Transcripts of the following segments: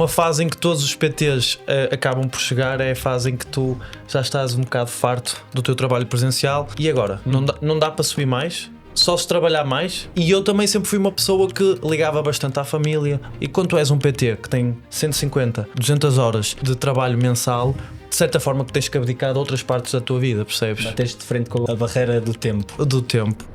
uma fase em que todos os PTs acabam por chegar, é a fase em que tu já estás um bocado farto do teu trabalho presencial e agora? Não dá para subir mais? Só se trabalhar mais? E eu também sempre fui uma pessoa que ligava bastante à família, e quando tu és um PT que tem 150, 200 horas de trabalho mensal, de certa forma que tens que abdicar de outras partes da tua vida, percebes? Bateres de frente com a barreira do tempo. Do tempo.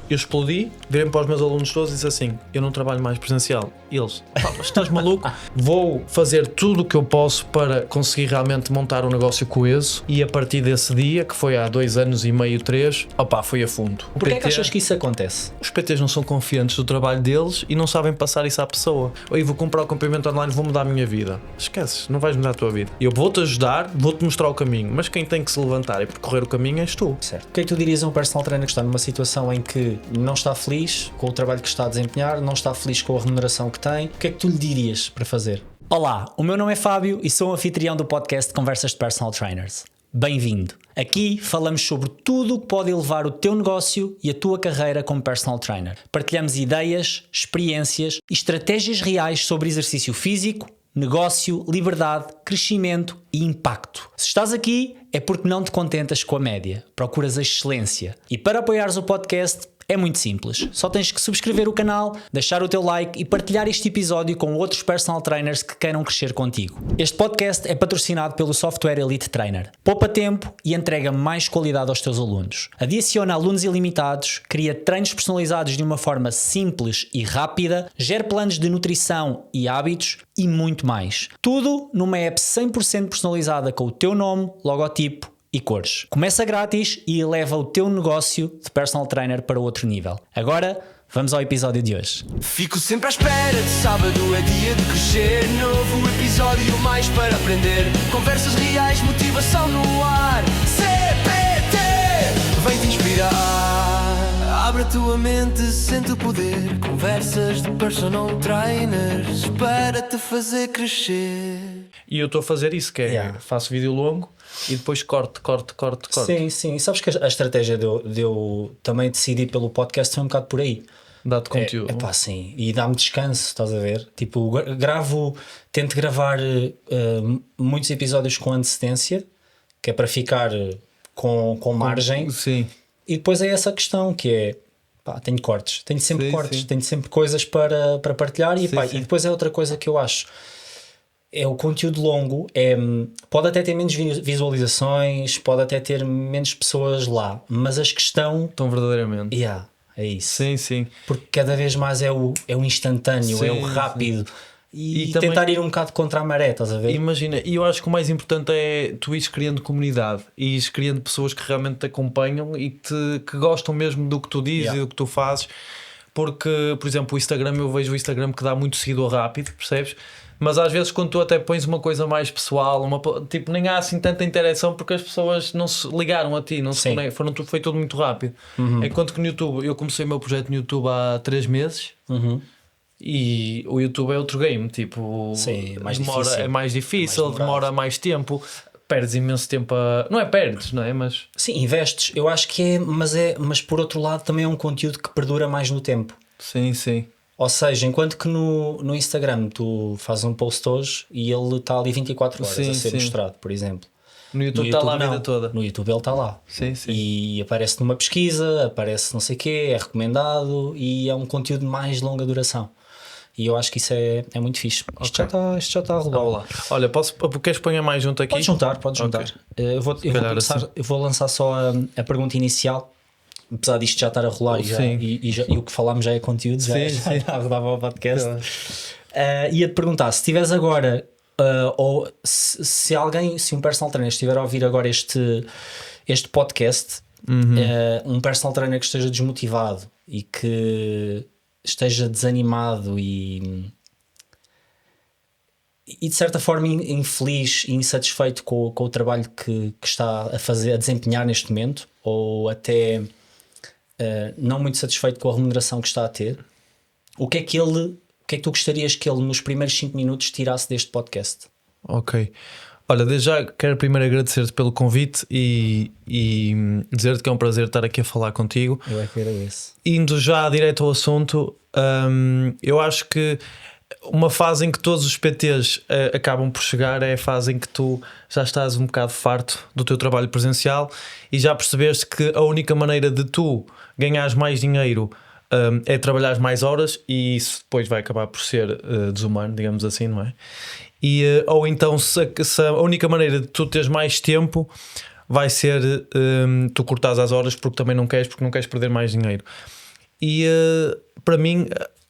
Eu explodi, virei para os meus alunos todos e disse assim: eu não trabalho mais presencial. E eles: estás maluco? Vou fazer tudo o que eu posso para conseguir realmente montar um negócio coeso. E a partir desse dia, que foi há 2 anos e meio, 3, foi a fundo. Porquê é que achas que isso acontece? Os PTs não são confiantes do trabalho deles e não sabem passar isso à pessoa. Ou vou comprar o complemento online, vou mudar a minha vida. Esqueces, não vais mudar a tua vida. Eu vou-te ajudar, vou-te mostrar o caminho, mas quem tem que se levantar e percorrer o caminho és tu. Certo. O que é que tu dirias a um personal trainer que está numa situação em que não está feliz com o trabalho que está a desempenhar, não está feliz com a remuneração que tem? O que é que tu lhe dirias para fazer? Olá, o meu nome é Fábio e sou o anfitrião do podcast Conversas de Personal Trainers. Bem-vindo! Aqui falamos sobre tudo o que pode elevar o teu negócio e a tua carreira como personal trainer. Partilhamos ideias, experiências e estratégias reais sobre exercício físico, negócio, liberdade, crescimento e impacto. Se estás aqui é porque não te contentas com a média, procuras a excelência. E para apoiares o podcast é muito simples, só tens que subscrever o canal, deixar o teu like e partilhar este episódio com outros personal trainers que queiram crescer contigo. Este podcast é patrocinado pelo software Elite Trainer. Poupa tempo e entrega mais qualidade aos teus alunos. Adiciona alunos ilimitados, cria treinos personalizados de uma forma simples e rápida, gera planos de nutrição e hábitos e muito mais. Tudo numa app 100% personalizada com o teu nome, logotipo e cores. Começa grátis e eleva o teu negócio de personal trainer para outro nível. Agora, vamos ao episódio de hoje. Fico sempre à espera de sábado, é dia de crescer. Novo episódio, mais para aprender. Conversas reais, motivação no ar. CPT, vem-te inspirar. Abre a tua mente, sente o poder. Conversas de personal trainers para te fazer crescer. E eu estou a fazer isso, que é, faço vídeo longo e depois corto. Sim. Sabes que a estratégia de eu também decidir pelo podcast foi um bocado por aí. Dá-te conteúdo. Sim. E dá-me descanso, estás a ver? Tipo, tento gravar muitos episódios com antecedência, que é para ficar com margem. Sim. E depois é essa questão que é, tenho cortes. Tenho sempre cortes, sim. Tenho sempre coisas para partilhar e depois é outra coisa que eu acho. É o conteúdo longo, pode até ter menos visualizações, pode até ter menos pessoas lá, mas as que estão verdadeiramente. É isso. Sim. Porque cada vez mais é o instantâneo, sim, é o rápido. E tentar também ir um bocado contra a maré, estás a ver? Imagina, e eu acho que o mais importante é tu ires criando comunidade e ires criando pessoas que realmente te acompanham e que gostam mesmo do que tu dizes e do que tu fazes. Porque, por exemplo, o Instagram, eu vejo o Instagram que dá muito seguidor rápido, percebes? Mas às vezes quando tu até pões uma coisa mais pessoal, tipo, nem há assim tanta interação porque as pessoas não se ligaram a ti, não se conectam, foi tudo muito rápido. Enquanto que no YouTube, eu comecei o meu projeto no YouTube há 3 meses e o YouTube é outro game, tipo, é mais difícil, demora mais tempo, perdes imenso tempo não é perdes, não é? Mas sim, investes, eu acho que mas por outro lado também é um conteúdo que perdura mais no tempo. Sim. Ou seja, enquanto que no Instagram tu fazes um post hoje e ele está ali 24 horas a ser mostrado, por exemplo. No YouTube está lá a vida toda. No YouTube ele está lá. Sim. E aparece numa pesquisa, aparece não sei o quê, é recomendado e é um conteúdo de mais longa duração. E eu acho que isso é muito fixe. Isto já está a rolar. Olha, queres pôr mais junto aqui? Pode juntar. Okay. Eu vou lançar só a pergunta inicial. Apesar disto já estar a rolar e o que falámos já é conteúdo, já dava ao podcast. Ia-te perguntar, se tiveres agora, ou se um personal trainer estiver a ouvir agora este podcast, um personal trainer que esteja desmotivado e que esteja desanimado e de certa forma infeliz e insatisfeito com o trabalho que está a desempenhar neste momento, ou até não muito satisfeito com a remuneração que está a ter, o que é que tu gostarias que ele nos primeiros 5 minutos tirasse deste podcast? Ok, olha, desde já quero primeiro agradecer-te pelo convite e dizer-te que é um prazer estar aqui a falar contigo. Eu é que agradeço. Indo já direto ao assunto, eu acho que uma fase em que todos os PTs acabam por chegar, é a fase em que tu já estás um bocado farto do teu trabalho presencial e já percebeste que a única maneira de tu ganhares mais dinheiro é trabalhar mais horas, e isso depois vai acabar por ser desumano, digamos assim, não é? Ou então se a única maneira de tu teres mais tempo vai ser tu cortares as horas porque não queres perder mais dinheiro. E para mim,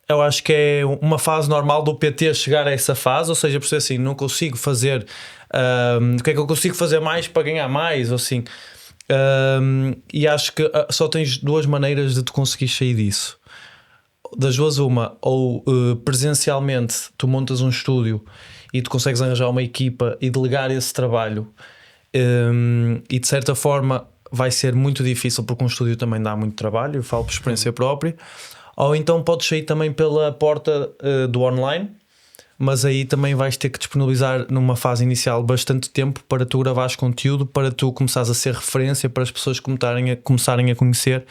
eu acho que é uma fase normal do PT chegar a essa fase, ou seja, por ser assim, não consigo fazer o que é que eu consigo fazer mais para ganhar mais, ou assim. E acho que só tens duas maneiras de tu conseguir sair disso. Das duas, uma, ou presencialmente tu montas um estúdio e tu consegues arranjar uma equipa e delegar esse trabalho, e de certa forma vai ser muito difícil porque um estúdio também dá muito trabalho, eu falo por experiência própria. Ou então podes sair também pela porta do online, mas aí também vais ter que disponibilizar numa fase inicial bastante tempo para tu gravares conteúdo, para tu começares a ser referência, para as pessoas começarem a conhecer.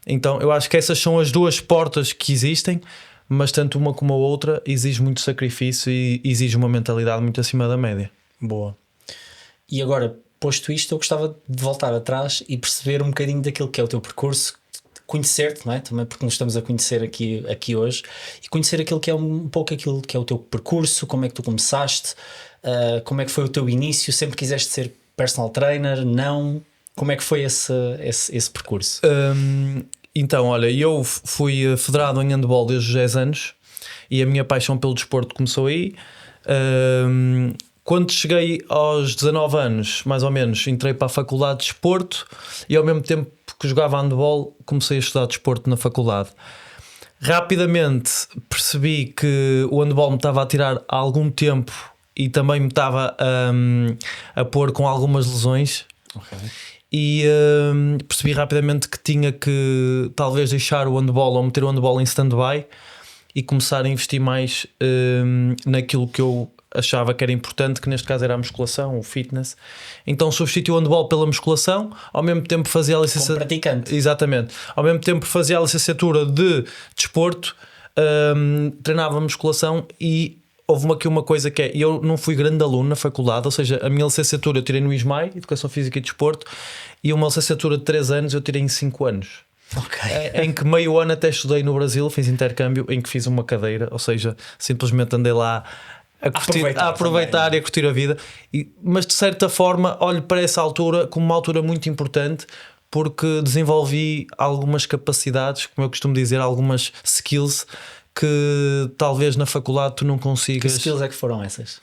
Então eu acho que essas são as duas portas que existem, mas tanto uma como a outra exige muito sacrifício e exige uma mentalidade muito acima da média. Boa. E agora, posto isto, eu gostava de voltar atrás e perceber um bocadinho daquilo que é o teu percurso, conhecer-te, não é? Também porque nos estamos a conhecer aqui hoje, e conhecer aquilo que é um pouco aquilo que é o teu percurso, como é que tu começaste, como é que foi o teu início, sempre quiseste ser personal trainer, não? Como é que foi esse percurso? Então, olha, eu fui federado em handball desde os 10 anos e a minha paixão pelo desporto começou aí. Quando cheguei aos 19 anos, mais ou menos, entrei para a faculdade de desporto e ao mesmo tempo que jogava handball comecei a estudar desporto na faculdade. Rapidamente percebi que o handball me estava a tirar algum tempo e também me estava a pôr com algumas lesões. Okay. E percebi rapidamente que tinha que talvez deixar o handball ou meter o handball em stand-by e começar a investir mais naquilo que eu achava que era importante, que neste caso era a musculação, o fitness. Então substituí o handball pela musculação, ao mesmo tempo fazia a licenciatura. Como praticante. Exatamente. Ao mesmo tempo fazia a licenciatura de desporto, treinava musculação e houve aqui uma coisa que é, eu não fui grande aluno na faculdade, ou seja, a minha licenciatura eu tirei no ISMAI, Educação Física e Desporto, e uma licenciatura de 3 anos eu tirei em 5 anos. Okay. Em que meio ano até estudei no Brasil, fiz intercâmbio, em que fiz uma cadeira, ou seja, simplesmente andei lá a aproveitar e a curtir a vida. Mas de certa forma olho para essa altura como uma altura muito importante, porque desenvolvi algumas capacidades, como eu costumo dizer, algumas skills que talvez na faculdade tu não consigas. Que skills é que foram essas?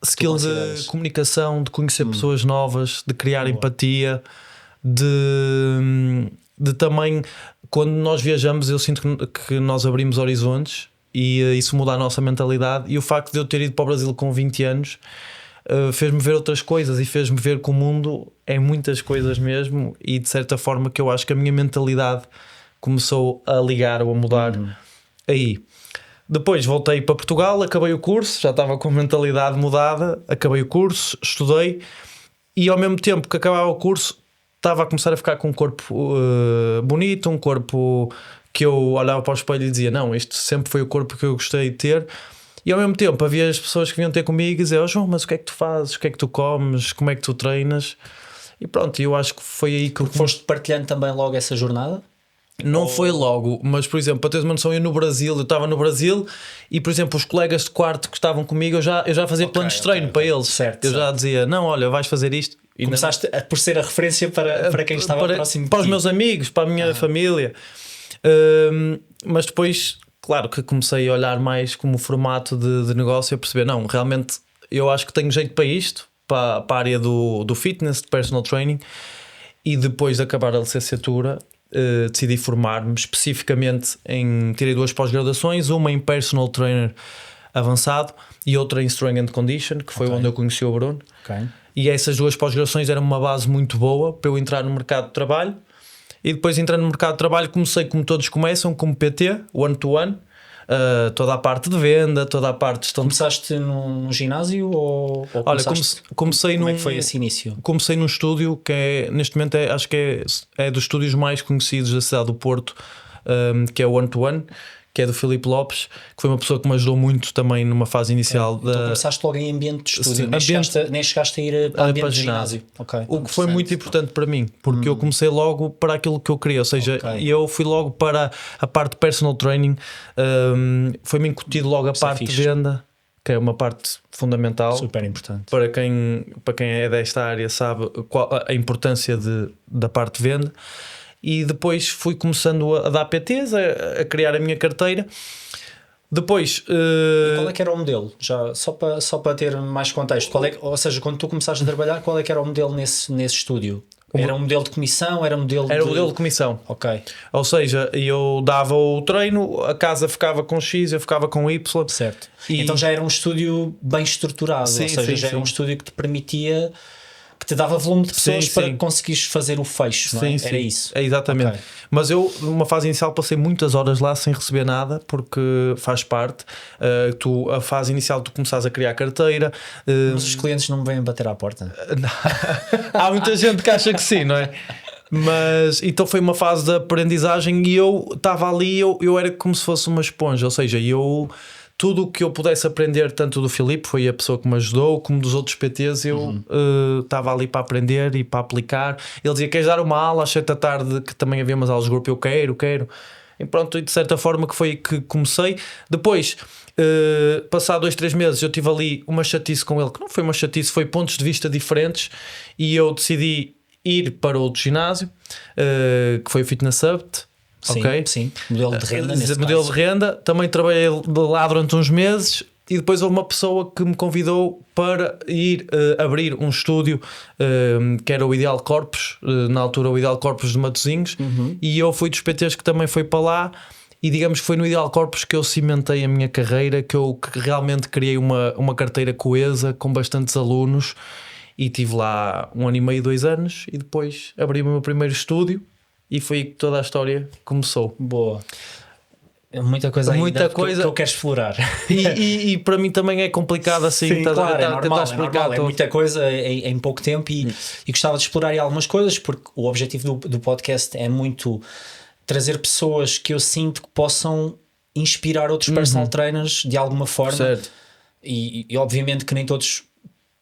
Skills de comunicação, de conhecer pessoas novas, de criar empatia, de também, quando nós viajamos, eu sinto que nós abrimos horizontes e isso muda a nossa mentalidade. E o facto de eu ter ido para o Brasil com 20 anos fez-me ver outras coisas e fez-me ver que o mundo é muitas coisas mesmo, e de certa forma que eu acho que a minha mentalidade começou a ligar ou a mudar aí. Depois voltei para Portugal, acabei o curso, já estava com a mentalidade mudada, acabei o curso, estudei, e ao mesmo tempo que acabava o curso estava a começar a ficar com um corpo bonito, um corpo que eu olhava para o espelho e dizia, não, este sempre foi o corpo que eu gostei de ter. E ao mesmo tempo havia as pessoas que vinham ter comigo e diziam, oh, João, mas o que é que tu fazes, o que é que tu comes, como é que tu treinas? E pronto, eu acho que foi aí que foste partilhando também logo essa jornada? Não foi logo, mas por exemplo, para teres uma noção, eu estava no Brasil e por exemplo os colegas de quarto que estavam comigo, eu já fazia planos de treino para eles. Certo, já dizia, não, olha, vais fazer isto. E começaste por ser a referência para quem estava próximo de ti. Para os meus amigos, para a minha família. Mas depois, claro que comecei a olhar mais como formato de negócio e a perceber, não, realmente eu acho que tenho jeito para isto, para a área do fitness, de personal training. E depois de acabar a licenciatura decidi formar-me especificamente tirei 2 pós-graduações, uma em personal trainer avançado e outra em strength and condition, que foi onde eu conheci o Bruno. E essas 2 pós-graduações eram uma base muito boa para eu entrar no mercado de trabalho. E depois entrando no mercado de trabalho comecei como todos começam, como PT, one-to-one, toda a parte de venda, toda a parte de gestão. Começaste num ginásio ou olha, comecei como é que foi esse início? Comecei num estúdio que é, neste momento acho que é dos estúdios mais conhecidos da cidade do Porto, que é o One-to-One, que é do Filipe Lopes, que foi uma pessoa que me ajudou muito também numa fase inicial. Então começaste logo em ambiente de estúdio, Sim, nem chegaste a ir para ambiente de ginásio. Okay. O que foi muito importante para mim, porque eu comecei logo para aquilo que eu queria, ou seja, eu fui logo para a parte de personal training, foi-me incutido logo a parte de venda, que é uma parte fundamental. Super importante. Para quem é desta área sabe a importância da parte de venda. E depois fui começando a dar PTs, a criar a minha carteira. Depois... E qual é que era o modelo? Já, só para ter mais contexto. Ou seja, quando tu começaste a trabalhar, qual é que era o modelo nesse estúdio? Era um modelo de comissão? Era um modelo modelo de comissão. Ok. Ou seja, eu dava o treino, a casa ficava com X, eu ficava com Y. Certo. Então já era um estúdio bem estruturado. Sim, ou seja, já era um estúdio que te permitia... que te dava volume de pessoas para que conseguires fazer o fecho, não é? Era isso. É exatamente. Okay. Mas eu, numa fase inicial, passei muitas horas lá sem receber nada, porque faz parte. A fase inicial, tu começas a criar carteira. Mas os clientes não me vêm bater à porta. Há muita gente que acha que sim, não é? Mas então foi uma fase de aprendizagem e eu estava ali, eu era como se fosse uma esponja, ou seja, tudo o que eu pudesse aprender, tanto do Filipe, foi a pessoa que me ajudou, como dos outros PTs, eu estava ali para aprender e para aplicar. Ele dizia: queres dar uma aula às 7 da tarde, que também havia umas aulas de grupo? Eu quero. E pronto, e de certa forma que foi que comecei. Depois, passado 2-3 meses, eu tive ali uma chatice com ele, que não foi uma chatice, foi pontos de vista diferentes, e eu decidi ir para outro ginásio, que foi o Fitness Summit. Sim, okay. Sim, modelo de renda. Modelo de renda, também trabalhei lá durante uns meses e depois houve uma pessoa que me convidou para ir abrir um estúdio que era o Ideal Corpus, na altura o Ideal Corpus de Matosinhos, e eu fui dos PTs que também foi para lá. E digamos que foi no Ideal Corpus que eu cimentei a minha carreira, que realmente criei uma carteira coesa com bastantes alunos, e tive lá 1 ano e meio, 2 anos, e depois abri o meu primeiro estúdio. E foi aí que toda a história começou. Boa. Muita coisa ainda que eu quero explorar. E para mim também é complicado assim. Sim, claro, é normal, é muita coisa em pouco tempo e gostava de explorar aí algumas coisas, porque o objetivo do podcast é muito trazer pessoas que eu sinto que possam inspirar outros personal trainers de alguma forma. Certo. E obviamente que nem todos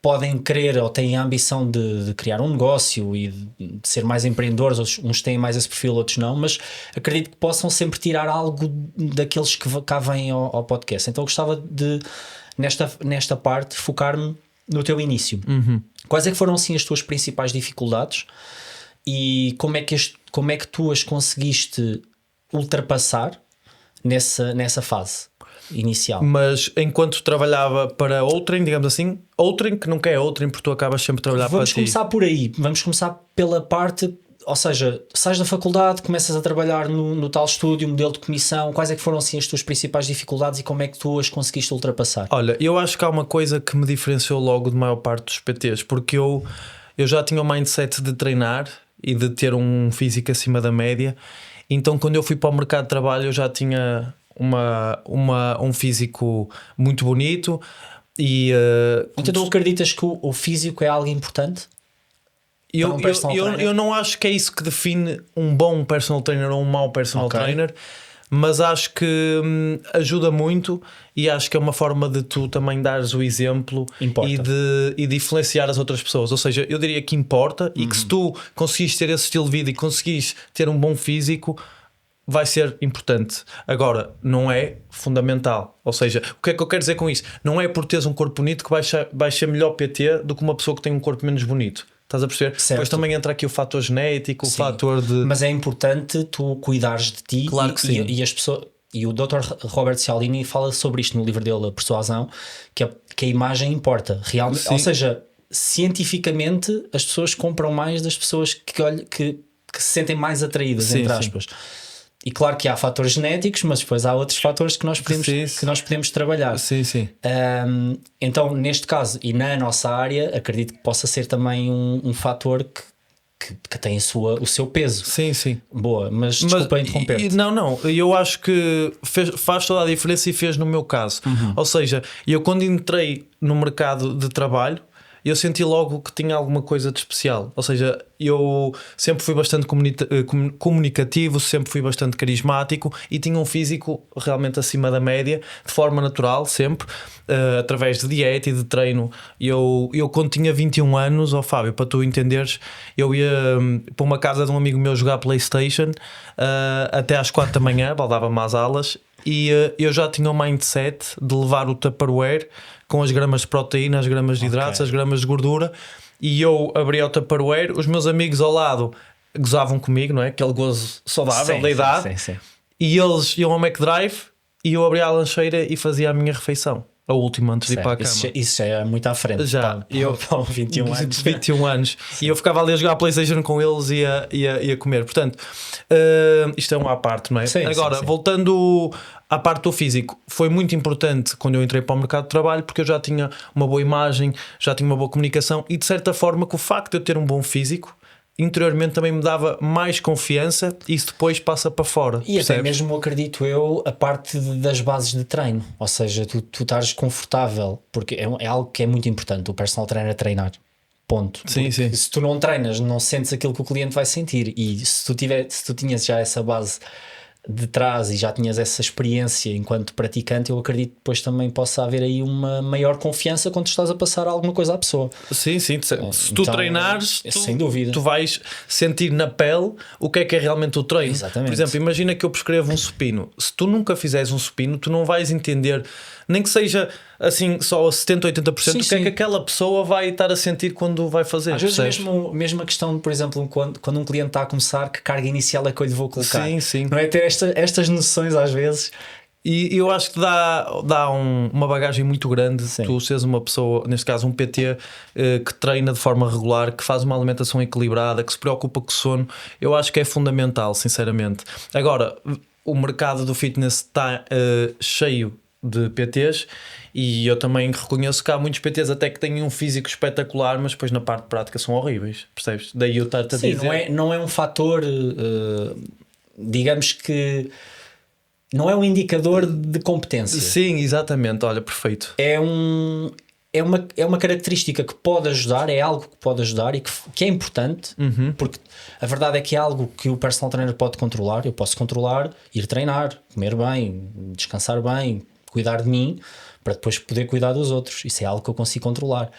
podem querer ou têm a ambição de criar um negócio e de ser mais empreendedores, uns têm mais esse perfil, outros não, mas acredito que possam sempre tirar algo daqueles que cá vêm ao podcast. Então eu gostava de, nesta parte, focar-me no teu início. Quais é que foram assim as tuas principais dificuldades e como é que tu as conseguiste ultrapassar nessa fase inicial? Mas enquanto trabalhava para outrem, digamos assim, outrem que nunca é outrem, porque tu acabas sempre a trabalhar para ti. Vamos começar por aí, vamos começar pela parte, ou seja, sais da faculdade, começas a trabalhar no tal estúdio, modelo de comissão. Quais é que foram assim as tuas principais dificuldades e como é que tu as conseguiste ultrapassar? Olha, eu acho que há uma coisa que me diferenciou logo de maior parte dos PTs, porque eu já tinha o mindset de treinar e de ter um físico acima da média, então quando eu fui para o mercado de trabalho eu já tinha um físico muito bonito e então tu acreditas que o físico é algo importante? Eu não acho que é isso que define um bom personal trainer ou um mau personal trainer, mas acho que ajuda muito e acho que é uma forma de tu também dares o exemplo e de influenciar as outras pessoas. Ou seja, eu diria que importa e que se tu conseguires ter esse estilo de vida e conseguires ter um bom físico, vai ser importante. Agora, não é fundamental. Ou seja, o que é que eu quero dizer com isso? Não é por teres um corpo bonito que vais ser melhor PT do que uma pessoa que tem um corpo menos bonito. Estás a perceber? Certo. Depois também entra aqui o fator genético, o fator de... Mas é importante tu cuidares de ti. Claro que sim. E as pessoas... E o Dr. Robert Cialdini fala sobre isto no livro dele, A Persuasão, que a imagem importa. Realmente, ou seja, cientificamente as pessoas compram mais das pessoas que se sentem mais atraídas, entre aspas. Sim. E claro que há fatores genéticos, mas depois há outros fatores que nós podemos trabalhar. Sim. Então, neste caso, e na nossa área, acredito que possa ser também um fator que tem o seu peso. Sim. Boa, mas desculpa interromper-te. Não, eu acho que faz toda a diferença e fez no meu caso. Ou seja, eu quando entrei no mercado de trabalho, eu senti logo que tinha alguma coisa de especial. Ou seja, eu sempre fui bastante comunicativo, sempre fui bastante carismático e tinha um físico realmente acima da média, de forma natural, sempre, através de dieta e de treino. Eu quando tinha 21 anos, Fábio, para tu entenderes, eu ia para uma casa de um amigo meu jogar PlayStation até às 4 da manhã, baldava-me às alas, e eu já tinha o mindset de levar o Tupperware com as gramas de proteína, as gramas de hidratos, as gramas de gordura, e eu abria o Tupperware, os meus amigos ao lado gozavam comigo, não é? Aquele gozo saudável da idade, sim. E eles iam ao McDrive e eu abria a lancheira e fazia a minha refeição, a última, antes de ir para a cama. Isso já é muito à frente. Já, eu 21 anos. 21 anos. E eu ficava ali a jogar a PlayStation com eles e ia comer. Portanto, isto é uma à parte, não é? Sim, agora, sim. voltando à parte do físico, foi muito importante quando eu entrei para o mercado de trabalho, porque eu já tinha uma boa imagem, já tinha uma boa comunicação e de certa forma que o facto de eu ter um bom físico interiormente também me dava mais confiança e isso depois passa para fora. E percebes? até mesmo, acredito eu, a parte das bases de treino, ou seja, tu estás confortável, porque é algo que é muito importante, o personal trainer treinar, ponto. Sim. Se tu não treinas, não sentes aquilo que o cliente vai sentir, e se tu tinhas já essa base de trás e já tinhas essa experiência enquanto praticante, eu acredito que depois também possa haver aí uma maior confiança quando estás a passar alguma coisa à pessoa. Sim, se tu Então, treinares, sem dúvida, tu vais sentir na pele o que é realmente o treino. Exatamente. Por exemplo, imagina que eu prescrevo um supino. Se tu nunca fizeres um supino, tu não vais entender, nem que seja assim só a 70, 80% o que é que aquela pessoa vai estar a sentir quando vai fazer. Às vezes mesmo a questão, por exemplo, quando um cliente está a começar, que carga inicial é que eu lhe vou colocar. Sim. Não é ter estas noções às vezes. E eu acho que dá uma bagagem muito grande. Sim. Tu seres uma pessoa, neste caso um PT, que treina de forma regular, que faz uma alimentação equilibrada, que se preocupa com o sono. Eu acho que é fundamental, sinceramente. Agora, o mercado do fitness está cheio de PTs e eu também reconheço que há muitos PTs até que têm um físico espetacular, mas depois na parte prática são horríveis, percebes? Daí eu estar-te a dizer... não é um fator, digamos que não é um indicador de competência. Sim, exatamente, olha, perfeito. É uma característica que pode ajudar, é algo que pode ajudar e que é importante, porque a verdade é que é algo que o personal trainer pode controlar. Eu posso controlar, ir treinar, comer bem, descansar bem, cuidar de mim, para depois poder cuidar dos outros. Isso é algo que eu consigo controlar.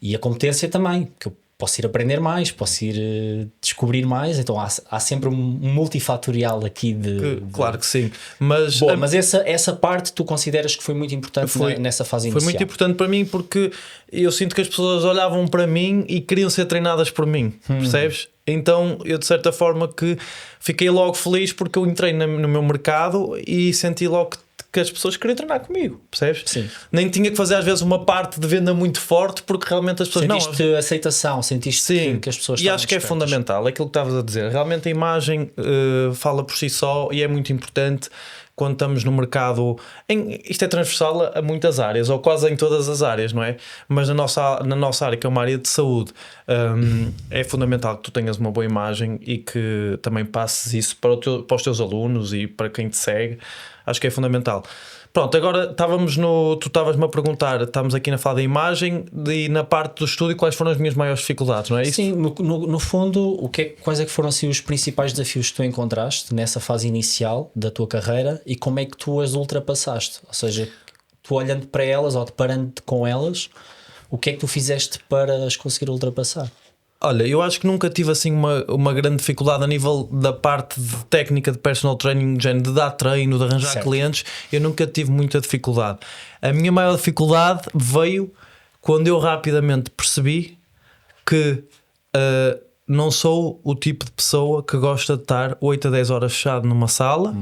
E a competência também, que eu posso ir aprender mais, posso ir descobrir mais. Então há sempre um multifatorial aqui Claro que sim. Mas essa parte tu consideras que foi muito importante nessa fase inicial? Foi muito importante para mim porque eu sinto que as pessoas olhavam para mim e queriam ser treinadas por mim, percebes? Então eu de certa forma que fiquei logo feliz porque eu entrei no meu mercado e senti logo que as pessoas queriam treinar comigo, percebes? Sim. Nem tinha que fazer às vezes uma parte de venda muito forte porque realmente as pessoas... Sentiste aceitação, sentiste que as pessoas e acho que é fundamental, é aquilo que estavas a dizer. Realmente a imagem fala por si só e é muito importante quando estamos no mercado. Isto é transversal a muitas áreas, ou quase em todas as áreas, não é? Mas na nossa área, que é uma área de saúde, é fundamental que tu tenhas uma boa imagem e que também passes isso para os teus alunos e para quem te segue. Acho que é fundamental. Pronto, agora tu estavas-me a perguntar, estamos aqui na fala da imagem e na parte do estudo, quais foram as minhas maiores dificuldades, não é isso? Sim, no fundo, quais é que foram assim, os principais desafios que tu encontraste nessa fase inicial da tua carreira e como é que tu as ultrapassaste? Ou seja, tu olhando para elas ou deparando-te com elas, o que é que tu fizeste para as conseguir ultrapassar? Olha, eu acho que nunca tive assim uma grande dificuldade a nível da parte de técnica de personal training, de dar treino, de arranjar clientes. Eu nunca tive muita dificuldade. A minha maior dificuldade veio quando eu rapidamente percebi que não sou o tipo de pessoa que gosta de estar 8 a 10 horas fechado numa sala.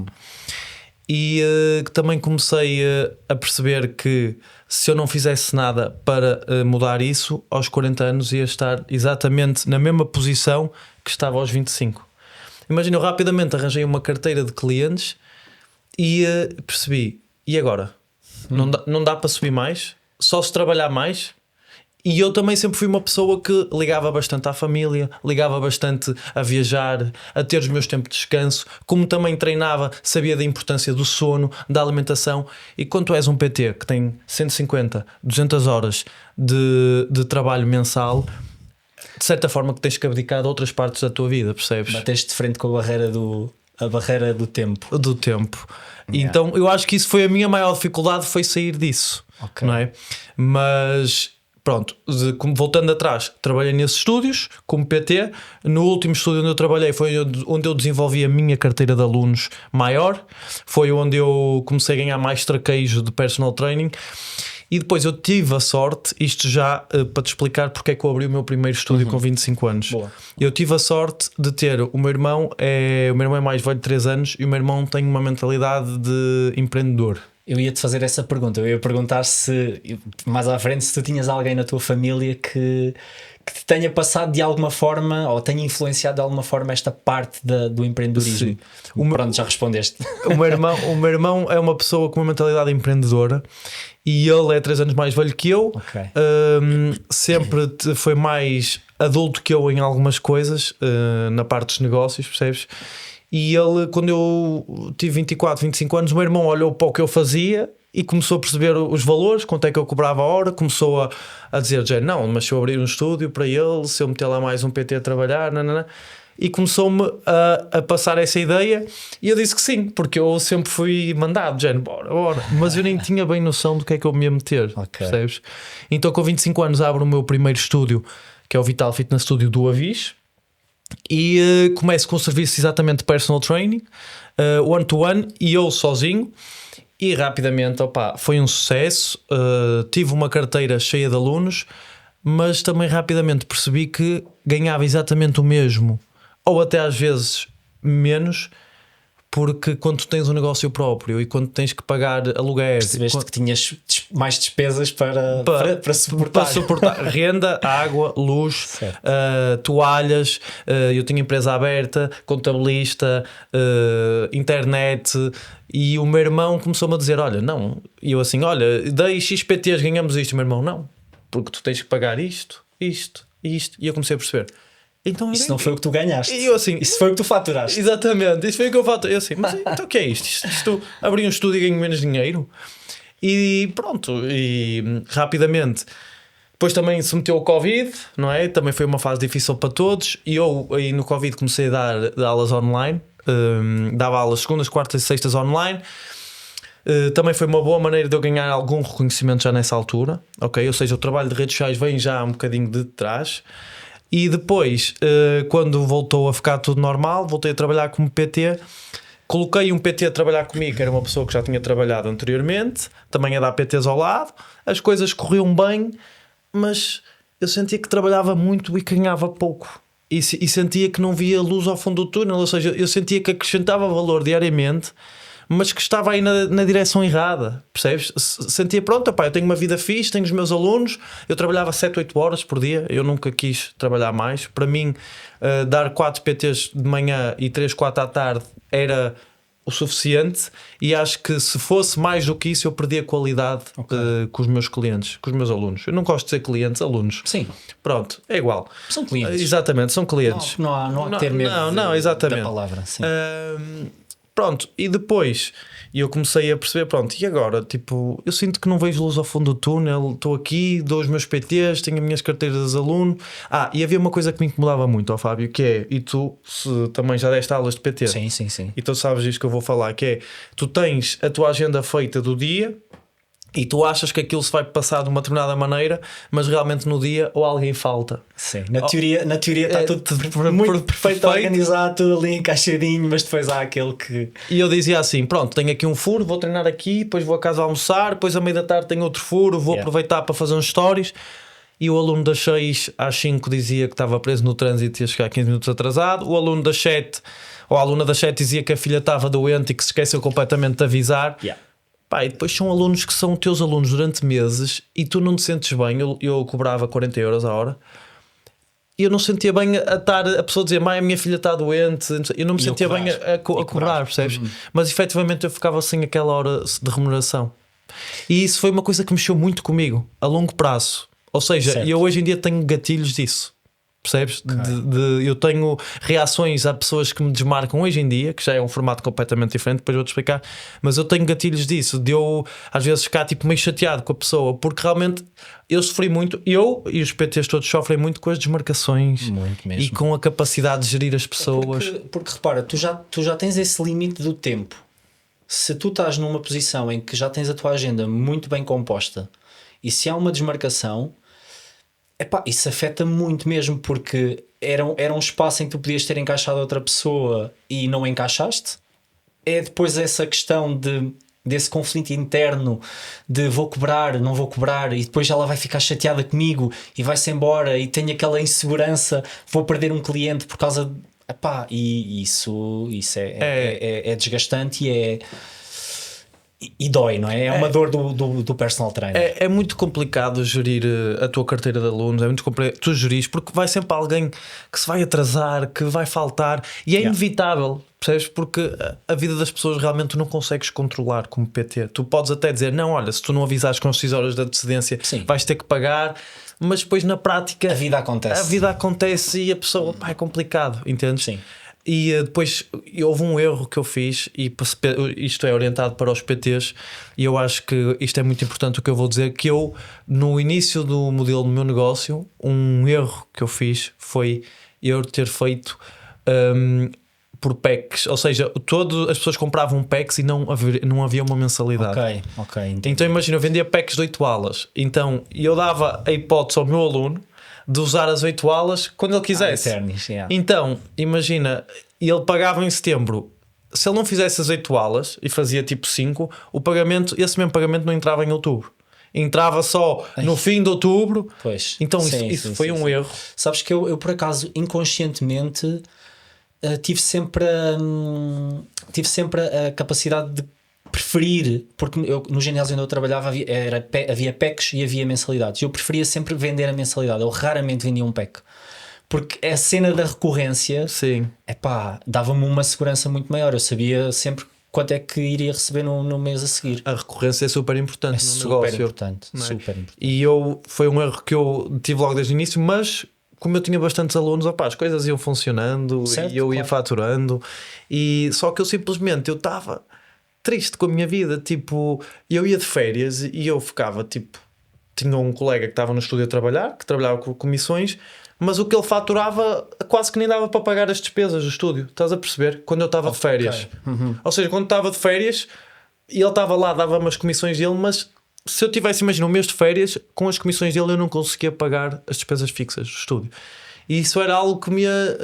E que também comecei a perceber que se eu não fizesse nada para mudar isso, aos 40 anos ia estar exatamente na mesma posição que estava aos 25. Imagina, eu rapidamente arranjei uma carteira de clientes e percebi, e agora? Não dá para subir mais? Só se trabalhar mais? E eu também sempre fui uma pessoa que ligava bastante à família, ligava bastante a viajar, a ter os meus tempos de descanso, como também treinava, sabia da importância do sono, da alimentação. E quando tu és um PT que tem 150, 200 horas de trabalho mensal, de certa forma que tens que abdicar de outras partes da tua vida, percebes? Bateste de frente com a barreira do tempo. Do tempo. Então eu acho que isso foi a minha maior dificuldade, foi sair disso. Não é? Mas pronto, voltando atrás, trabalhei nesses estúdios como PT. No último estúdio onde eu trabalhei foi onde eu desenvolvi a minha carteira de alunos maior. Foi onde eu comecei a ganhar mais traquejo de personal training. E depois eu tive a sorte, isto já para te explicar porque é que eu abri o meu primeiro estúdio com 25 anos. Boa. Eu tive a sorte de ter o meu irmão é mais velho de 3 anos e o meu irmão tem uma mentalidade de empreendedor. Eu ia-te fazer essa pergunta. Eu ia perguntar se, mais à frente, se tu tinhas alguém na tua família que te tenha passado de alguma forma ou tenha influenciado de alguma forma esta parte do empreendedorismo. Sim. Pronto, já respondeste. O meu irmão é uma pessoa com uma mentalidade empreendedora e ele é 3 anos mais velho que eu. Okay. Sempre foi mais adulto que eu em algumas coisas, na parte dos negócios, percebes? E ele, quando eu tive 24, 25 anos, o meu irmão olhou para o que eu fazia e começou a perceber os valores, quanto é que eu cobrava a hora, começou a dizer, não, mas se eu abrir um estúdio para ele, se eu meter lá mais um PT a trabalhar, nanana, e começou-me a passar essa ideia e eu disse que sim, porque eu sempre fui mandado, bora, mas eu nem tinha bem noção do que é que eu me ia meter, percebes? Então com 25 anos abro o meu primeiro estúdio, que é o Vital Fitness Studio do Avis, e começo com o serviço exatamente de personal training, one-to-one, e eu sozinho. E rapidamente, foi um sucesso. Tive uma carteira cheia de alunos, mas também rapidamente percebi que ganhava exatamente o mesmo, ou até às vezes menos, porque quando tu tens um negócio próprio e quando tens que pagar aluguéis, percebeste que tinhas mais despesas para suportar renda, água, luz, toalhas, eu tinha empresa aberta, contabilista, internet. E o meu irmão começou-me a dizer, e eu assim, dei XPTs, ganhamos isto. O meu irmão, não, porque tu tens que pagar isto. E eu comecei a perceber, então, isso não foi o que tu ganhaste. E eu assim, isso foi o que tu faturaste. Exatamente, isso foi o que eu faturei. Eu assim, mas então o que é isto? Isto abri um estúdio e ganho menos dinheiro? E pronto, e rapidamente depois também se meteu o Covid, não é? Também foi uma fase difícil para todos. E eu aí no Covid comecei a dar aulas online, dava aulas segundas, quartas e sextas online. Também foi uma boa maneira de eu ganhar algum reconhecimento já nessa altura, ok? Ou seja, o trabalho de redes sociais vem já um bocadinho de trás. E depois, quando voltou a ficar tudo normal, voltei a trabalhar como PT. Coloquei um PT a trabalhar comigo, que era uma pessoa que já tinha trabalhado anteriormente, também a dar PTs ao lado. As coisas corriam bem, mas eu sentia que trabalhava muito e ganhava pouco. E sentia que não via luz ao fundo do túnel, ou seja, eu sentia que acrescentava valor diariamente, mas que estava aí na direção errada, percebes? Sentia, eu tenho uma vida fixe, tenho os meus alunos, eu trabalhava 7, 8 horas por dia, eu nunca quis trabalhar mais. Para mim, dar 4 PTs de manhã e 3, 4 à tarde era o suficiente, e acho que se fosse mais do que isso eu perdia qualidade com os meus clientes, com os meus alunos. Eu não gosto de ser clientes, alunos. Sim. Pronto, é igual. São clientes. Exatamente, são clientes. Não há que ter medo exatamente. da palavra. Sim. Pronto, e depois eu comecei a perceber, e agora? Tipo, eu sinto que não vejo luz ao fundo do túnel, estou aqui, dou os meus PTs, tenho as minhas carteiras de aluno. E havia uma coisa que me incomodava muito, Fábio, que é, e tu também já deste aulas de PT. Sim. E tu sabes isto que eu vou falar, que é, tu tens a tua agenda feita do dia e tu achas que aquilo se vai passar de uma determinada maneira, mas realmente no dia ou alguém falta. Sim, na teoria está tudo muito perfeito, organizado, tudo ali encaixadinho, mas depois há aquele que... E eu dizia assim, tenho aqui um furo, vou treinar aqui, depois vou a casa almoçar, depois à meia da tarde tenho outro furo, vou aproveitar para fazer uns stories. E o aluno das 6 às 5 dizia que estava preso no trânsito e ia chegar 15 minutos atrasado. O aluno das 7, ou a aluna das 7 dizia que a filha estava doente e que se esqueceu completamente de avisar. E depois são alunos que são teus alunos durante meses e tu não te sentes bem. Eu cobrava 40 euros a hora e eu não sentia bem a pessoa dizer, mãe, a minha filha está doente. Eu não me sentia bem a cobrar, percebes? Mas efetivamente eu ficava sem aquela hora de remuneração. E isso foi uma coisa que mexeu muito comigo a longo prazo. Ou seja, Certo. eu hoje em dia tenho gatilhos disso. Percebes? Eu tenho reações a pessoas que me desmarcam hoje em dia, que já é um formato completamente diferente, depois vou-te explicar, mas eu tenho gatilhos disso, de eu às vezes ficar tipo meio chateado com a pessoa, porque realmente eu sofri muito, eu e os PTs todos sofrem muito com as desmarcações. Muito mesmo. E com a capacidade de gerir as pessoas. Porque repara, tu já tens esse limite do tempo. Se tu estás numa posição em que já tens a tua agenda muito bem composta e se há uma desmarcação, epá, isso afeta muito mesmo, porque era um espaço em que tu podias ter encaixado outra pessoa e não encaixaste. É depois essa questão desse conflito interno de vou cobrar, não vou cobrar, e depois ela vai ficar chateada comigo e vai-se embora, e tenho aquela insegurança, vou perder um cliente por causa de... Epá, e isso é desgastante e dói, não é? É uma dor do personal trainer. É muito complicado gerir a tua carteira de alunos, é muito complicado tu gerir, porque vai sempre alguém que se vai atrasar, que vai faltar, e é inevitável, percebes? Porque a vida das pessoas realmente tu não consegues controlar como PT. Tu podes até dizer, não, olha, se tu não avisares com 6 horas de antecedência, vais ter que pagar, mas depois na prática a vida acontece e a pessoa, pá, é complicado, entendes? Sim. E depois houve um erro que eu fiz, e isto é orientado para os PTs, e eu acho que isto é muito importante o que eu vou dizer, que eu, no início do modelo do meu negócio, um erro que eu fiz foi eu ter feito por packs, ou seja, todas as pessoas compravam packs e não havia uma mensalidade. Ok. Então imagina, eu vendia packs de 8 aulas, então eu dava a hipótese ao meu aluno de usar as 8 aulas quando ele quisesse. Então, imagina, ele pagava em setembro. Se ele não fizesse as 8 aulas e fazia tipo 5, esse mesmo pagamento não entrava em outubro. Entrava só no fim de outubro. Pois. Então isso foi um erro. Sabes que eu por acaso, inconscientemente, tive sempre a capacidade de preferir, porque no ginásio onde eu trabalhava havia packs e havia mensalidades. Eu preferia sempre vender a mensalidade. Eu raramente vendia um pack, porque a cena da recorrência dava-me uma segurança muito maior. Eu sabia sempre quanto é que iria receber no mês a seguir. A recorrência é super importante no super negócio. Importante, não é? Super importante. E foi um erro que eu tive logo desde o início, mas como eu tinha bastantes alunos, as coisas iam funcionando, certo, e eu ia faturando, e só que eu simplesmente estava triste com a minha vida, tipo, eu ia de férias e eu ficava tipo, tinha um colega que estava no estúdio a trabalhar, que trabalhava com comissões, mas o que ele faturava quase que nem dava para pagar as despesas do estúdio, estás a perceber? Quando eu estava de férias, ou seja, quando estava de férias e ele estava lá, dava-me as comissões dele, mas se eu tivesse, imagina, um mês de férias, com as comissões dele eu não conseguia pagar as despesas fixas do estúdio, e isso era algo que me ia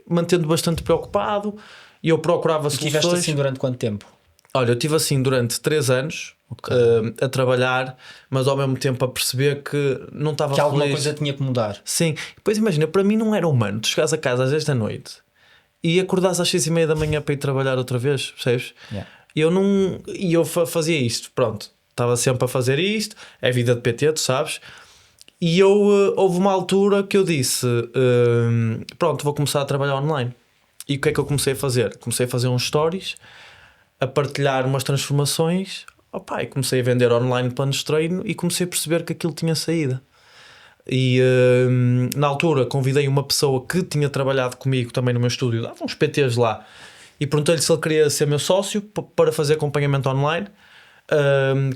mantendo bastante preocupado, e eu procurava soluções. Estiveste assim durante quanto tempo? Olha, eu estive assim durante 3 anos a trabalhar, mas ao mesmo tempo a perceber que não estava feliz. Que alguma coisa tinha que mudar. Sim, depois imagina, para mim não era humano tu chegares a casa às 10 da noite e acordares às 6:30 da manhã para ir trabalhar outra vez, percebes? E eu fazia isto, pronto, estava sempre a fazer isto, é vida de PT, tu sabes. E houve uma altura que eu disse, pronto, vou começar a trabalhar online. E o que é que eu comecei a fazer? Comecei a fazer uns stories, a partilhar umas transformações, e comecei a vender online planos de treino e comecei a perceber que aquilo tinha saída. E na altura convidei uma pessoa que tinha trabalhado comigo também no meu estúdio, dava uns PTs lá, e perguntei-lhe se ele queria ser meu sócio para fazer acompanhamento online.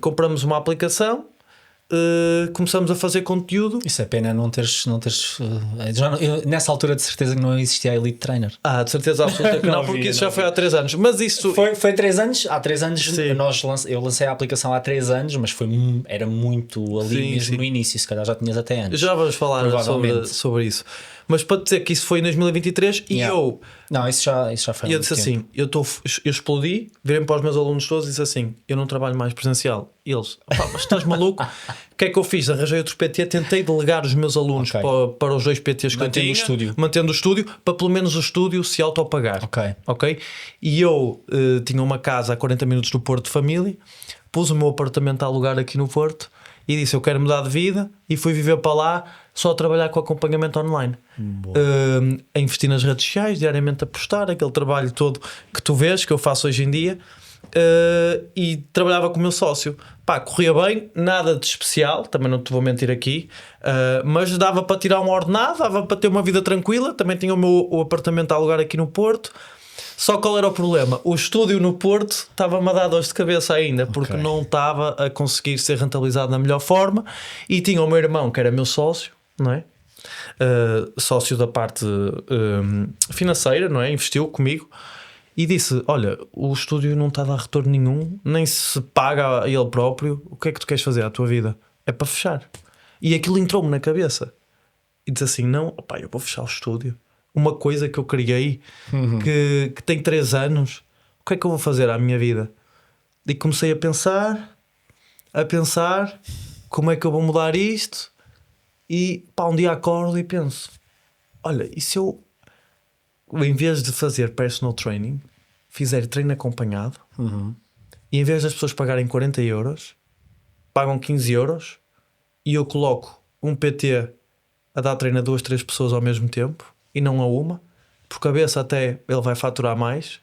Compramos uma aplicação, começamos a fazer conteúdo. Isso é pena não teres nessa altura de certeza que não existia a Elite Trainer. De certeza absoluta que não, porque isso já foi há 3 anos. Mas isso foi 3 anos. Há 3 anos eu lancei a aplicação há 3 anos, mas era muito ali mesmo no início. Se calhar já tinhas até antes. Já vamos falar sobre isso. Mas para dizer que isso foi em 2023 e eu... Não, isso já foi. E eu disse assim, eu explodi, virei para os meus alunos todos e disse assim, eu não trabalho mais presencial. E eles, mas estás maluco? O que é que eu fiz? Arranjei outro PT, tentei delegar os meus alunos para os 2 PTs que eu tinha, mantendo o estúdio, para pelo menos o estúdio se autopagar. Ok? E eu tinha uma casa a 40 minutos do Porto de família, pus o meu apartamento a alugar aqui no Porto e disse, eu quero mudar de vida, e fui viver para lá, só a trabalhar com acompanhamento online, a investir nas redes sociais, diariamente a postar aquele trabalho todo que tu vês, que eu faço hoje em dia, e trabalhava com o meu sócio. Pá, corria bem, nada de especial, também não te vou mentir aqui, mas dava para tirar um ordenado, dava para ter uma vida tranquila. Também tinha o apartamento a alugar aqui no Porto. Só qual era o problema? O estúdio no Porto estava-me a dar dores de cabeça ainda, porque não estava a conseguir ser rentabilizado da melhor forma. E tinha o meu irmão, que era meu sócio, não é? Sócio da parte financeira, não é? Investiu comigo e disse: olha, o estúdio não está a dar retorno nenhum, nem se paga a ele próprio. O que é que tu queres fazer à tua vida? É para fechar. E aquilo entrou-me na cabeça e disse assim: não, opá, eu vou fechar o estúdio. Uma coisa que eu criei, que tem 3 anos, o que é que eu vou fazer à minha vida? E comecei a pensar como é que eu vou mudar isto. E pá, um dia acordo e penso: olha, e se eu, em vez de fazer personal training, fizer treino acompanhado, e em vez das pessoas pagarem 40 euros, pagam 15 euros, e eu coloco um PT a dar treino a 2, 3 pessoas ao mesmo tempo, e não a uma, por cabeça até ele vai faturar mais.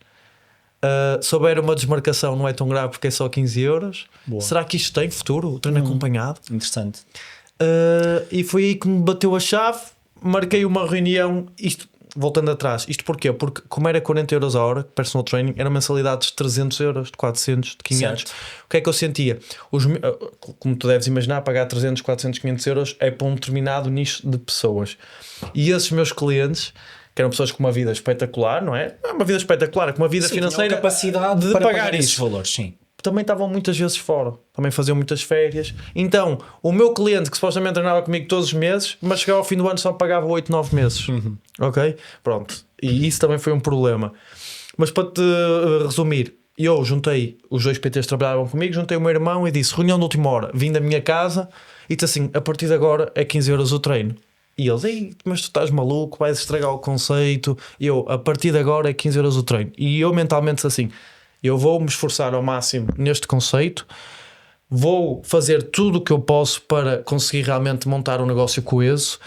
Se houver uma desmarcação não é tão grave porque é só 15 euros. Boa. Será que isto tem futuro? O treino acompanhado? Interessante. E foi aí que me bateu a chave. Marquei uma reunião. Isto, voltando atrás, isto porquê? Porque como era 40 euros a hora, personal training, eram mensalidades de 300 euros, de 400, de 500. Certo. O que é que eu sentia? Como tu deves imaginar, pagar 300, 400, 500 euros é para um determinado nicho de pessoas. E esses meus clientes, que eram pessoas com uma vida espetacular, não é? Uma vida espetacular, com uma vida financeira, capacidade de pagar esses valores, sim. Também estavam muitas vezes fora, também faziam muitas férias. Então, o meu cliente, que supostamente treinava comigo todos os meses, mas chegava ao fim do ano só pagava 8, 9 meses. Ok? Pronto. E isso também foi um problema. Mas para te resumir, eu juntei os 2 PTs que trabalhavam comigo, juntei o meu irmão e disse: reunião de última hora, vim da minha casa e disse assim: a partir de agora é 15 euros o treino. E eles: ei, mas tu estás maluco, vais estragar o conceito. E eu: a partir de agora é 15 euros o treino. E eu mentalmente disse assim: eu vou me esforçar ao máximo neste conceito, vou fazer tudo o que eu posso para conseguir realmente montar um negócio coeso,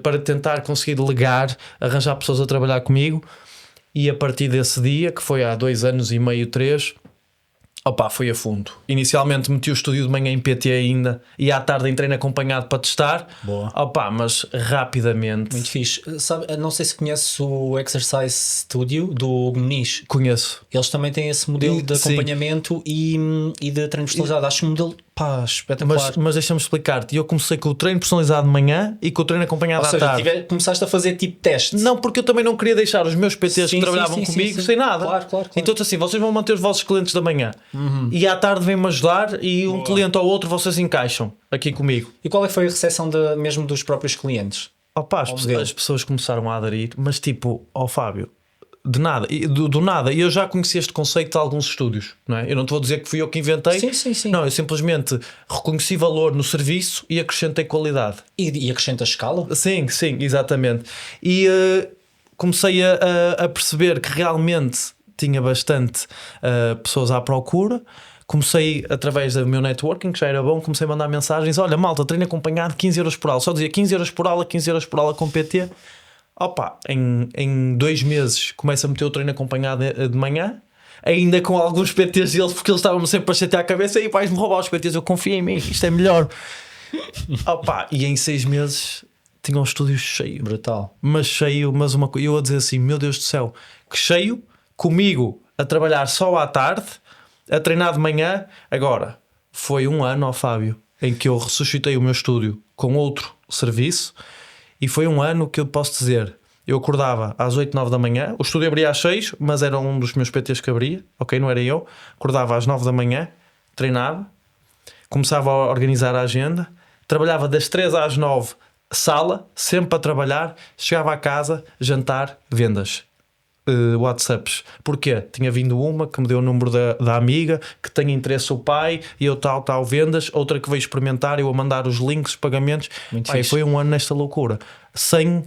para tentar conseguir delegar, arranjar pessoas a trabalhar comigo. E a partir desse dia, que foi há 2 anos e meio, 3, opá, foi a fundo. Inicialmente meti o estúdio de manhã em PT ainda, e à tarde em treino acompanhado para testar. Boa. Opá, mas rapidamente. Muito fixe. Sabe, não sei se conheces o Exercise Studio do Muniz. Conheço. Eles também têm esse modelo de acompanhamento e de treino personalizado. Acho um modelo espetacular. Mas deixa-me explicar-te. Eu comecei com o treino personalizado de manhã e com o treino acompanhado à tarde. Começaste a fazer tipo teste. Não, porque eu também não queria deixar os meus PTs que trabalhavam comigo sem nada. Claro. Então assim, vocês vão manter os vossos clientes da manhã e à tarde vêm-me ajudar e um cliente ou outro vocês encaixam aqui comigo. E qual é que foi a recepção mesmo dos próprios clientes? As pessoas começaram a aderir, mas tipo, Fábio, de nada, do nada. E eu já conheci este conceito de alguns estúdios, não é? Eu não te vou dizer que fui eu que inventei. Sim. Não, eu simplesmente reconheci valor no serviço e acrescentei qualidade. E acrescenta escala? Sim, exatamente. E comecei a perceber que realmente tinha bastante pessoas à procura. Comecei através do meu networking, que já era bom, comecei a mandar mensagens: olha malta, treino acompanhado, 15 euros por aula. Só dizia 15 euros por aula, 15 euros por aula com PT. Opa, em 2 meses começo a meter o treino acompanhado de manhã, ainda com alguns PTs deles, porque eles estavam sempre a chatear a cabeça: e vais-me roubar os PTs, eu confio em mim, isto é melhor. Opa, e em 6 meses tinha um estúdio cheio. Brutal. Mas cheio, mas uma coisa, eu a dizer assim: meu Deus do céu, que cheio, comigo a trabalhar só à tarde, a treinar de manhã. Agora, foi 1 ano, Fábio, em que eu ressuscitei o meu estúdio com outro serviço. E foi 1 ano que eu posso dizer: eu acordava às 8, 9 da manhã, o estúdio abria às 6, mas era um dos meus PTs que abria, ok, não era eu. Acordava às 9 da manhã, treinava, começava a organizar a agenda, trabalhava das 3 às 9, sala, sempre a trabalhar, chegava à casa, jantar, vendas. WhatsApps. Porquê? Tinha vindo uma que me deu o número da amiga, que tem interesse o pai, e eu tal, vendas. Outra que veio experimentar, eu a mandar os links, os pagamentos. Foi 1 ano nesta loucura, sem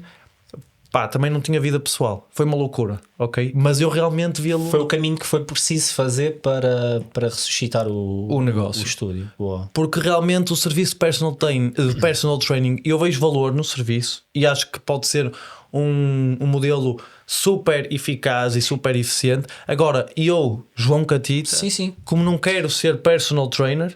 pá, também não tinha vida pessoal. Foi uma loucura, ok? Mas eu realmente vi-lo... Foi o caminho que foi preciso fazer para ressuscitar o negócio. O estúdio. Boa. Porque realmente o serviço de personal training, eu vejo valor no serviço e acho que pode ser um modelo super eficaz e super eficiente. Agora, eu, João Catita, Sim. como não quero ser personal trainer,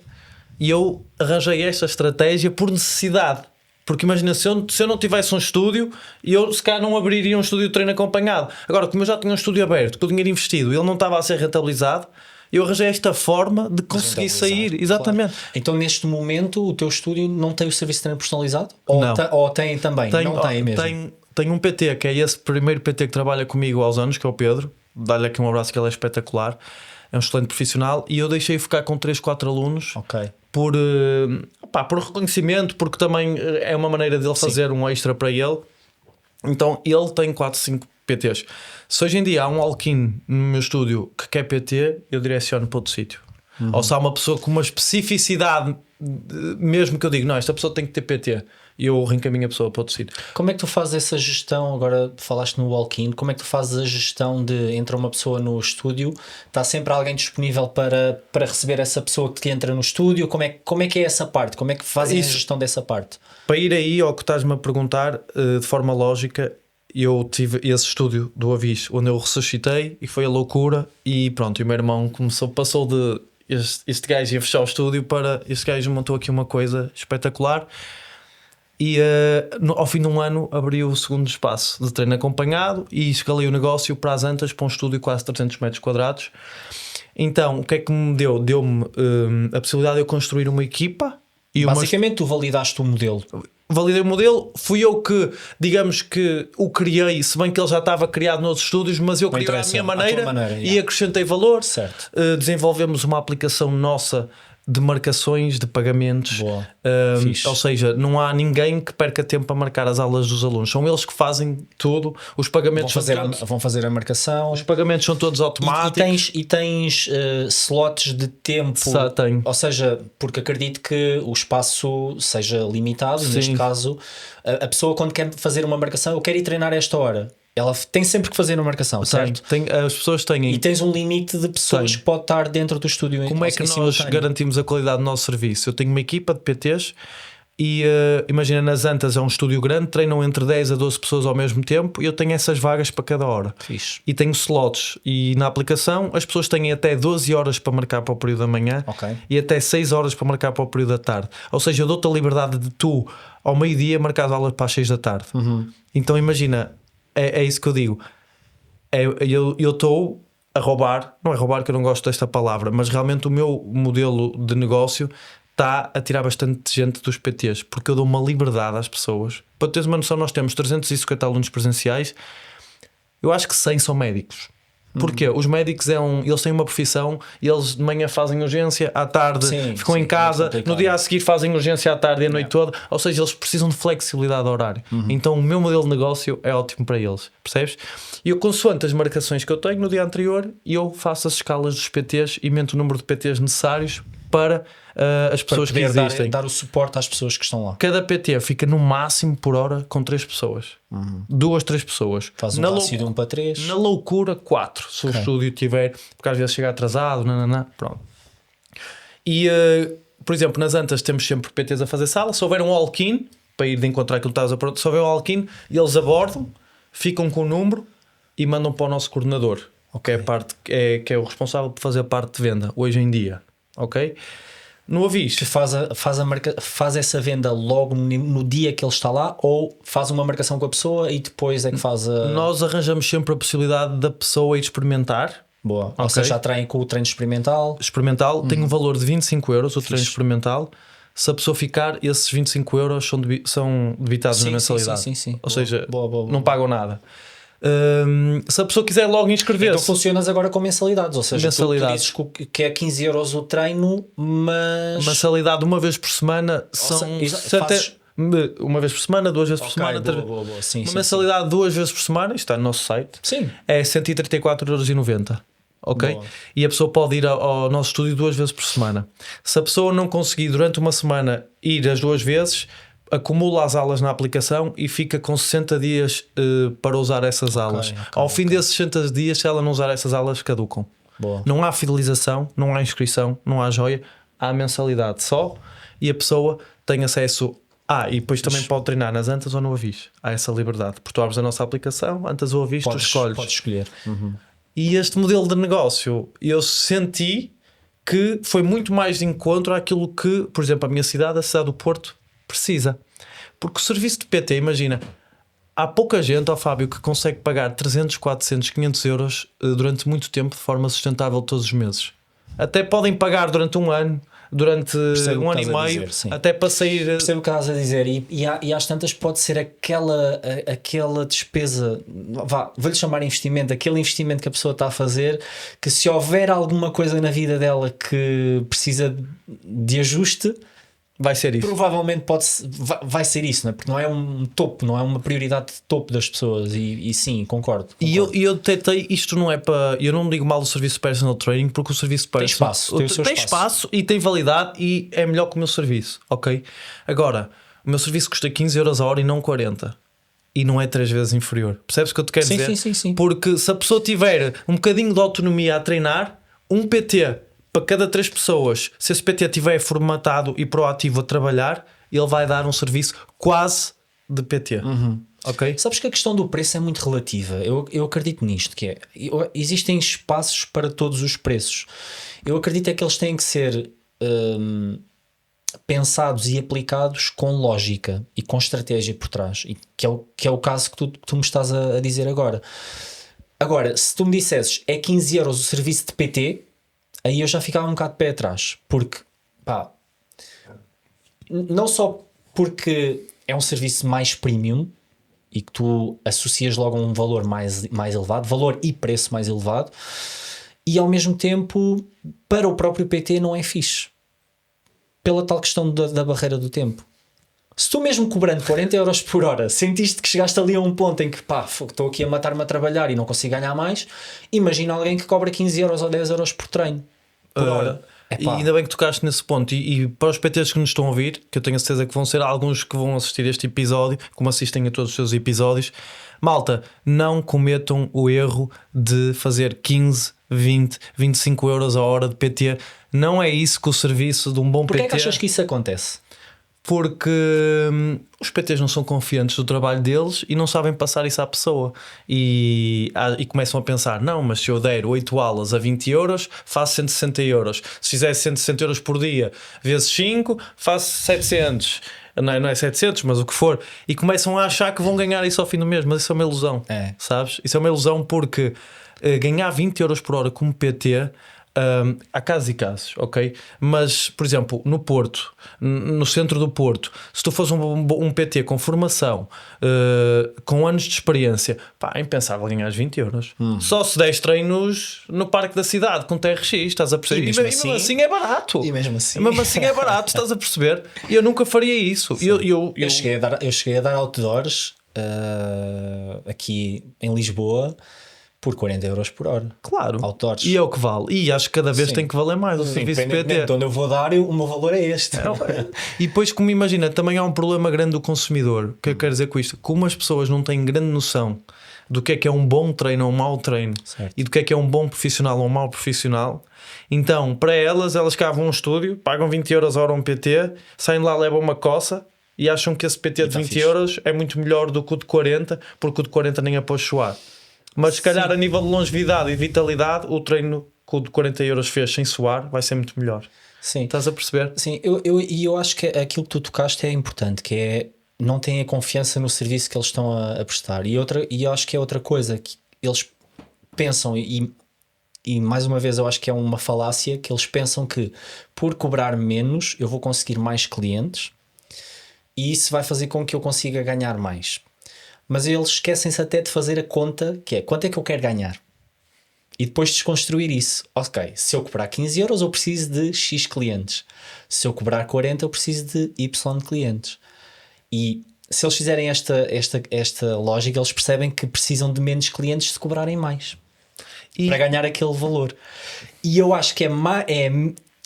eu arranjei esta estratégia por necessidade. Porque imagina, se eu não tivesse um estúdio, eu se calhar não abriria um estúdio de treino acompanhado. Agora, como eu já tinha um estúdio aberto, com o dinheiro investido, ele não estava a ser rentabilizado, eu arranjei esta forma de conseguir sair. Exatamente. Claro. Então, neste momento, o teu estúdio não tem o serviço de treino personalizado? Não. Ou tem também? Não tem mesmo? Tem um PT, que é esse primeiro PT que trabalha comigo há uns anos, que é o Pedro. Dá-lhe aqui um abraço, que ele é espetacular. É um excelente profissional. E eu deixei ficar com 3, 4 alunos. Ok. Por reconhecimento, porque também é uma maneira dele fazer um extra para ele. Então ele tem 4, 5 PTs. Se hoje em dia há um walk-in no meu estúdio que quer PT, eu direciono para outro sítio. Ou se há uma pessoa com uma especificidade, mesmo que eu digo, não, esta pessoa tem que ter PT, e eu reencaminho a pessoa para outro sítio. Como é que tu fazes essa gestão? Agora falaste no walk-in, como é que tu fazes a gestão de entra uma pessoa no estúdio, está sempre alguém disponível para receber essa pessoa que entra no estúdio? Como é que é essa parte? Como é que fazem a gestão dessa parte? Para ir aí ao que estás-me a perguntar, de forma lógica, eu tive esse estúdio do Avis, onde eu ressuscitei e foi a loucura, e pronto, e o meu irmão passou de este gajo ia fechar o estúdio para este gajo montou aqui uma coisa espetacular. E ao fim de um ano abri o segundo espaço de treino acompanhado e escalei o negócio para as Antas, para um estúdio de quase 300 metros quadrados. Então, o que é que me deu? Deu-me a possibilidade de eu construir uma equipa. E basicamente, tu validaste o modelo. Validei o modelo, fui eu que, digamos que o criei, se bem que ele já estava criado noutros estúdios, mas eu criei à minha maneira, e acrescentei valor. Certo. Desenvolvemos uma aplicação nossa de marcações, de pagamentos, ou seja, não há ninguém que perca tempo a marcar as aulas dos alunos, são eles que fazem tudo, os pagamentos vão fazer a marcação, os pagamentos são todos automáticos e tens slots de tempo, ou seja, porque acredito que o espaço seja limitado. Sim. Neste caso a pessoa quando quer fazer uma marcação, eu quero ir treinar a esta hora, ela tem sempre que fazer uma marcação, certo? As pessoas têm. E tens um limite de pessoas que pode estar dentro do estúdio. Como é que nós garantimos a qualidade do nosso serviço? Eu tenho uma equipa de PTs e imagina, nas Antas é um estúdio grande, treinam entre 10 a 12 pessoas ao mesmo tempo e eu tenho essas vagas para cada hora. Fixe. E tenho slots, e na aplicação as pessoas têm até 12 horas para marcar para o período da manhã, e até 6 horas para marcar para o período da tarde. Ou seja, eu dou-te a liberdade de tu ao meio-dia marcar as aulas para as 6 da tarde. Então imagina, é isso que eu digo. Eu estou a roubar, não é roubar que eu não gosto desta palavra, mas realmente o meu modelo de negócio está a tirar bastante gente dos PTs, porque eu dou uma liberdade às pessoas. Para teres uma noção, nós temos 350 alunos presenciais, eu acho que 100 são médicos. Porque os médicos eles têm uma profissão, e eles de manhã fazem urgência, à tarde ficam em casa, no dia a seguir fazem urgência à tarde e a noite toda, ou seja, eles precisam de flexibilidade de horário. Então o meu modelo de negócio é ótimo para eles, percebes? E eu, consoante as marcações que eu tenho no dia anterior, eu faço as escalas dos PTs e mento o número de PTs necessários para as pessoas que existem. Dar o suporte às pessoas que estão lá. Cada PT fica no máximo por hora com 3 pessoas. 2, 3 pessoas. Faz um rácio de 1 para 3. Na loucura, 4. Se o estúdio tiver, porque às vezes chega atrasado, pronto. E, por exemplo, nas Antas temos sempre PTs a fazer sala. Se houver um walk-in, para ir de encontrar aquilo que estás a pronto, se houver um walk-in, eles abordam, ficam com o número e mandam para o nosso coordenador, que é a parte que é o responsável por fazer a parte de venda hoje em dia. Ok? No Avis faz essa venda logo no dia que ele está lá, ou faz uma marcação com a pessoa e depois é que faz a... Nós arranjamos sempre a possibilidade da pessoa ir experimentar. Boa. Ou seja, já traem com o treino experimental. Tem um valor de 25 euros o treino experimental. Se a pessoa ficar, esses 25 euros são debitados na mensalidade. Sim. Ou seja, não pagam nada. Se a pessoa quiser logo inscrever-se, então funcionas agora com mensalidades, ou seja, tu dizes que é 15 euros o treino, mas mensalidade uma vez por semana uma vez por semana, 2 vezes por semana, uma mensalidade 2 vezes por semana, isto está no nosso site, é 134,90€. Ok? Boa. E a pessoa pode ir ao nosso estúdio 2 vezes por semana. Se a pessoa não conseguir durante uma semana ir as 2 vezes, acumula as aulas na aplicação e fica com 60 dias para usar essas aulas. Ao fim desses 60 dias, se ela não usar essas aulas, caducam. Boa. Não há fidelização, não há inscrição, não há joia, há mensalidade só, e a pessoa tem acesso e depois também pode treinar nas Antas ou no Avis. Há essa liberdade, porque tu abres a nossa aplicação, Antas ou Avis, tu escolhes. Podes escolher. E este modelo de negócio, eu senti que foi muito mais de encontro àquilo que, por exemplo, a minha cidade, a cidade do Porto, precisa. Porque o serviço de PT, imagina, há pouca gente, Fábio, que consegue pagar 300, 400, 500 euros durante muito tempo de forma sustentável todos os meses. Até podem pagar durante um ano, durante um ano e meio, até para sair. Percebo o que estás a dizer, e às tantas pode ser aquela despesa, vou-lhe chamar investimento, aquele investimento que a pessoa está a fazer, que se houver alguma coisa na vida dela que precisa de ajuste, vai ser isso. Provavelmente vai ser isso, não é? Porque não é um topo, não é uma prioridade de topo das pessoas. E sim, concordo. E eu tentei, isto não é para. Eu não digo mal do serviço de personal training, porque o serviço de personal tem espaço e tem validade e é melhor que o meu serviço, ok? Agora, o meu serviço custa 15 euros a hora e não 40. E não é 3 vezes inferior. Percebes o que eu te quero dizer? Sim. Porque se a pessoa tiver um bocadinho de autonomia a treinar, um PT para cada 3 pessoas, se esse PT estiver formatado e proativo a trabalhar, ele vai dar um serviço quase de PT. Ok? Sabes que a questão do preço é muito relativa. Eu acredito nisto, que existem espaços para todos os preços. Eu acredito é que eles têm que ser pensados e aplicados com lógica e com estratégia por trás, e que é o caso que tu me estás a dizer agora. Agora, se tu me dissesses é 15 euros o serviço de PT, aí eu já ficava um bocado de pé atrás, porque não só porque é um serviço mais premium e que tu associas logo a um valor mais elevado, valor e preço mais elevado, e ao mesmo tempo para o próprio PT não é fixe, pela tal questão da barreira do tempo. Se tu mesmo cobrando 40 euros por hora sentiste que chegaste ali a um ponto em que estou aqui a matar-me a trabalhar e não consigo ganhar mais, imagina alguém que cobra 15 euros ou 10 euros por treino, por hora. E ainda bem que tocaste nesse ponto. E para os PTs que nos estão a ouvir, que eu tenho a certeza que vão ser alguns que vão assistir este episódio, como assistem a todos os seus episódios, malta, não cometam o erro de fazer 15, 20, 25 euros a hora de PT. Não é isso que o serviço de um bom PT... Porquê é que achas que isso acontece? Porque os PTs não são confiantes do trabalho deles e não sabem passar isso à pessoa, e começam a pensar, não, mas se eu der 8 aulas a 20 euros faço 160 euros, se fizer 160 euros por dia vezes 5 faço 700, não é 700, mas o que for, e começam a achar que vão ganhar isso ao fim do mês, mas isso é uma ilusão, sabes? Isso é uma ilusão, porque ganhar 20 euros por hora como PT... há casos e casos, ok? Mas, por exemplo, no Porto, no centro do Porto, se tu fores um PT com formação, com anos de experiência, é impensável ganhar 20 euros. Só se 10 treinos no Parque da Cidade com TRX, estás a perceber? E mesmo assim é barato. E mesmo assim é barato, estás a perceber? E eu nunca faria isso. Eu cheguei a dar outdoors aqui em Lisboa por 40 euros por hora. Claro. Outdoors. E é o que vale. E acho que cada vez tem que valer mais o serviço PT. Onde eu vou dar, o meu valor é este. E depois, como imagina, também há um problema grande do consumidor. O que eu quero dizer com isto? Como as pessoas não têm grande noção do que é um bom treino ou um mau treino, certo, e do que é um bom profissional ou um mau profissional, então para elas cavam um estúdio, pagam 20 euros a hora um PT, saem de lá, levam uma coça e acham que esse PT de 20 euros é muito melhor do que o de 40, porque o de 40 nem é para suar. Mas se calhar a nível de longevidade e vitalidade, o treino que o de 40 euros fez sem suar vai ser muito melhor. Sim. Estás a perceber? Sim, eu acho que aquilo que tu tocaste é importante, que é não têm a confiança no serviço que eles estão a prestar. E eu acho que é outra coisa que eles pensam, e mais uma vez eu acho que é uma falácia, que eles pensam que por cobrar menos eu vou conseguir mais clientes e isso vai fazer com que eu consiga ganhar mais. Mas eles esquecem-se até de fazer a conta, que é quanto é que eu quero ganhar, e depois desconstruir isso. Ok, se eu cobrar 15 euros eu preciso de X clientes, se eu cobrar 40 eu preciso de Y clientes. E se eles fizerem esta lógica, eles percebem que precisam de menos clientes se cobrarem mais para ganhar aquele valor. E eu acho que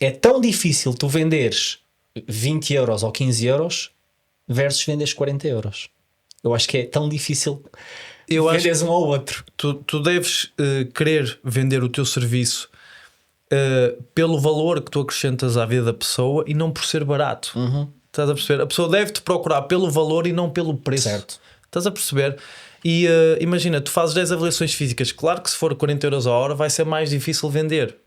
é tão difícil tu venderes 20 euros ou 15 euros versus venderes 40 euros. Eu acho que é tão difícil venderes um ao outro. Tu deves querer vender o teu serviço pelo valor que tu acrescentas à vida da pessoa e não por ser barato. Estás a perceber? A pessoa deve-te procurar pelo valor e não pelo preço. Certo. Estás a perceber? E imagina, tu fazes 10 avaliações físicas. Claro que se for 40 euros a hora vai ser mais difícil vender.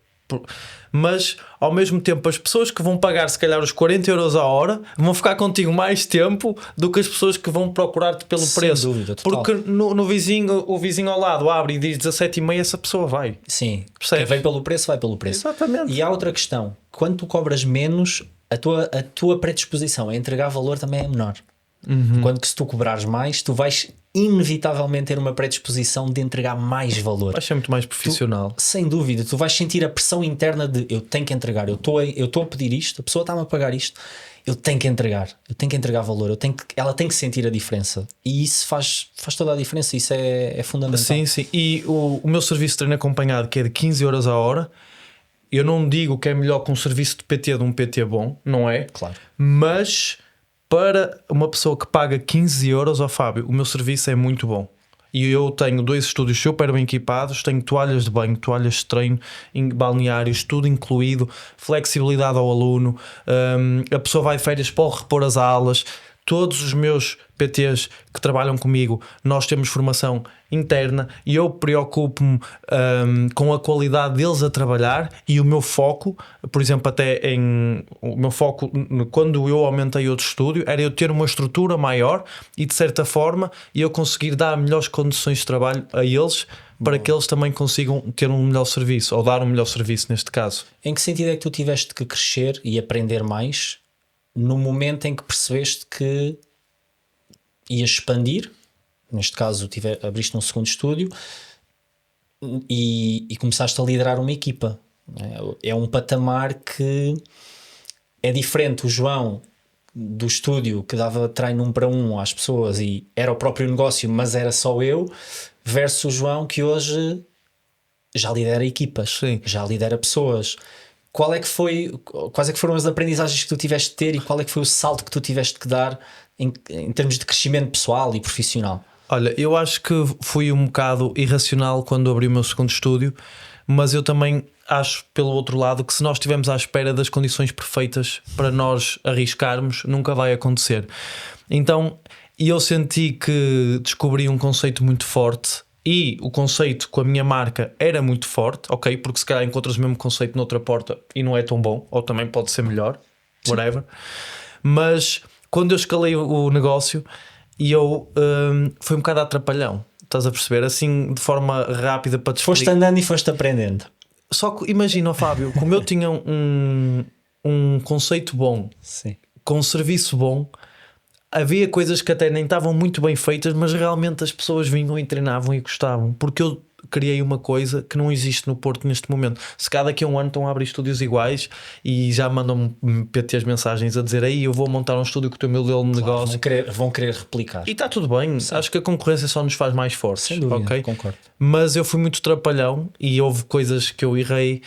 Mas ao mesmo tempo as pessoas que vão pagar se calhar os 40 euros a hora vão ficar contigo mais tempo do que as pessoas que vão procurar-te pelo preço. Sem dúvida, total. Porque o vizinho ao lado abre e diz 17,5, essa pessoa vai. Sim, percebes? quem vem pelo preço vai pelo preço. Exatamente. E há outra questão, quando tu cobras menos, a tua predisposição a entregar valor também é menor. Quando que se tu cobrares mais, tu vais inevitavelmente ter uma predisposição de entregar mais valor. Vais ser muito mais profissional. Sem dúvida, tu vais sentir a pressão interna de eu tenho que entregar, eu estou a pedir isto, a pessoa está-me a pagar isto, eu tenho que entregar valor, ela tem que sentir a diferença. E isso faz toda a diferença, isso é fundamental. Sim. E o meu serviço de treino acompanhado, que é de 15 euros a hora, eu não digo que é melhor que um serviço de PT de um PT bom, não é? Claro. Mas para uma pessoa que paga 15 euros, ao Fábio, o meu serviço é muito bom. E eu tenho 2 estúdios super bem equipados, tenho toalhas de banho, toalhas de treino, balneários, tudo incluído, flexibilidade ao aluno, a pessoa vai de férias, pode repor as aulas. Todos os meus PTs que trabalham comigo, nós temos formação interna e eu preocupo-me com a qualidade deles a trabalhar. E o meu foco, por exemplo, quando eu aumentei outro estúdio, era eu ter uma estrutura maior e de certa forma eu conseguir dar melhores condições de trabalho a eles para que eles também consigam ter um melhor serviço, ou dar um melhor serviço neste caso. Em que sentido é que tu tiveste que crescer e aprender mais no momento em que percebeste que ias expandir? Neste caso abriste um segundo estúdio e começaste a liderar uma equipa. É um patamar que é diferente. O João do estúdio que dava treino 1 para 1 às pessoas e era o próprio negócio, mas era só eu, versus o João que hoje já lidera equipas. Sim. Já lidera pessoas. Quais é que foram as aprendizagens que tu tiveste de ter e qual é que foi o salto que tu tiveste que dar em termos de crescimento pessoal e profissional? Olha, eu acho que fui um bocado irracional quando abri o meu segundo estúdio, mas eu também acho, pelo outro lado, que se nós estivermos à espera das condições perfeitas para nós arriscarmos, nunca vai acontecer. Então, eu senti que descobri um conceito muito forte. E o conceito com a minha marca era muito forte, ok? Porque se calhar encontras o mesmo conceito noutra porta e não é tão bom, ou também pode ser melhor, whatever. Mas quando eu escalei o negócio, foi um bocado atrapalhão, estás a perceber? Assim, de forma rápida para te explicar. Foste andando e foste aprendendo. Só que imagina, Fábio, como eu tinha um conceito bom, sim, com um serviço bom, havia coisas que até nem estavam muito bem feitas, mas realmente as pessoas vinham e treinavam e gostavam, porque eu criei uma coisa que não existe no Porto neste momento. Se cada daqui a um ano estão a abrir estúdios iguais e já mandam-me PTs mensagens a dizer aí eu vou montar um estúdio com o teu modelo de negócio. Vão querer replicar. E está tudo bem. Sim. Acho que a concorrência só nos faz mais fortes. Sem dúvida, okay? concordo. Mas eu fui muito trapalhão e houve coisas que eu errei.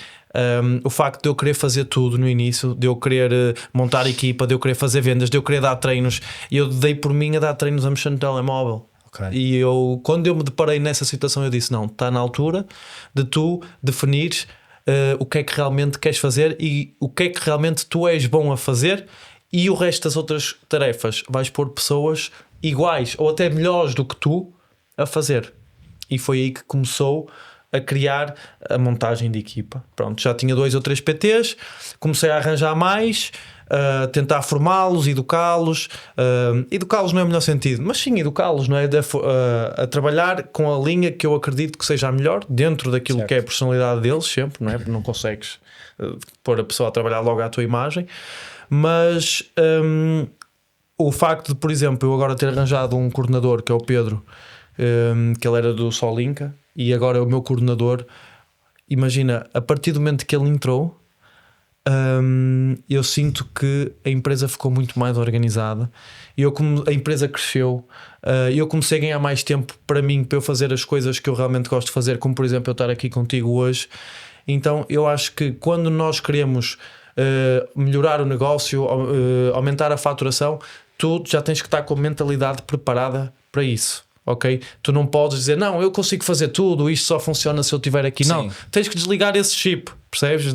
O facto de eu querer fazer tudo no início, de eu querer montar equipa, de eu querer fazer vendas, de eu querer dar treinos, e eu dei por mim a dar treinos a mexer no telemóvel. Okay. E quando eu me deparei nessa situação, eu disse: não, está na altura de tu definires o que é que realmente queres fazer e o que é que realmente tu és bom a fazer, e o resto das outras tarefas vais pôr pessoas iguais ou até melhores do que tu a fazer. E foi aí que começou a criar a montagem de equipa. Pronto, já tinha 2 ou 3 PTs, comecei a arranjar mais, tentar formá-los, educá-los. Educá-los não é o melhor sentido, mas sim educá-los, não é? A trabalhar com a linha que eu acredito que seja a melhor, dentro daquilo certo. Que é a personalidade deles, sempre, não é? Porque não consegues pôr a pessoa a trabalhar logo à tua imagem. Mas o facto de, por exemplo, eu agora ter arranjado um coordenador, que é o Pedro, que ele era do Solinka, e agora é o meu coordenador. Imagina, a partir do momento que ele entrou, eu sinto que a empresa ficou muito mais organizada e a empresa cresceu, e eu comecei a ganhar mais tempo para mim, para eu fazer as coisas que eu realmente gosto de fazer, como por exemplo eu estar aqui contigo hoje. Então eu acho que quando nós queremos melhorar o negócio, aumentar a faturação, tu já tens que estar com a mentalidade preparada para isso. Ok? Tu não podes dizer, não, eu consigo fazer tudo, isto só funciona se eu estiver aqui. Sim. Não, tens que desligar esse chip, percebes?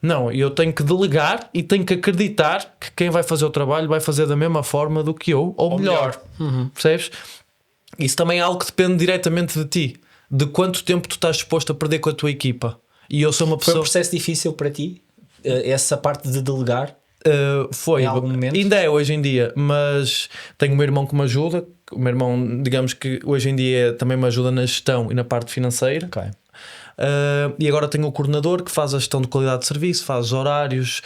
Não, eu tenho que delegar e tenho que acreditar que quem vai fazer o trabalho vai fazer da mesma forma do que eu, ou melhor. Percebes? Isso também é algo que depende diretamente de ti, de quanto tempo tu estás disposto a perder com a tua equipa. E eu sou uma pessoa... Foi um processo difícil para ti, essa parte de delegar? Foi, ainda é hoje em dia, mas tenho o meu irmão que me ajuda. O meu irmão, digamos que hoje em dia também me ajuda na gestão e na parte financeira. Okay. E agora tenho o coordenador que faz a gestão de qualidade de serviço, faz os horários,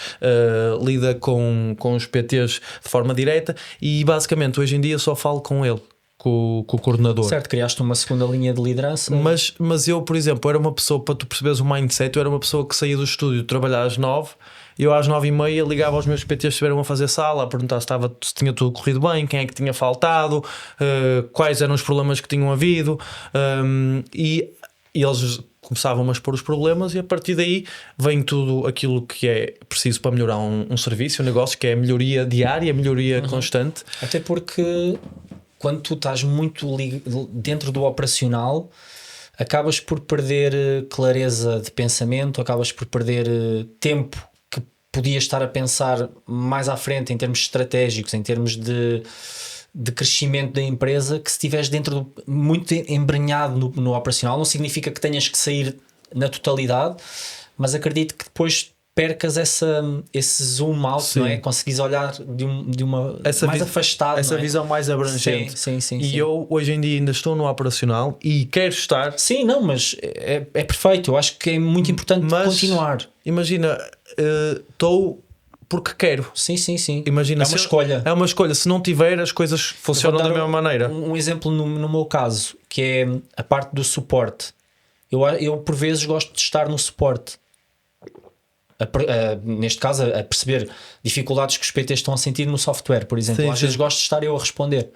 lida com os PTs de forma direta, e basicamente hoje em dia só falo com ele, com o coordenador. Certo, criaste uma segunda linha de liderança. Mas eu, por exemplo, era uma pessoa, para tu perceberes o mindset, eu era uma pessoa que saía do estúdio trabalhar às 9. Eu às 9h30 ligava aos meus PTs que estiveram a fazer sala, a perguntar se tinha tudo corrido bem, quem é que tinha faltado, quais eram os problemas que tinham havido, e eles começavam a expor os problemas, e a partir daí vem tudo aquilo que é preciso para melhorar um serviço, um negócio, que é a melhoria diária, a melhoria constante. Até porque quando tu estás muito dentro do operacional, acabas por perder clareza de pensamento, acabas por perder tempo que podias estar a pensar mais à frente em termos estratégicos, em termos de crescimento da empresa, que se estiveres muito embrenhado no operacional, não significa que tenhas que sair na totalidade, mas acredito que depois percas esse zoom out, sim, não é? Conseguis olhar de uma mais afastado, essa visão mais abrangente. Sim. Eu hoje em dia ainda estou no operacional e quero estar. Sim, não, mas é perfeito. Eu acho que é muito importante continuar. Imagina, estou porque quero. Sim. Imagina, é uma escolha. É uma escolha. Se não tiver, as coisas funcionam da mesma maneira. Um exemplo no meu caso, que é a parte do suporte. Eu por vezes gosto de estar no suporte. Neste caso, a perceber dificuldades que os PTs estão a sentir no software, por exemplo. Às vezes gosto de estar eu a responder.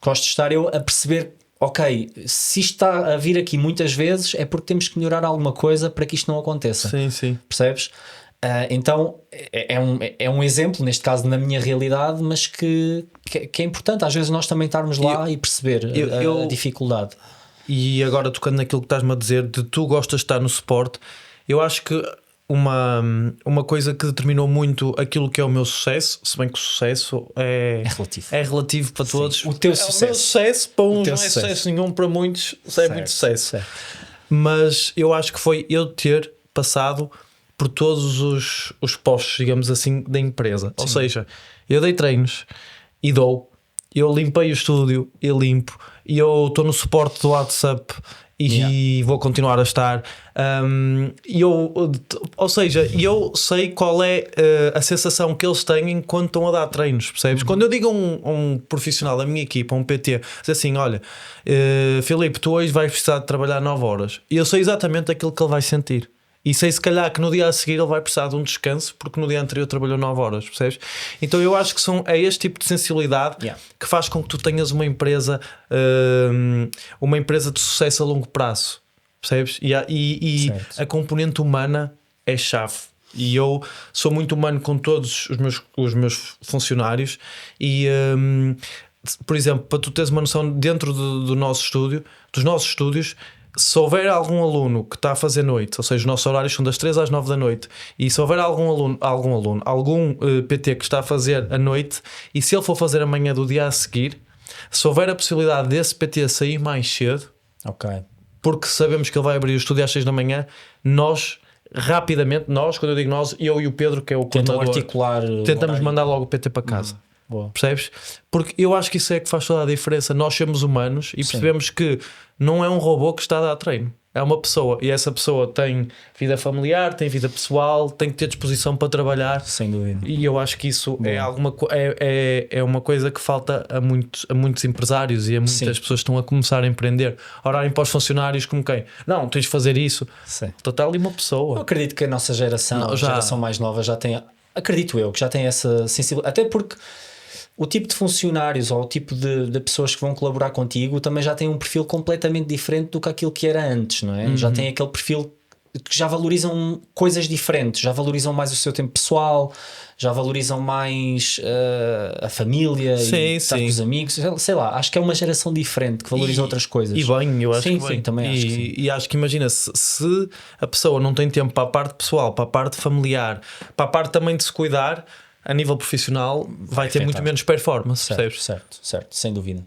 Gosto de estar eu a perceber, ok, se isto está a vir aqui muitas vezes é porque temos que melhorar alguma coisa para que isto não aconteça. Sim. Percebes? Então é um exemplo, neste caso na minha realidade, mas que é importante às vezes nós também estarmos lá e perceber a dificuldade. E agora, tocando naquilo que estás-me a dizer, de tu gostas de estar no suporte, eu acho que uma coisa que determinou muito aquilo que é o meu sucesso, se bem que o sucesso é relativo para todos. O teu sucesso. O meu sucesso para uns não é sucesso nenhum, para muitos é muito sucesso. Certo. Mas eu acho que foi eu ter passado por todos os postos, digamos assim, da empresa. Sim. Ou seja, eu dei treinos e dou, eu limpei o estúdio e limpo, e eu estou no suporte do WhatsApp e vou continuar a estar. Ou seja, eu sei qual é a sensação que eles têm enquanto estão a dar treinos, percebes? Quando eu digo a um profissional da minha equipa, um PT, diz assim: olha, Filipe, tu hoje vais precisar de trabalhar 9 horas, e eu sei exatamente aquilo que ele vai sentir. E sei se calhar que no dia a seguir ele vai precisar de um descanso porque no dia anterior trabalhou 9 horas, percebes? Então eu acho que é este tipo de sensibilidade que faz com que tu tenhas uma empresa de sucesso a longo prazo, percebes? E a componente humana é chave. E eu sou muito humano com todos os meus funcionários e... por exemplo, para tu teres uma noção, dentro do nosso estúdio, dos nossos estúdios, se houver algum aluno que está a fazer noite, ou seja, os nossos horários são das 3 às 9 da noite, e se houver algum PT que está a fazer à noite, e se ele for fazer amanhã do dia a seguir, se houver a possibilidade desse PT sair mais cedo, porque sabemos que ele vai abrir o estúdio às 6 da manhã, nós rapidamente, quando eu digo nós, eu e o Pedro, que é o coordenador, tentamos mandar logo o PT para casa. Boa. Percebes? Porque eu acho que isso é que faz toda a diferença. Nós somos humanos e percebemos que não é um robô que está a dar treino, é uma pessoa, e essa pessoa tem vida familiar, tem vida pessoal, tem que ter disposição para trabalhar. Sem dúvida. E eu acho que isso é uma coisa que falta a muitos empresários e a muitas pessoas que estão a começar a empreender, olharem para os funcionários como quem? Não, tens de fazer isso. Está ali uma pessoa. Eu acredito que a nossa geração, a geração mais nova, já tem, acredito eu, que já tem essa sensibilidade, até porque o tipo de funcionários ou o tipo de pessoas que vão colaborar contigo também já tem um perfil completamente diferente do que aquilo que era antes, não é? Já tem aquele perfil que já valorizam coisas diferentes, já valorizam mais o seu tempo pessoal, já valorizam mais a família e estar com os amigos, sei lá, acho que é uma geração diferente que valoriza outras coisas. E bem, eu acho sim, que bem. Sim, também acho que sim. E acho que imagina, se a pessoa não tem tempo para a parte pessoal, para a parte familiar, para a parte também de se cuidar, a nível profissional vai ter muito menos performance, percebes? Certo, sem dúvida.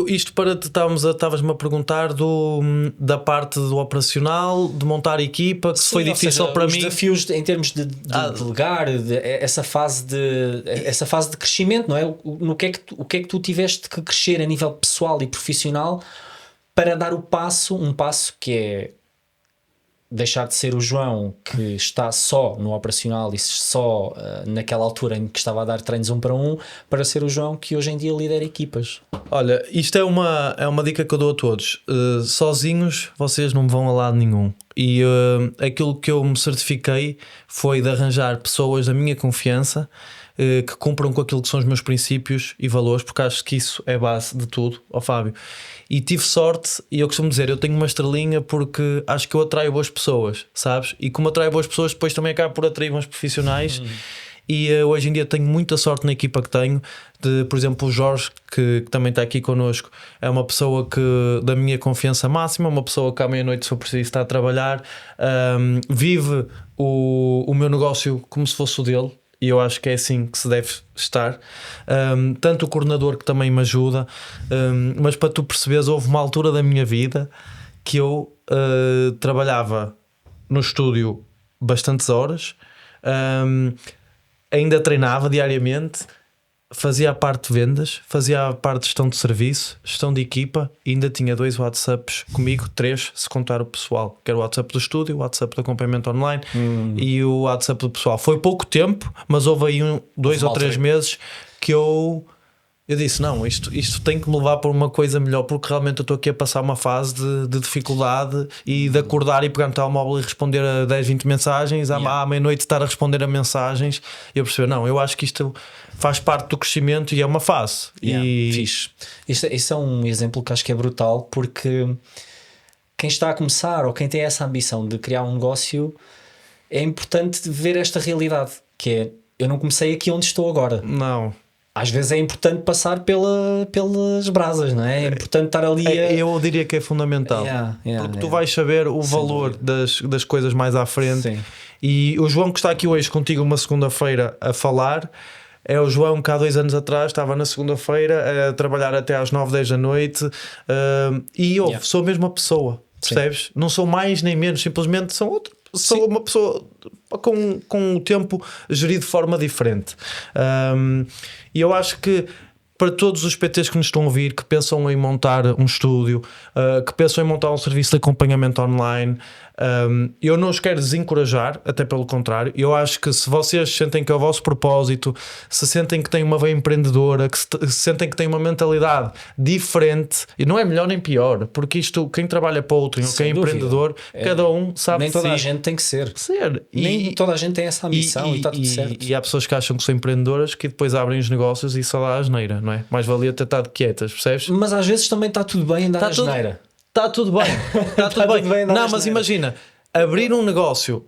Isto para te estavas-me a perguntar da parte do operacional, de montar equipa, que Sim, foi difícil para mim. Os desafios em termos de delegar, essa fase de crescimento, não é? O que é que tu tiveste que crescer a nível pessoal e profissional para dar um passo que é deixar de ser o João que está só no operacional e só naquela altura em que estava a dar treinos 1 para 1, para ser o João que hoje em dia lidera equipas. Olha, isto é uma dica que eu dou a todos. Sozinhos vocês não vão a lado nenhum. E aquilo que eu me certifiquei foi de arranjar pessoas da minha confiança que cumpram com aquilo que são os meus princípios e valores, porque acho que isso é a base de tudo, Fábio. E tive sorte, e eu costumo dizer, eu tenho uma estrelinha porque acho que eu atraio boas pessoas, sabes? E como atraio boas pessoas, depois também acabo por atrair bons profissionais. E hoje em dia tenho muita sorte na equipa que tenho. Por exemplo, o Jorge, que também está aqui connosco, é uma pessoa da minha confiança máxima, uma pessoa que à meia-noite, se eu preciso, está a trabalhar, vive o meu negócio como se fosse o dele. E eu acho que é assim que se deve estar. Tanto o coordenador que também me ajuda, mas para tu perceberes, houve uma altura da minha vida que eu trabalhava no estúdio bastantes horas, ainda treinava diariamente, fazia a parte de vendas, fazia a parte de gestão de serviço, gestão de equipa, e ainda tinha 2 WhatsApps comigo, 3 se contar o pessoal, que era o WhatsApp do estúdio, o WhatsApp do acompanhamento online e o WhatsApp do pessoal. Foi pouco tempo, mas houve aí 2 ou 3 meses que eu disse, não, isto tem que me levar para uma coisa melhor, porque realmente eu estou aqui a passar uma fase de dificuldade e de acordar e pegar no telemóvel e responder a 10, 20 mensagens, à meia-noite estar a responder a mensagens, e eu percebi, não, eu acho que isto faz parte do crescimento e é uma fase. E fixe. Isso é um exemplo que acho que é brutal, porque quem está a começar ou quem tem essa ambição de criar um negócio, é importante ver esta realidade, que é, eu não comecei aqui onde estou agora. Não. Às vezes é importante passar pelas brasas, não é? É importante estar ali eu diria que é fundamental, porque tu vais saber o valor das coisas mais à frente. Sim. E o João que está aqui hoje contigo uma segunda-feira a falar é o João que há 2 anos atrás estava na segunda-feira a trabalhar até às 9, 10 da noite, e eu sou a mesma pessoa, percebes? Não sou mais nem menos, simplesmente sou uma pessoa com o tempo gerido de forma diferente. E eu acho que para todos os PTs que nos estão a ouvir, que pensam em montar um estúdio, que pensam em montar um serviço de acompanhamento online, eu não os quero desencorajar, até pelo contrário. Eu acho que se vocês sentem que é o vosso propósito, se sentem que têm uma veia empreendedora, que se sentem que têm uma mentalidade diferente, e não é melhor nem pior, porque isto, quem trabalha para outro, quem é empreendedor, cada um sabe. Nem toda a gente tem que ser. Nem toda a gente tem essa ambição e está tudo certo. E há pessoas que acham que são empreendedoras que depois abrem os negócios e só dá a asneira, não é? Mais valia ter estado quietas, percebes? Mas às vezes também está tudo bem em dar a asneira. Está tudo bem, está tudo bem. Não, mas imagina, abrir um negócio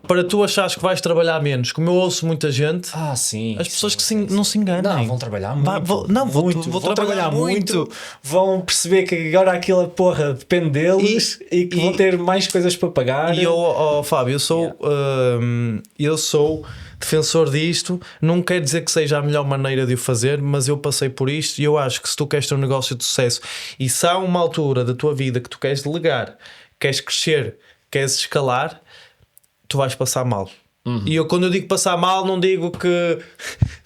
para tu achares que vais trabalhar menos, como eu ouço muita gente, as pessoas que não se enganam. Não, vão trabalhar muito. Vão trabalhar muito. Vão perceber que agora aquela porra depende deles e que vão ter mais coisas para pagar. E eu, Fábio, eu sou defensor disto. Não quer dizer que seja a melhor maneira de o fazer, mas eu passei por isto e eu acho que se tu queres ter um negócio de sucesso e se há uma altura da tua vida que tu queres delegar, queres crescer, queres escalar, tu vais passar mal. E quando eu digo passar mal, não digo que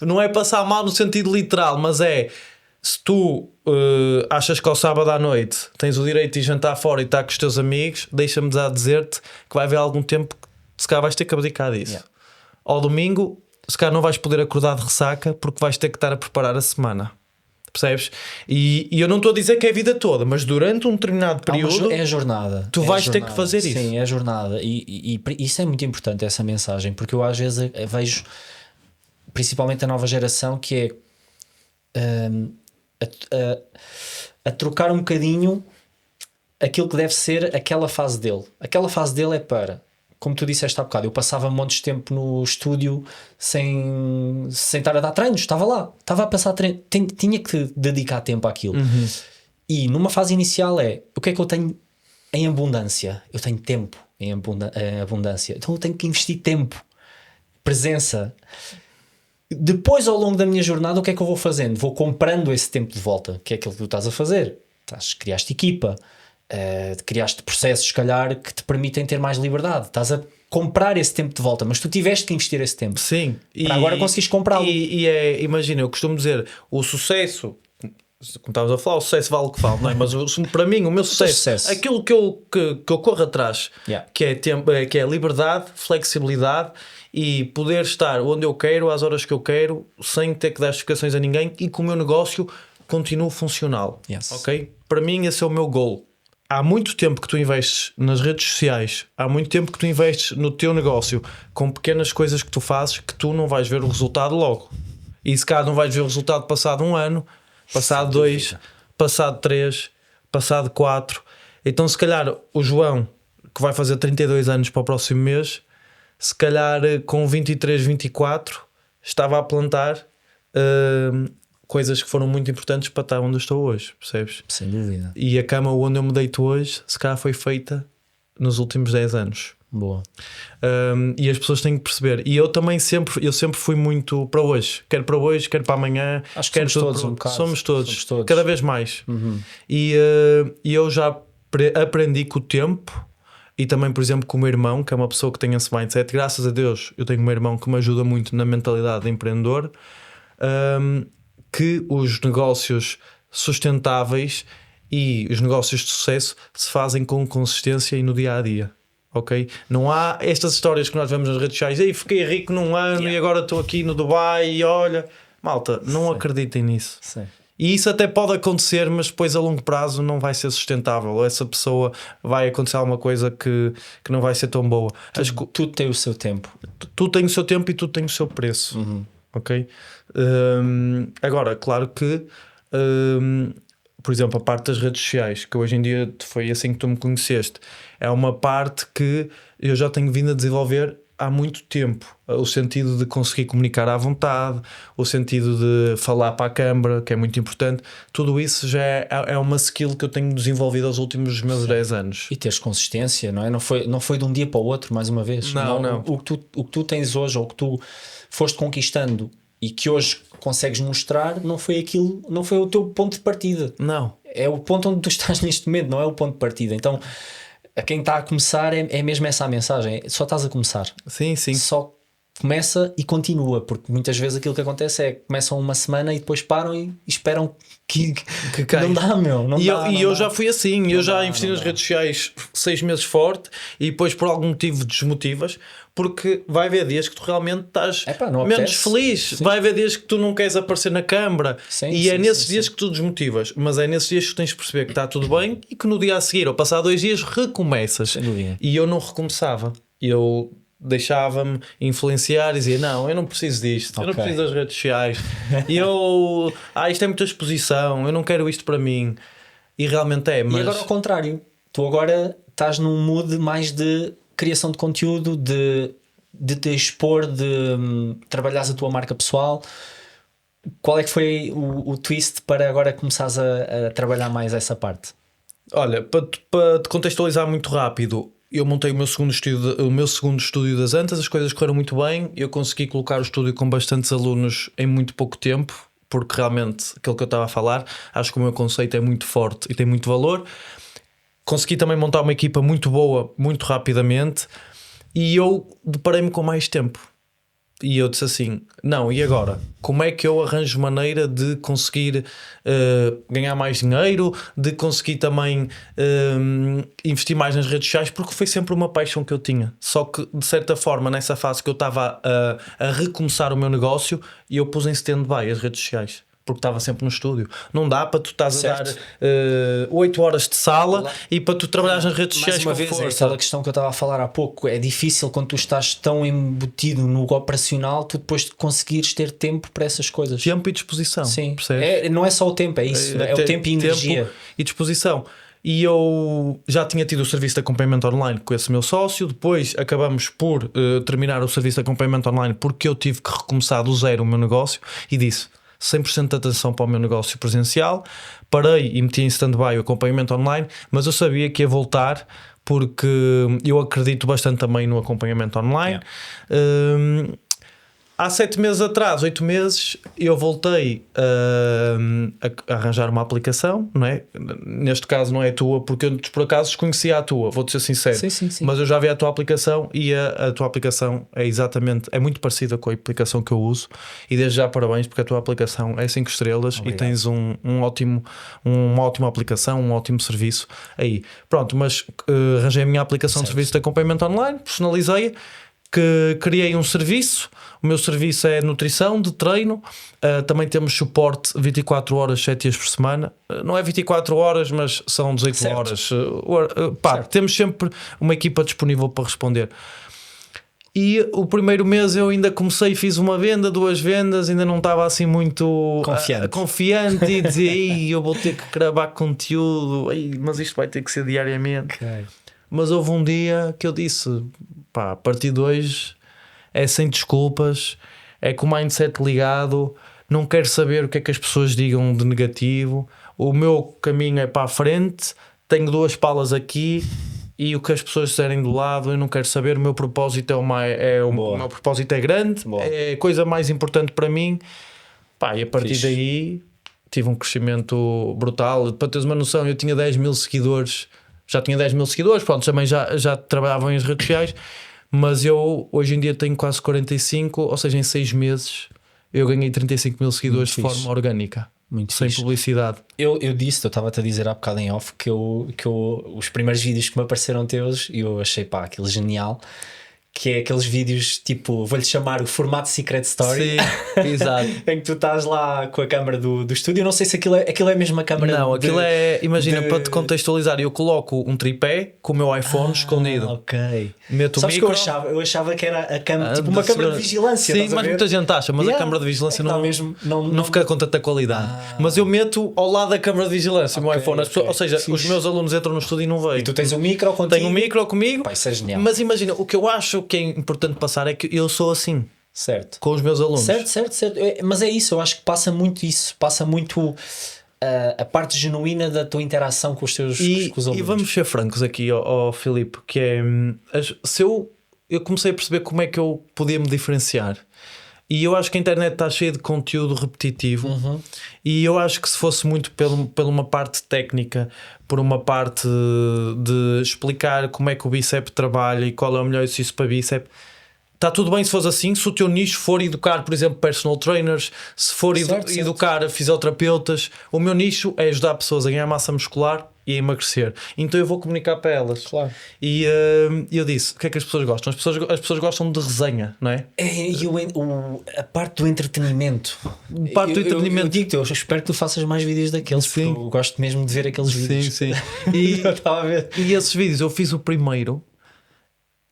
não é passar mal no sentido literal, mas é, se tu achas que ao sábado à noite tens o direito de ir jantar fora e estar com os teus amigos, deixa-me dizer-te que vai haver algum tempo que se calhar vais ter que abdicar disso. Ao domingo, se calhar não vais poder acordar de ressaca porque vais ter que estar a preparar a semana. Percebes? E eu não estou a dizer que é a vida toda, mas durante um determinado período é a jornada. Tu vais ter que fazer isso. Sim, é a jornada. E isso é muito importante, essa mensagem, porque eu às vezes vejo principalmente a nova geração que é a trocar um bocadinho aquilo que deve ser aquela fase dele. Aquela fase dele é para, como tu disseste há bocado, eu passava montes de tempo no estúdio sem estar a dar treinos, estava lá, estava a passar treino, tinha que dedicar tempo àquilo. E numa fase inicial o que é que eu tenho em abundância? Eu tenho tempo em abundância, então eu tenho que investir tempo, presença. Depois, ao longo da minha jornada, o que é que eu vou fazendo? Vou comprando esse tempo de volta, que é aquilo que tu estás a fazer. Criaste equipa, criaste processos, se calhar, que te permitem ter mais liberdade. Estás a comprar esse tempo de volta, mas tu tiveste que investir esse tempo. Sim. Para agora conseguires comprá-lo. Imagina, eu costumo dizer, o sucesso, como estavas a falar, o sucesso vale o que vale, não é? Mas para mim, o meu sucesso, aquilo que eu corro atrás, que é tempo, que é liberdade, flexibilidade e poder estar onde eu quero, às horas que eu quero, sem ter que dar explicações a ninguém e que o meu negócio continue funcional. Ok? Para mim, esse é o meu goal. Há muito tempo que tu investes nas redes sociais, há muito tempo que tu investes no teu negócio com pequenas coisas que tu fazes que tu não vais ver o resultado logo. E se calhar não vais ver o resultado passado 1 ano, passado 2, passado 3, passado 4. Então se calhar o João, que vai fazer 32 anos para o próximo mês, se calhar com 23, 24 estava a plantar coisas que foram muito importantes para estar onde eu estou hoje, percebes? Sem dúvida. E a cama onde eu me deito hoje se calhar foi feita nos últimos 10 anos. Boa. E as pessoas têm que perceber. E eu também sempre fui muito para hoje. Quero para hoje, quero para amanhã. Acho que somos todos somos todos, cada vez mais. E eu já aprendi com o tempo. E também, por exemplo, com o meu irmão, que é uma pessoa que tem esse mindset. Graças a Deus, eu tenho um irmão que me ajuda muito na mentalidade de empreendedor. Que os negócios sustentáveis e os negócios de sucesso se fazem com consistência e no dia a dia. Ok? Não há estas histórias que nós vemos nas redes sociais. Ei, fiquei rico num ano e agora estou aqui no Dubai e olha, malta, não acreditem nisso. Sim. E isso até pode acontecer, mas depois a longo prazo não vai ser sustentável. Essa pessoa vai acontecer alguma coisa que não vai ser tão boa. Tudo tem o seu tempo. Tudo tem o seu tempo e tudo tem o seu preço. Ok? Agora, claro que por exemplo, a parte das redes sociais, que hoje em dia foi assim que tu me conheceste, é uma parte que eu já tenho vindo a desenvolver há muito tempo. O sentido de conseguir comunicar à vontade, o sentido de falar para a câmara, que é muito importante. Tudo isso já é uma skill que eu tenho desenvolvido aos últimos meus 10 anos. E teres consistência, não é? Não foi de um dia para o outro, mais uma vez. Não. O que tu tens hoje, ou o que tu foste conquistando e que hoje consegues mostrar, não foi o teu ponto de partida. Não. É o ponto onde tu estás neste momento, não é o ponto de partida. Então, a quem está a começar é mesmo essa a mensagem. Só estás a começar. Sim. Só começa e continua, porque muitas vezes aquilo que acontece é que começam uma semana e depois param e esperam que não dá, meu. Eu já fui assim, eu já investi nas redes sociais 6 meses forte e depois por algum motivo desmotivas, porque vai haver dias que tu realmente estás menos feliz. Sim. Vai haver dias que tu não queres aparecer na câmara e é nesses dias que tu desmotivas, mas é nesses dias que tu tens de perceber que está tudo bem e que no dia a seguir ou passar 2 dias recomeças. E eu não recomeçava, eu deixava-me influenciar e dizia, não, eu não preciso disto, eu não preciso das redes sociais e isto é muita exposição, eu não quero isto para mim. E realmente é. Mas... E agora ao contrário, tu agora estás num mood mais de criação de conteúdo, de te expor, de trabalhares a tua marca pessoal. Qual é que foi o twist para agora começares a trabalhar mais essa parte? Olha, para te contextualizar muito rápido, eu montei o meu segundo estúdio das Antas, as coisas correram muito bem, eu consegui colocar o estúdio com bastantes alunos em muito pouco tempo, porque realmente aquilo que eu estava a falar, acho que o meu conceito é muito forte e tem muito valor. Consegui também montar uma equipa muito boa, muito rapidamente, e eu deparei-me com mais tempo. E eu disse assim, não, e agora? Como é que eu arranjo maneira de conseguir ganhar mais dinheiro, de conseguir também investir mais nas redes sociais, porque foi sempre uma paixão que eu tinha. Só que, de certa forma, nessa fase que eu estava a recomeçar o meu negócio, eu pus em stand-by as redes sociais. Porque estava sempre no estúdio. Não dá para tu estás a dar 8 horas de sala e para tu trabalhares nas redes sociais. Mais uma vez, é aquela questão que eu estava a falar há pouco. É difícil quando tu estás tão embutido no operacional, tu depois conseguires ter tempo para essas coisas. Tempo e disposição. Sim. Não é só o tempo, é isso. É o tempo e energia. Tempo e disposição. E eu já tinha tido o serviço de acompanhamento online com esse meu sócio. Depois acabamos por terminar o serviço de acompanhamento online porque eu tive que recomeçar do zero o meu negócio e disse 100% de atenção para o meu negócio presencial. Parei e meti em stand-by o acompanhamento online, mas eu sabia que ia voltar porque eu acredito bastante também no acompanhamento online. Há 7 meses atrás, 8 meses, eu voltei a arranjar uma aplicação, não é? Neste caso não é a tua, porque eu por acaso desconhecia a tua, vou-te ser sincero. Sim. Mas eu já vi a tua aplicação e a tua aplicação é muito parecida com a aplicação que eu uso. E desde já parabéns, porque a tua aplicação é 5 estrelas. Obrigado. E tens uma ótima aplicação, um ótimo serviço aí. Pronto, mas arranjei a minha aplicação de serviço de acompanhamento online, personalizei-a, que criei um serviço. O meu serviço é nutrição, de treino. Também temos suporte 24 horas, 7 dias por semana. Não é 24 horas, mas são 18 certo. Horas. Temos sempre uma equipa disponível para responder. E o primeiro mês eu ainda comecei, fiz uma venda, 2 vendas, ainda não estava assim muito confiante e dizia, eu vou ter que gravar conteúdo, mas isto vai ter que ser diariamente. Okay. Mas houve um dia que eu disse, a partir de hoje é sem desculpas, é com o mindset ligado, não quero saber o que é que as pessoas digam de negativo, o meu caminho é para a frente, tenho 2 palas aqui e o que as pessoas disserem do lado eu não quero saber, o meu propósito o meu propósito é grande, é a coisa mais importante para mim. E a partir daí tive um crescimento brutal. Para teres uma noção, eu tinha 10 mil seguidores. Já tinha 10 mil seguidores, pronto, também já trabalhava em redes sociais, mas eu hoje em dia tenho quase 45, ou seja, em 6 meses eu ganhei 35 mil seguidores de forma orgânica, sem publicidade. Eu estava-te a dizer há bocado em off que os primeiros vídeos que me apareceram teus, eu achei aquilo genial. Que é aqueles vídeos tipo, vou-lhe chamar o formato Secret Story. Sim, exato. Em que tu estás lá com a câmara do estúdio. Eu não sei se aquilo é mesmo a câmara. Não, aquilo imagina, para te contextualizar, eu coloco um tripé com o meu iPhone escondido. Ok. Meto Sabes o micro. Que eu achava que era a câmara, tipo uma câmara de vigilância. Sim, mas muita gente acha, mas a câmara de vigilância não fica com tanta qualidade. Mas eu meto ao lado da câmara de vigilância o meu iPhone. Ou seja, os meus alunos entram no estúdio e não veem. E tu tens um micro contigo? Tenho um micro comigo. Isso é genial. Mas imagina, o que eu acho que é importante passar é que eu sou assim, certo, com os meus alunos, certo. Mas é isso, eu acho que passa muito a parte genuína da tua interação com os teus com os alunos. E vamos ser francos aqui, Filipe, que é se eu comecei a perceber como é que eu podia me diferenciar. E eu acho que a internet está cheia de conteúdo repetitivo, e eu acho que se fosse muito por uma parte técnica, por uma parte de explicar como é que o bíceps trabalha e qual é o melhor exercício para bíceps, está tudo bem se for assim. Se o teu nicho for educar, por exemplo, personal trainers, se for educar fisioterapeutas, o meu nicho é ajudar pessoas a ganhar massa muscular e a emagrecer, então eu vou comunicar para elas. Claro. E eu disse, o que é que as pessoas gostam? As pessoas gostam de resenha, não é? A parte do entretenimento. Eu digo-te, eu espero que tu faças mais vídeos daqueles. Sim. Porque eu gosto mesmo de ver aqueles vídeos. Sim. E esses vídeos eu fiz o primeiro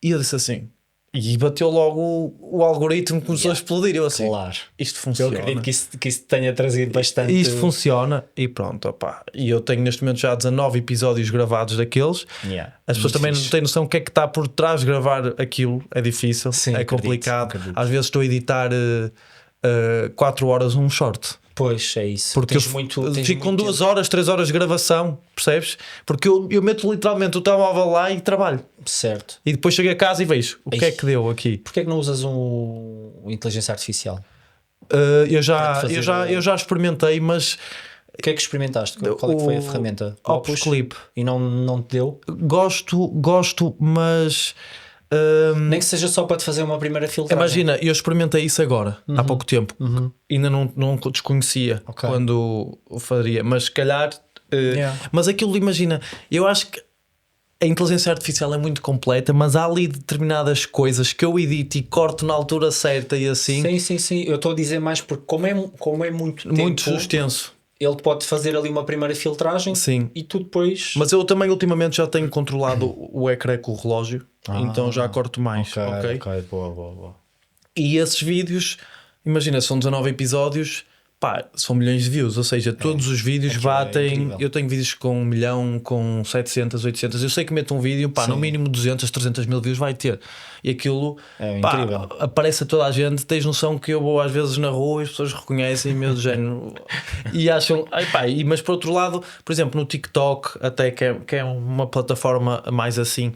e eu disse assim, e bateu logo o algoritmo, começou a explodir. Eu assim, claro, isto funciona. Eu acredito que isso tenha trazido bastante. Isto funciona e pronto, e eu tenho neste momento já 19 episódios gravados daqueles. As pessoas também não têm noção o que é que está por trás de gravar aquilo. É difícil, é complicado. Acredito. Às vezes estou a editar 4 horas um short. Pois, é isso. Porque eu fico com 2 horas, 3 horas de gravação, percebes? Porque eu meto literalmente o telemóvel lá e trabalho. Certo. E depois chego a casa e vejo o que é que deu aqui. Porquê é que não usas inteligência artificial? Eu já experimentei, mas... O que é que experimentaste? Qual é que foi a ferramenta? Opus Clip. E não te deu? Gosto, mas... nem que seja só para te fazer uma primeira filtragem. Imagina, eu experimentei isso agora, há pouco tempo. Ainda não desconhecia quando o faria, mas se calhar mas aquilo, imagina, eu acho que a inteligência artificial é muito completa, mas há ali determinadas coisas que eu edito e corto na altura certa e assim. Sim, eu estou a dizer mais porque como é muito tempo, muito extenso, ele pode fazer ali uma primeira filtragem. Sim. E tu depois... Mas eu também ultimamente já tenho controlado o ecrã com o relógio, então já corto mais. Ok, boa. E esses vídeos, imagina, são 19 episódios, pá, são milhões de views, ou seja, todos os vídeos batem. Eu tentenho vídeos com 1 milhão, com 700, 800. Eu sei que meto um vídeo, pá, no mínimo 200, 300 mil views vai ter. E aquilo, pá, aparece a toda a gente. Tens noção que eu vou às vezes na rua e as pessoas reconhecem-me do género e acham, mas por outro lado, por exemplo, no TikTok, até que é uma plataforma mais assim,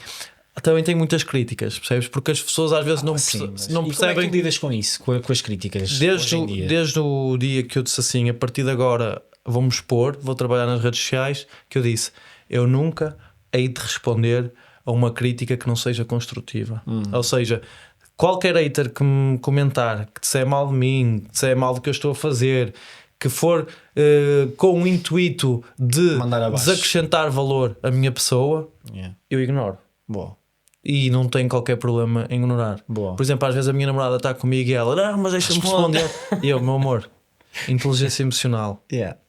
também tem muitas críticas, percebes? Porque as pessoas às vezes não percebem. Como é que tu lidas com isso, com as críticas? Desde o dia que eu disse assim, a partir de agora vou-me expor, vou trabalhar nas redes sociais, que eu disse, eu nunca hei de responder a uma crítica que não seja construtiva. Ou seja, qualquer hater que me comentar, que disser mal de mim, que disser mal do que eu estou a fazer, que for com o intuito de desacrescentar valor à minha pessoa, eu ignoro. Boa. E não tenho qualquer problema em ignorar. Boa. Por exemplo, às vezes a minha namorada está comigo e ela, não, mas deixa-me responder. E eu, meu amor, inteligência emocional,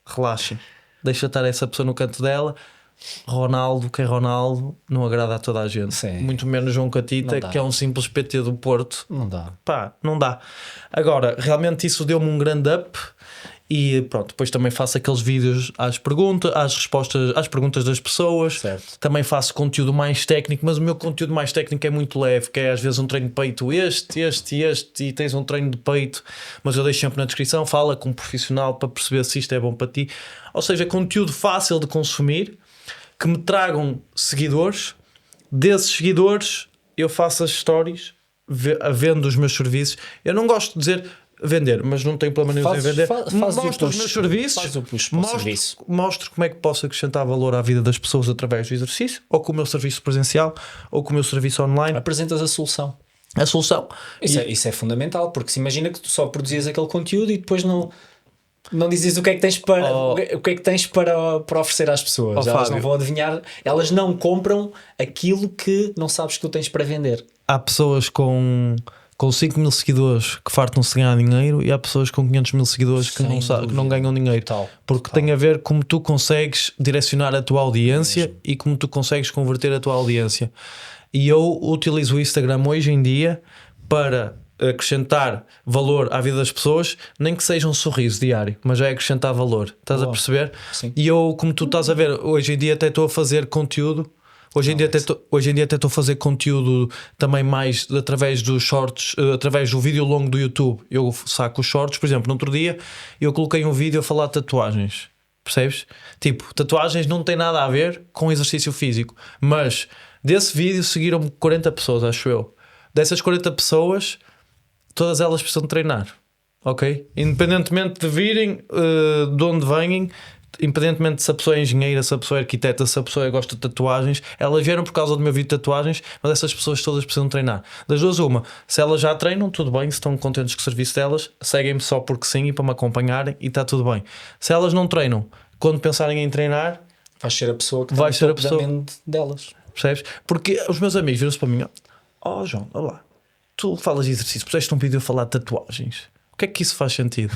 relaxem, deixa estar essa pessoa no canto dela. Ronaldo, que é Ronaldo, não agrada a toda a gente. Sim. Muito menos João Catita, que é um simples PT do Porto. Não dá. Pá, não dá. Agora, realmente isso deu-me um grande up. E pronto, depois também faço aqueles vídeos às respostas às perguntas das pessoas. Certo. Também faço conteúdo mais técnico, mas o meu conteúdo mais técnico é muito leve, que é às vezes um treino de peito e tens um treino de peito, mas eu deixo sempre na descrição, fala com um profissional para perceber se isto é bom para ti. Ou seja, conteúdo fácil de consumir, que me tragam seguidores. Desses seguidores eu faço as stories, vendo os meus serviços. Eu não gosto de dizer vender, mas não tenho problema nenhum em vender. Mostro os meus serviços, mostro como é que posso acrescentar valor à vida das pessoas através do exercício, ou com o meu serviço presencial, ou com o meu serviço online. Apresentas a solução. A solução. Isso é fundamental, porque se imagina que tu só produzias aquele conteúdo e depois não dizes o que é que tens para oferecer às pessoas. Elas não vão adivinhar, elas não compram aquilo que não sabes que tu tens para vender. Há pessoas com 5 mil seguidores que fartam-se ganhar dinheiro, e há pessoas com 500 mil seguidores que não ganham dinheiro. Porque tem a ver como tu consegues direcionar a tua audiência e como tu consegues converter a tua audiência. E eu utilizo o Instagram hoje em dia para acrescentar valor à vida das pessoas, nem que seja um sorriso diário, mas já é acrescentar valor. Estás a perceber? Sim. E eu, como tu estás a ver, hoje em dia até estou a fazer conteúdo. Hoje em dia até estou a fazer conteúdo também mais através dos shorts, através do vídeo longo do YouTube. Eu saco os shorts, por exemplo, no outro dia eu coloquei um vídeo a falar de tatuagens. Percebes? Tipo, tatuagens não tem nada a ver com exercício físico, mas desse vídeo seguiram-me 40 pessoas, acho eu. Dessas 40 pessoas, todas elas precisam treinar, ok? Independentemente de virem de onde venham, independentemente se a pessoa é engenheira, se a pessoa é arquiteta, se a pessoa gosta de tatuagens, elas vieram por causa do meu vídeo de tatuagens, mas essas pessoas todas precisam treinar. Das duas uma, se elas já treinam, tudo bem, se estão contentes com o serviço delas, seguem-me só porque sim e para me acompanharem e está tudo bem. Se elas não treinam, quando pensarem em treinar, vais ser a pessoa que vai ser a pessoa delas. Percebes? Porque os meus amigos viram-se para mim, ó João, olha lá, tu falas de exercício, puseste um vídeo a falar de tatuagens, o que é que isso faz sentido?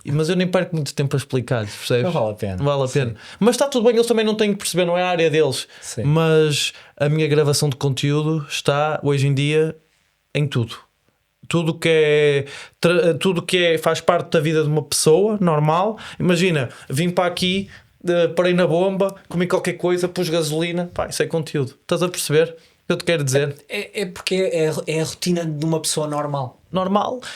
Mas eu nem perco muito tempo a explicar, percebes? Não vale a pena. Vale a pena. Sim. Mas está tudo bem, eles também não têm que perceber, não é a área deles. Sim. Mas a minha gravação de conteúdo está hoje em dia em tudo. Tudo que faz parte da vida de uma pessoa normal. Imagina, vim para aqui, parei na bomba, comi qualquer coisa, pus gasolina, pá, isso é conteúdo. Estás a perceber? Eu te quero dizer. É porque é a rotina de uma pessoa normal.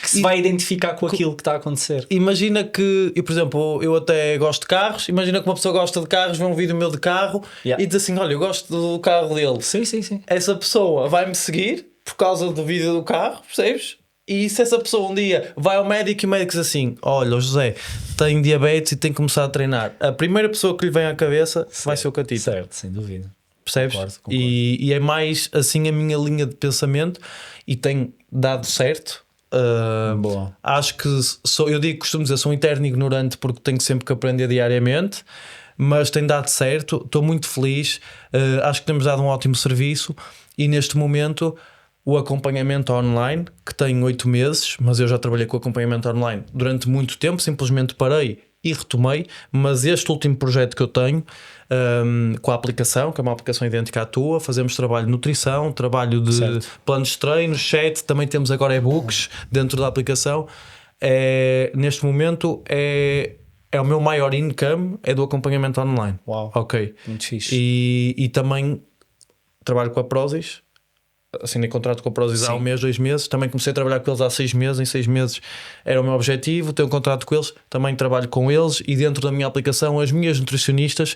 Que se vai identificar com aquilo que está a acontecer. Imagina que, por exemplo, eu até gosto de carros. Imagina que uma pessoa gosta de carros, vê um vídeo meu de carro e diz assim: olha, eu gosto do carro dele. Sim. Essa pessoa vai-me seguir por causa do vídeo do carro, percebes? E se essa pessoa um dia vai ao médico e o médico diz assim: olha, o José tem diabetes e tem que começar a treinar, a primeira pessoa que lhe vem à cabeça vai ser o Catita. Certo, sem dúvida. Percebes? Concordo. E é mais assim a minha linha de pensamento e tem dado certo. Boa. Acho que costumo dizer, sou um eterno ignorante porque tenho sempre que aprender diariamente, mas tem dado certo, estou muito feliz. Acho que temos dado um ótimo serviço e neste momento o acompanhamento online, que tem 8 meses, mas eu já trabalhei com acompanhamento online durante muito tempo, simplesmente parei e retomei, mas este último projeto que eu tenho com a aplicação, que é uma aplicação idêntica à tua, fazemos trabalho de nutrição, trabalho de planos de treino, chat, também temos agora e-books dentro da aplicação. neste momento é o meu maior income, é do acompanhamento online. Uau, ok. muito fixe. E também trabalho com a Prozis, assinei contrato com a Prozis há 1 mês, 2 meses, também comecei a trabalhar com eles há 6 meses, em 6 meses era o meu objetivo, ter um contrato com eles, também trabalho com eles, e dentro da minha aplicação as minhas nutricionistas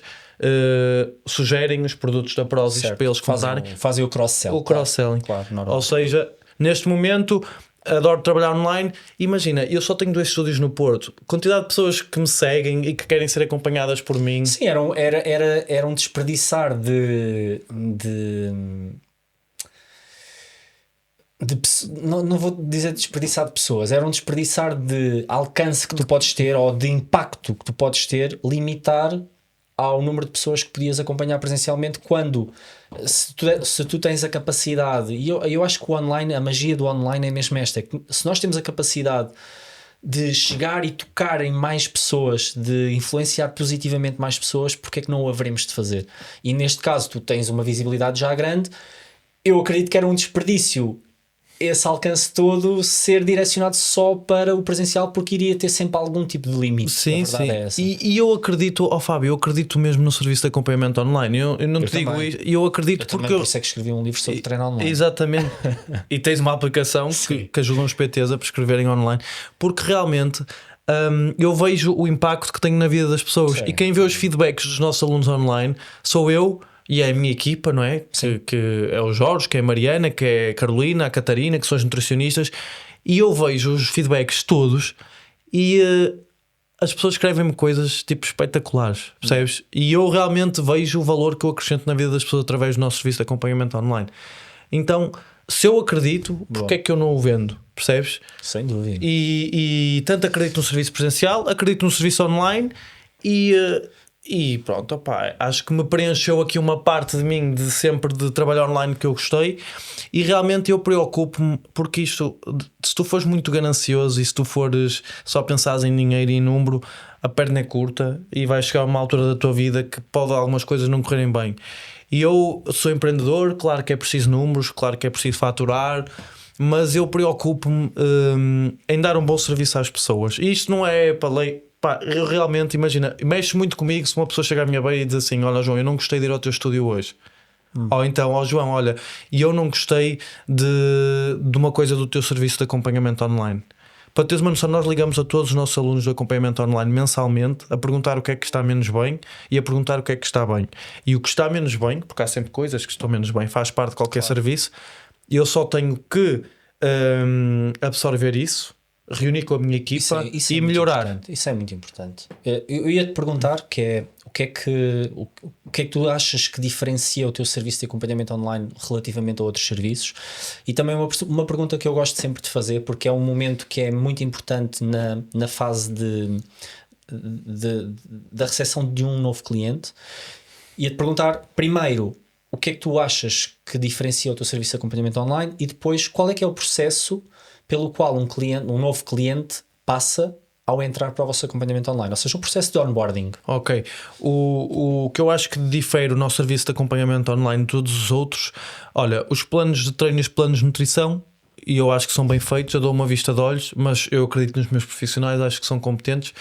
sugerem os produtos da Prozis para eles comprarem. Fazem o cross-sell. O cross-selling. Claro, normal. Ou seja, neste momento adoro trabalhar online. Imagina, eu só tenho 2 estúdios no Porto, quantidade de pessoas que me seguem e que querem ser acompanhadas por mim. Sim, era um desperdiçar não vou dizer desperdiçar de pessoas, era um desperdiçar de alcance que tu podes ter, ou de impacto que tu podes ter, limitar ao número de pessoas que podias acompanhar presencialmente, quando se tu tens a capacidade, e eu acho que o online, a magia do online é mesmo esta, é que se nós temos a capacidade de chegar e tocar em mais pessoas, de influenciar positivamente mais pessoas, porque é que não o haveremos de fazer? E neste caso tu tens uma visibilidade já grande. Eu acredito que era um desperdício esse alcance todo ser direcionado só para o presencial, porque iria ter sempre algum tipo de limite. Sim, sim. É essa. E eu acredito, Fábio, eu acredito mesmo no serviço de acompanhamento online. Eu não te digo isso, eu acredito porque por isso é que escrevi um livro sobre treino online. Exatamente. E tens uma aplicação que ajuda os PTs a prescreverem online, porque realmente eu vejo o impacto que tenho na vida das pessoas. Sim. E quem vê os feedbacks dos nossos alunos online sou eu e é a minha equipa, não é? Que é o Jorge, que é a Mariana, que é a Carolina, a Catarina, que são as nutricionistas, e eu vejo os feedbacks todos e as pessoas escrevem-me coisas tipo espetaculares, percebes? E eu realmente vejo o valor que eu acrescento na vida das pessoas através do nosso serviço de acompanhamento online. Então, se eu acredito, porque é que eu não o vendo? Percebes? Sem dúvida. E tanto acredito no serviço presencial, acredito no serviço online e pronto, opá, acho que me preencheu aqui uma parte de mim de sempre de trabalhar online que eu gostei, e realmente eu preocupo-me, porque isto, se tu fores muito ganancioso e se tu fores só pensares em dinheiro e em número, a perna é curta e vai chegar a uma altura da tua vida que pode algumas coisas não correrem bem. E eu sou empreendedor, claro que é preciso números, claro que é preciso faturar, mas eu preocupo-me em dar um bom serviço às pessoas. E isto não é para lei. Pá, eu realmente, imagina, mexe muito comigo se uma pessoa chegar à minha beira e diz assim: olha, João, eu não gostei de ir ao teu estúdio hoje. Ou então, ó João, olha, e eu não gostei de uma coisa do teu serviço de acompanhamento online. Para teres uma noção, nós ligamos a todos os nossos alunos de acompanhamento online mensalmente a perguntar o que é que está menos bem e a perguntar o que é que está bem. E o que está menos bem, porque há sempre coisas que estão menos bem, faz parte de qualquer serviço, e eu só tenho que absorver isso, reunir com a minha equipa e melhorar. Isso é muito importante. Eu ia te perguntar o que é que tu achas que diferencia o teu serviço de acompanhamento online relativamente a outros serviços, e também uma pergunta que eu gosto sempre de fazer, porque é um momento que é muito importante na fase da recepção de um novo cliente. Ia-te perguntar primeiro o que é que tu achas que diferencia o teu serviço de acompanhamento online, e depois qual é que é o processo pelo qual um novo cliente passa ao entrar para o vosso acompanhamento online, ou seja, o processo de onboarding. Ok, o que eu acho que difere o nosso serviço de acompanhamento online de todos os outros, olha, os planos de treino e os planos de nutrição, e eu acho que são bem feitos, eu dou uma vista de olhos, mas eu acredito nos meus profissionais, acho que são competentes.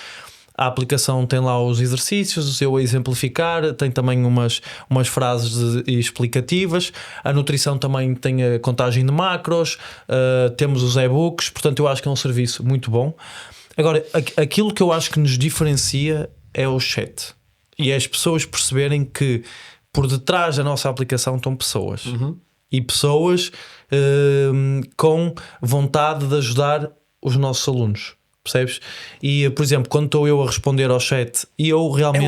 A aplicação tem lá os exercícios, eu a exemplificar, tem também umas frases explicativas. A nutrição também tem a contagem de macros, temos os e-books, portanto eu acho que é um serviço muito bom. Agora, aquilo que eu acho que nos diferencia é o chat, e é as pessoas perceberem que por detrás da nossa aplicação estão pessoas, e pessoas com vontade de ajudar os nossos alunos. Percebes? E, por exemplo, quando estou eu a responder ao chat, e eu realmente...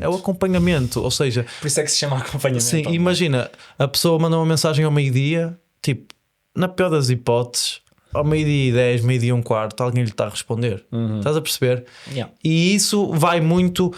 É o acompanhamento. Ou seja... Por isso é que se chama acompanhamento. Sim, imagina, a pessoa manda uma mensagem ao meio-dia, tipo, na pior das hipóteses, ao 12:10, 12:15, alguém lhe está a responder. Estás a perceber? Yeah. E isso vai muito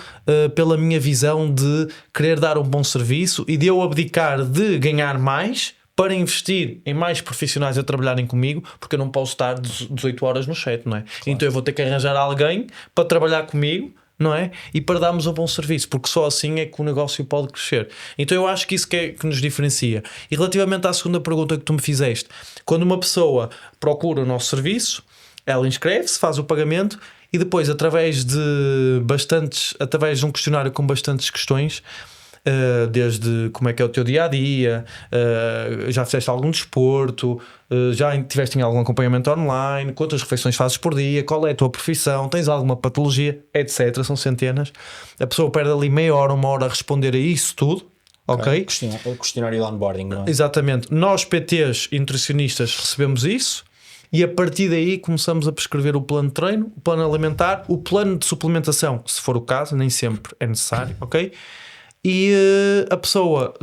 pela minha visão de querer dar um bom serviço e de eu abdicar de ganhar mais para investir em mais profissionais a trabalharem comigo, porque eu não posso estar 18 horas no chat, não é? Claro. Então eu vou ter que arranjar alguém para trabalhar comigo, não é? E para darmos um bom serviço, porque só assim é que o negócio pode crescer. Então eu acho que isso que nos diferencia. E relativamente à segunda pergunta que tu me fizeste, quando uma pessoa procura o nosso serviço, ela inscreve-se, faz o pagamento e depois, através de um questionário com bastantes questões, desde como é que é o teu dia-a-dia, já fizeste algum desporto, já tiveste algum acompanhamento online, quantas refeições fazes por dia, qual é a tua profissão, tens alguma patologia, etc. São centenas. A pessoa perde ali meia hora, uma hora a responder a isso tudo. Ok? O questionário de onboarding, não é? Exatamente. Nós, PTs e nutricionistas, recebemos isso e a partir daí começamos a prescrever o plano de treino, o plano alimentar, o plano de suplementação, se for o caso, nem sempre é necessário, ok? E a pessoa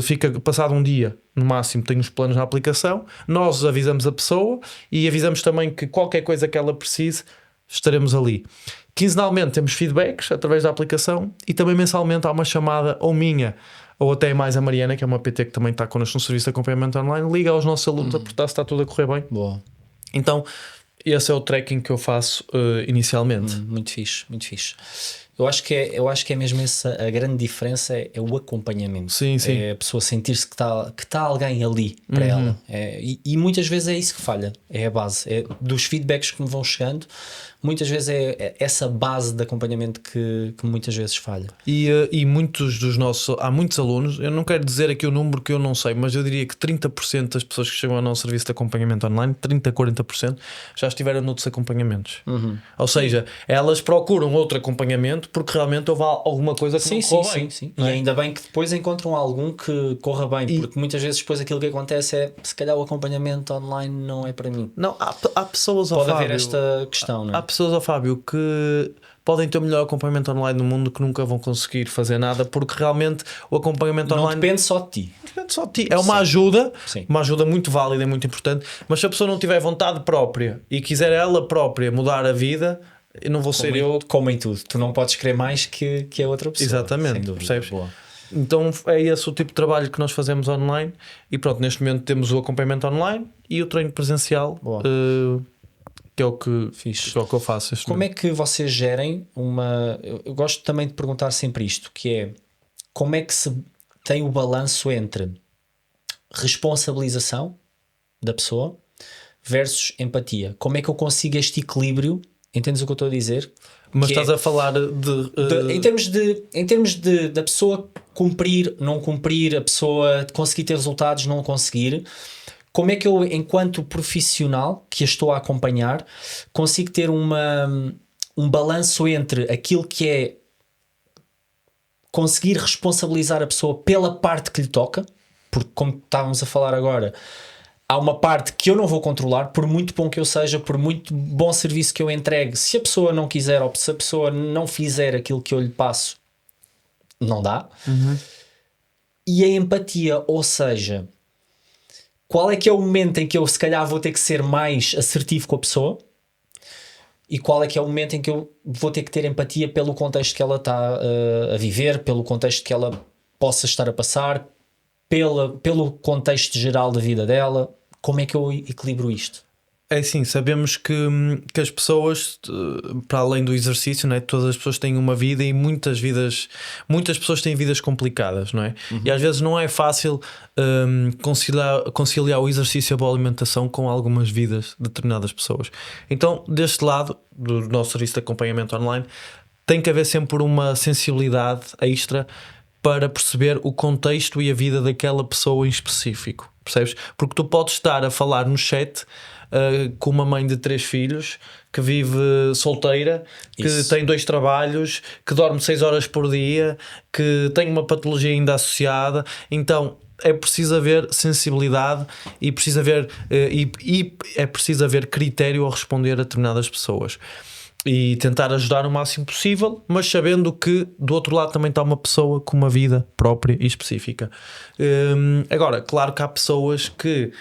fica, passado um dia, no máximo, tem os planos na aplicação, nós avisamos a pessoa e avisamos também que qualquer coisa que ela precise, estaremos ali. Quinzenalmente temos feedbacks através da aplicação e também mensalmente há uma chamada ou minha ou até mais a Mariana, que é uma PT que também está connosco no serviço de acompanhamento online, liga aos nossos alunos a perguntar se está tudo a correr bem. Boa. Então esse é o tracking que eu faço inicialmente. Muito fixe, muito fixe. Eu acho que é mesmo essa a grande diferença, é o acompanhamento. Sim. É a pessoa sentir-se que está alguém ali para ela. E muitas vezes é isso que falha, é a base. É dos feedbacks que me vão chegando, muitas vezes é essa base de acompanhamento que muitas vezes falha. E muitos dos nossos, há muitos alunos, eu não quero dizer aqui o número que eu não sei, mas eu diria que 30% das pessoas que chegam ao nosso serviço de acompanhamento online, 30-40%, já estiveram noutros acompanhamentos. Ou seja, elas procuram outro acompanhamento porque realmente houve alguma coisa que não correu bem. Sim. E ainda bem que depois encontram algum que corra bem, porque muitas vezes depois aquilo que acontece é, se calhar o acompanhamento online não é para mim. Não, há pessoas ao Pode Fábio, haver esta questão, não é? Há pessoas ao Fábio que podem ter o melhor acompanhamento online do mundo que nunca vão conseguir fazer nada porque realmente o acompanhamento não online depende só de ti. Depende só de ti. É uma ajuda, Sim. uma ajuda muito válida e muito importante, mas se a pessoa não tiver vontade própria e quiser ela própria mudar a vida, eu não vou ser eu. Como em tudo, tu não podes querer mais que a outra pessoa. Exatamente, sem dúvida. percebes? Boa. Então é esse o tipo de trabalho que nós fazemos online e pronto, neste momento temos o acompanhamento online e o treino presencial, que é o que eu faço. Como é que vocês gerem uma... Eu gosto também de perguntar sempre isto, que é como é que se tem o balanço entre responsabilização da pessoa versus empatia? Como é que eu consigo este equilíbrio? Entendes o que eu estou a dizer? Mas estás a falar em termos de da pessoa cumprir, não cumprir, a pessoa conseguir ter resultados, não conseguir. Como é que eu, enquanto profissional que a estou a acompanhar, consigo ter um balanço entre aquilo que é conseguir responsabilizar a pessoa pela parte que lhe toca, porque como estávamos a falar agora, há uma parte que eu não vou controlar, por muito bom que eu seja, por muito bom serviço que eu entregue, se a pessoa não quiser ou se a pessoa não fizer aquilo que eu lhe passo, não dá. E a empatia, ou seja, qual é que é o momento em que eu se calhar vou ter que ser mais assertivo com a pessoa e qual é que é o momento em que eu vou ter que ter empatia pelo contexto que ela está a viver, pelo contexto que ela possa estar a passar, pelo contexto geral da vida dela. Como é que eu equilibro isto? É assim, sabemos que as pessoas, para além do exercício, não é? Todas as pessoas têm uma vida e muitas pessoas têm vidas complicadas, não é? E às vezes não é fácil conciliar o exercício e a boa alimentação com algumas vidas de determinadas pessoas. Então, deste lado do nosso serviço de acompanhamento online, tem que haver sempre uma sensibilidade extra para perceber o contexto e a vida daquela pessoa em específico, percebes? Porque tu podes estar a falar no chat com uma mãe de 3 filhos que vive solteira, que tem 2 trabalhos, que dorme 6 horas por dia, que tem uma patologia ainda associada. Então é preciso haver sensibilidade e é preciso haver critério a responder a determinadas pessoas. E tentar ajudar o máximo possível, mas sabendo que do outro lado também está uma pessoa com uma vida própria e específica. Agora, claro que há pessoas que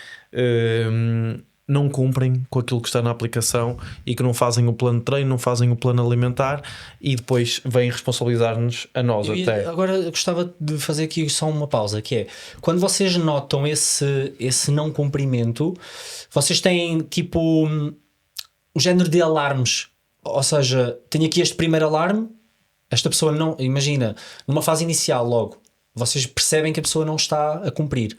não cumprem com aquilo que está na aplicação e que não fazem o plano de treino, não fazem o plano alimentar e depois vêm responsabilizar-nos a nós. Agora eu gostava de fazer aqui só uma pausa, que é, quando vocês notam esse não cumprimento, vocês têm tipo um género de alarmes. Ou seja, tenho aqui este primeiro alarme, esta pessoa não, imagina, numa fase inicial logo, vocês percebem que a pessoa não está a cumprir.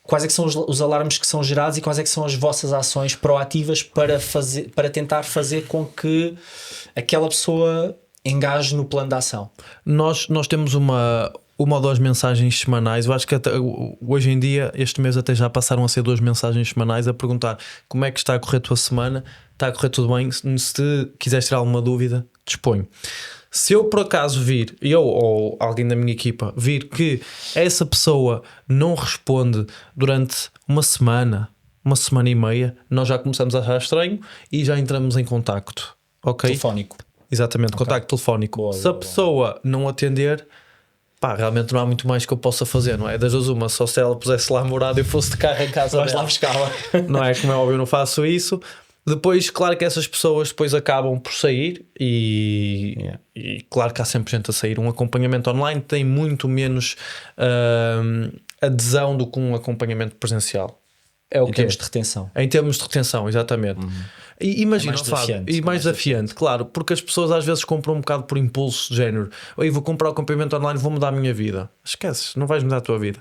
quais é que são os alarmes que são gerados e quais é que são as vossas ações proativas para tentar fazer com que aquela pessoa engaje no plano de ação? Nós temos uma ou 2 mensagens semanais. Eu acho que até, hoje em dia, este mês até já passaram a ser 2 mensagens semanais a perguntar como é que está a correr a tua semana, está a correr tudo bem, se quiseres tirar alguma dúvida, disponho. Se eu por acaso vir, eu ou alguém da minha equipa vir que essa pessoa não responde durante uma semana e meia, nós já começamos a achar estranho e já entramos em contacto, ok? Telefónico. Exatamente, okay. Contacto telefónico. Boa, se a pessoa não atender, pá, realmente não há muito mais que eu possa fazer, não é? Das duas uma, só se ela pusesse lá a morada e eu fosse de carro em casa lá buscá-la. Não é? Como é óbvio, eu não faço isso. Depois, claro que essas pessoas depois acabam por sair e claro que há sempre gente a sair. Um acompanhamento online tem muito menos adesão do que um acompanhamento presencial. É o em que termos de retenção. Em termos de retenção, exatamente. E imagina, mais desafiante, claro, porque as pessoas às vezes compram um bocado por impulso de género. Eu vou comprar o acompanhamento online, vou mudar a minha vida. Esqueces, não vais mudar a tua vida.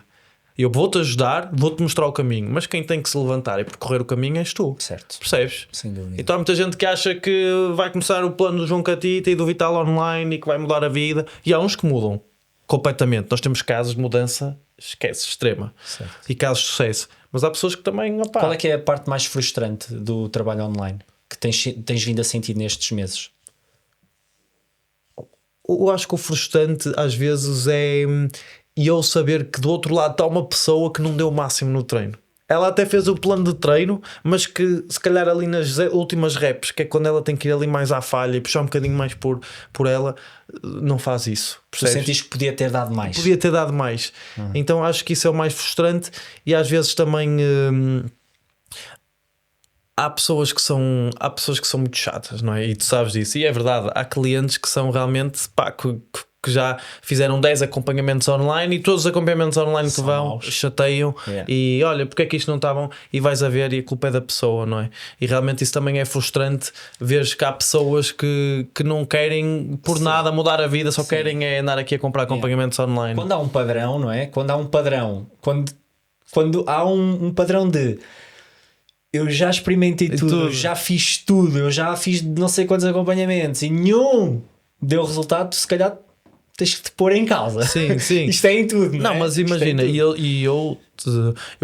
Eu vou-te ajudar, vou-te mostrar o caminho, mas quem tem que se levantar e percorrer o caminho és tu. Certo. Percebes? Sem dúvida. Então há muita gente que acha que vai começar o plano do João Catita e do Vital Online e que vai mudar a vida. E há uns que mudam completamente. Nós temos casos de mudança, esquece, extrema. Certo. E casos de sucesso. Mas há pessoas que também... Opá, qual é que é a parte mais frustrante do trabalho online que tens vindo a sentir nestes meses? Eu acho que o frustrante às vezes é eu saber que do outro lado está uma pessoa que não deu o máximo no treino. Ela até fez o plano de treino, mas que se calhar ali nas últimas reps, que é quando ela tem que ir ali mais à falha e puxar um bocadinho mais por ela, não faz isso. Percebes? Tu sentiste que podia ter dado mais. Podia ter dado mais. Então acho que isso é o mais frustrante e às vezes também... há pessoas que são muito chatas, não é? E tu sabes disso. E é verdade, há clientes que são realmente que já fizeram 10 acompanhamentos online e todos os acompanhamentos online que vão chateiam e olha, porque é que isto não está bom? E vais a ver e a culpa é da pessoa, não é? E realmente isso também é frustrante, veres que há pessoas que não querem por nada mudar a vida, só querem é andar aqui a comprar acompanhamentos online. Quando há um padrão, não é? Quando há um padrão, quando há um padrão de eu já experimentei tudo, eu já fiz tudo, eu já fiz não sei quantos acompanhamentos e nenhum deu resultado, se calhar tens que te pôr em causa. Sim, sim. Isto é em tudo, não é? Mas imagina, eu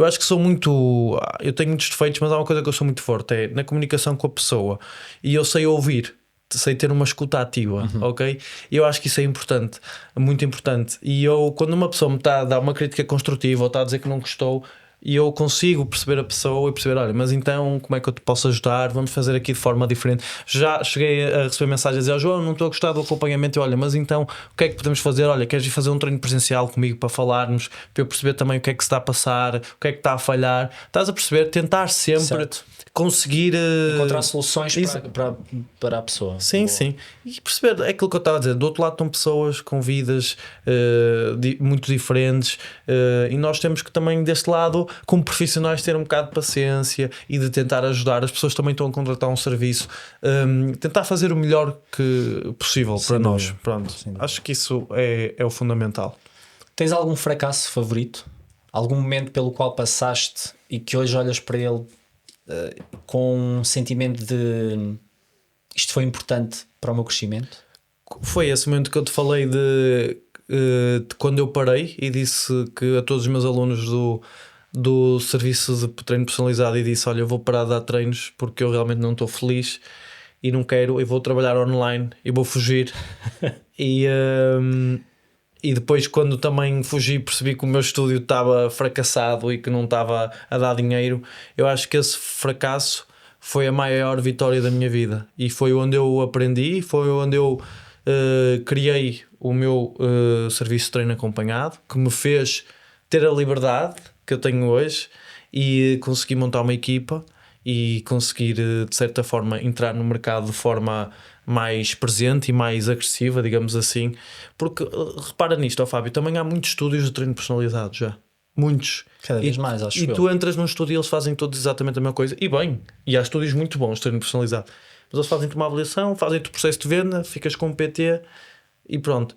acho que sou muito... Eu tenho muitos defeitos, mas há uma coisa que eu sou muito forte, é na comunicação com a pessoa. E eu sei ouvir, sei ter uma escuta ativa, ok? E eu acho que isso é importante, muito importante. E eu, quando uma pessoa me está a dar uma crítica construtiva ou está a dizer que não gostou, e eu consigo perceber a pessoa e perceber, olha, mas então como é que eu te posso ajudar? Vamos fazer aqui de forma diferente. Já cheguei a receber mensagens a dizer, João, não estou a gostar do acompanhamento. E olha, mas então o que é que podemos fazer? Olha, queres ir fazer um treino presencial comigo para falarmos, para eu perceber também o que é que se está a passar, o que é que está a falhar? Estás a perceber? Tentar sempre conseguir encontrar soluções para a pessoa. Sim, boa. Sim. E perceber, é aquilo que eu estava a dizer, do outro lado estão pessoas com vidas muito diferentes e nós temos que também deste lado, como profissionais, ter um bocado de paciência e de tentar ajudar. As pessoas também estão a contratar um serviço, tentar fazer o melhor que possível para nós. Pronto. Acho que isso é o fundamental. Tens algum fracasso favorito? Algum momento pelo qual passaste e que hoje olhas para ele com um sentimento de isto foi importante para o meu crescimento? Foi esse momento que eu te falei de quando eu parei e disse que a todos os meus alunos do serviço de treino personalizado e disse, olha, eu vou parar de dar treinos porque eu realmente não estou feliz e não quero, eu vou trabalhar online e vou fugir e depois quando também fugi percebi que o meu estúdio estava fracassado e que não estava a dar dinheiro. Eu acho que esse fracasso foi a maior vitória da minha vida e foi onde eu aprendi, foi onde eu criei o meu serviço de treino acompanhado, que me fez ter a liberdade que eu tenho hoje e consegui montar uma equipa e conseguir de certa forma entrar no mercado de forma mais presente e mais agressiva, digamos assim, porque repara nisto, Fábio, também há muitos estúdios de treino personalizado já, muitos, cada vez mais, acho e tu entras num estúdio e eles fazem todos exatamente a mesma coisa, e bem, e há estúdios muito bons de treino personalizado, mas eles fazem-te uma avaliação, fazem-te o processo de venda, ficas com um PT e pronto.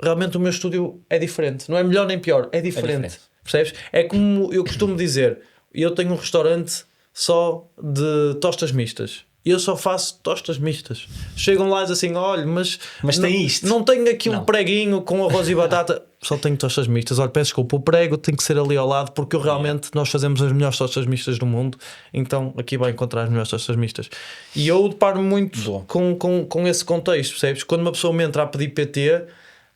Realmente o meu estúdio é diferente, não é melhor nem pior, é diferente. percebes? É como eu costumo dizer, eu tenho um restaurante só de tostas mistas. Eu só faço tostas mistas. Chegam lá e dizem assim, olha, mas tem isto. Não tenho aqui um preguinho com arroz e batata. Só tenho tostas mistas. Olha, peço desculpa, o prego tem que ser ali ao lado, porque nós fazemos as melhores tostas mistas do mundo. Então aqui vai encontrar as melhores tostas mistas. E eu deparo muito com esse contexto, percebes? Quando uma pessoa me entra a pedir PT,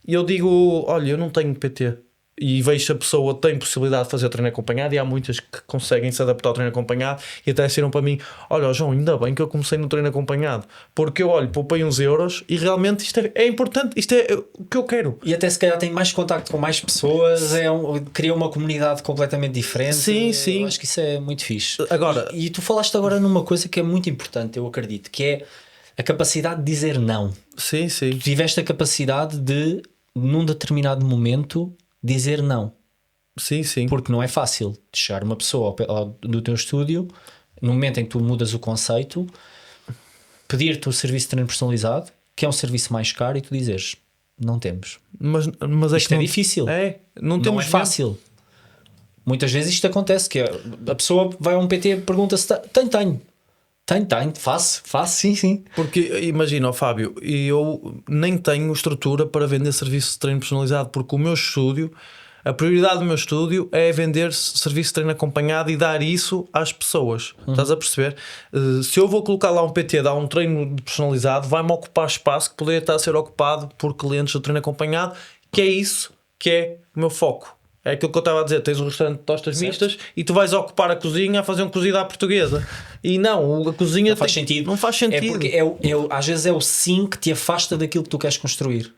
eu digo, olha, eu não tenho PT. E vejo se a pessoa tem possibilidade de fazer o treino acompanhado, e há muitas que conseguem se adaptar ao treino acompanhado, e até disseram para mim, olha João, ainda bem que eu comecei no treino acompanhado, porque eu olho, poupei uns euros e realmente isto é importante, isto é o que eu quero. E até se calhar tem mais contacto com mais pessoas, cria uma comunidade completamente diferente. Sim. Eu acho que isso é muito fixe. Agora, e tu falaste agora numa coisa que é muito importante, eu acredito, que é a capacidade de dizer não. Sim. Tu tiveste a capacidade de, num determinado momento, dizer não. Sim. Porque não é fácil de chegar uma pessoa do teu estúdio, no momento em que tu mudas o conceito, pedir-te o serviço de treino personalizado, que é um serviço mais caro, e tu dizeres, não temos. Mas isto é difícil. Não é fácil. Muitas vezes isto acontece, que a pessoa vai a um PT e pergunta se tenho. Faço, sim. Porque imagina, Fábio, eu nem tenho estrutura para vender serviço de treino personalizado, porque o meu estúdio, a prioridade do meu estúdio é vender serviço de treino acompanhado e dar isso às pessoas. Estás a perceber? Se eu vou colocar lá um PT, dar um treino personalizado, vai-me ocupar espaço que poderia estar a ser ocupado por clientes do treino acompanhado, que é isso que é o meu foco. É aquilo que eu estava a dizer, tens um restaurante de tostas mistas e tu vais ocupar a cozinha a fazer um cozido à portuguesa. E não, a cozinha não faz sentido. Não faz sentido. É porque às vezes é o sim que te afasta daquilo que tu queres construir.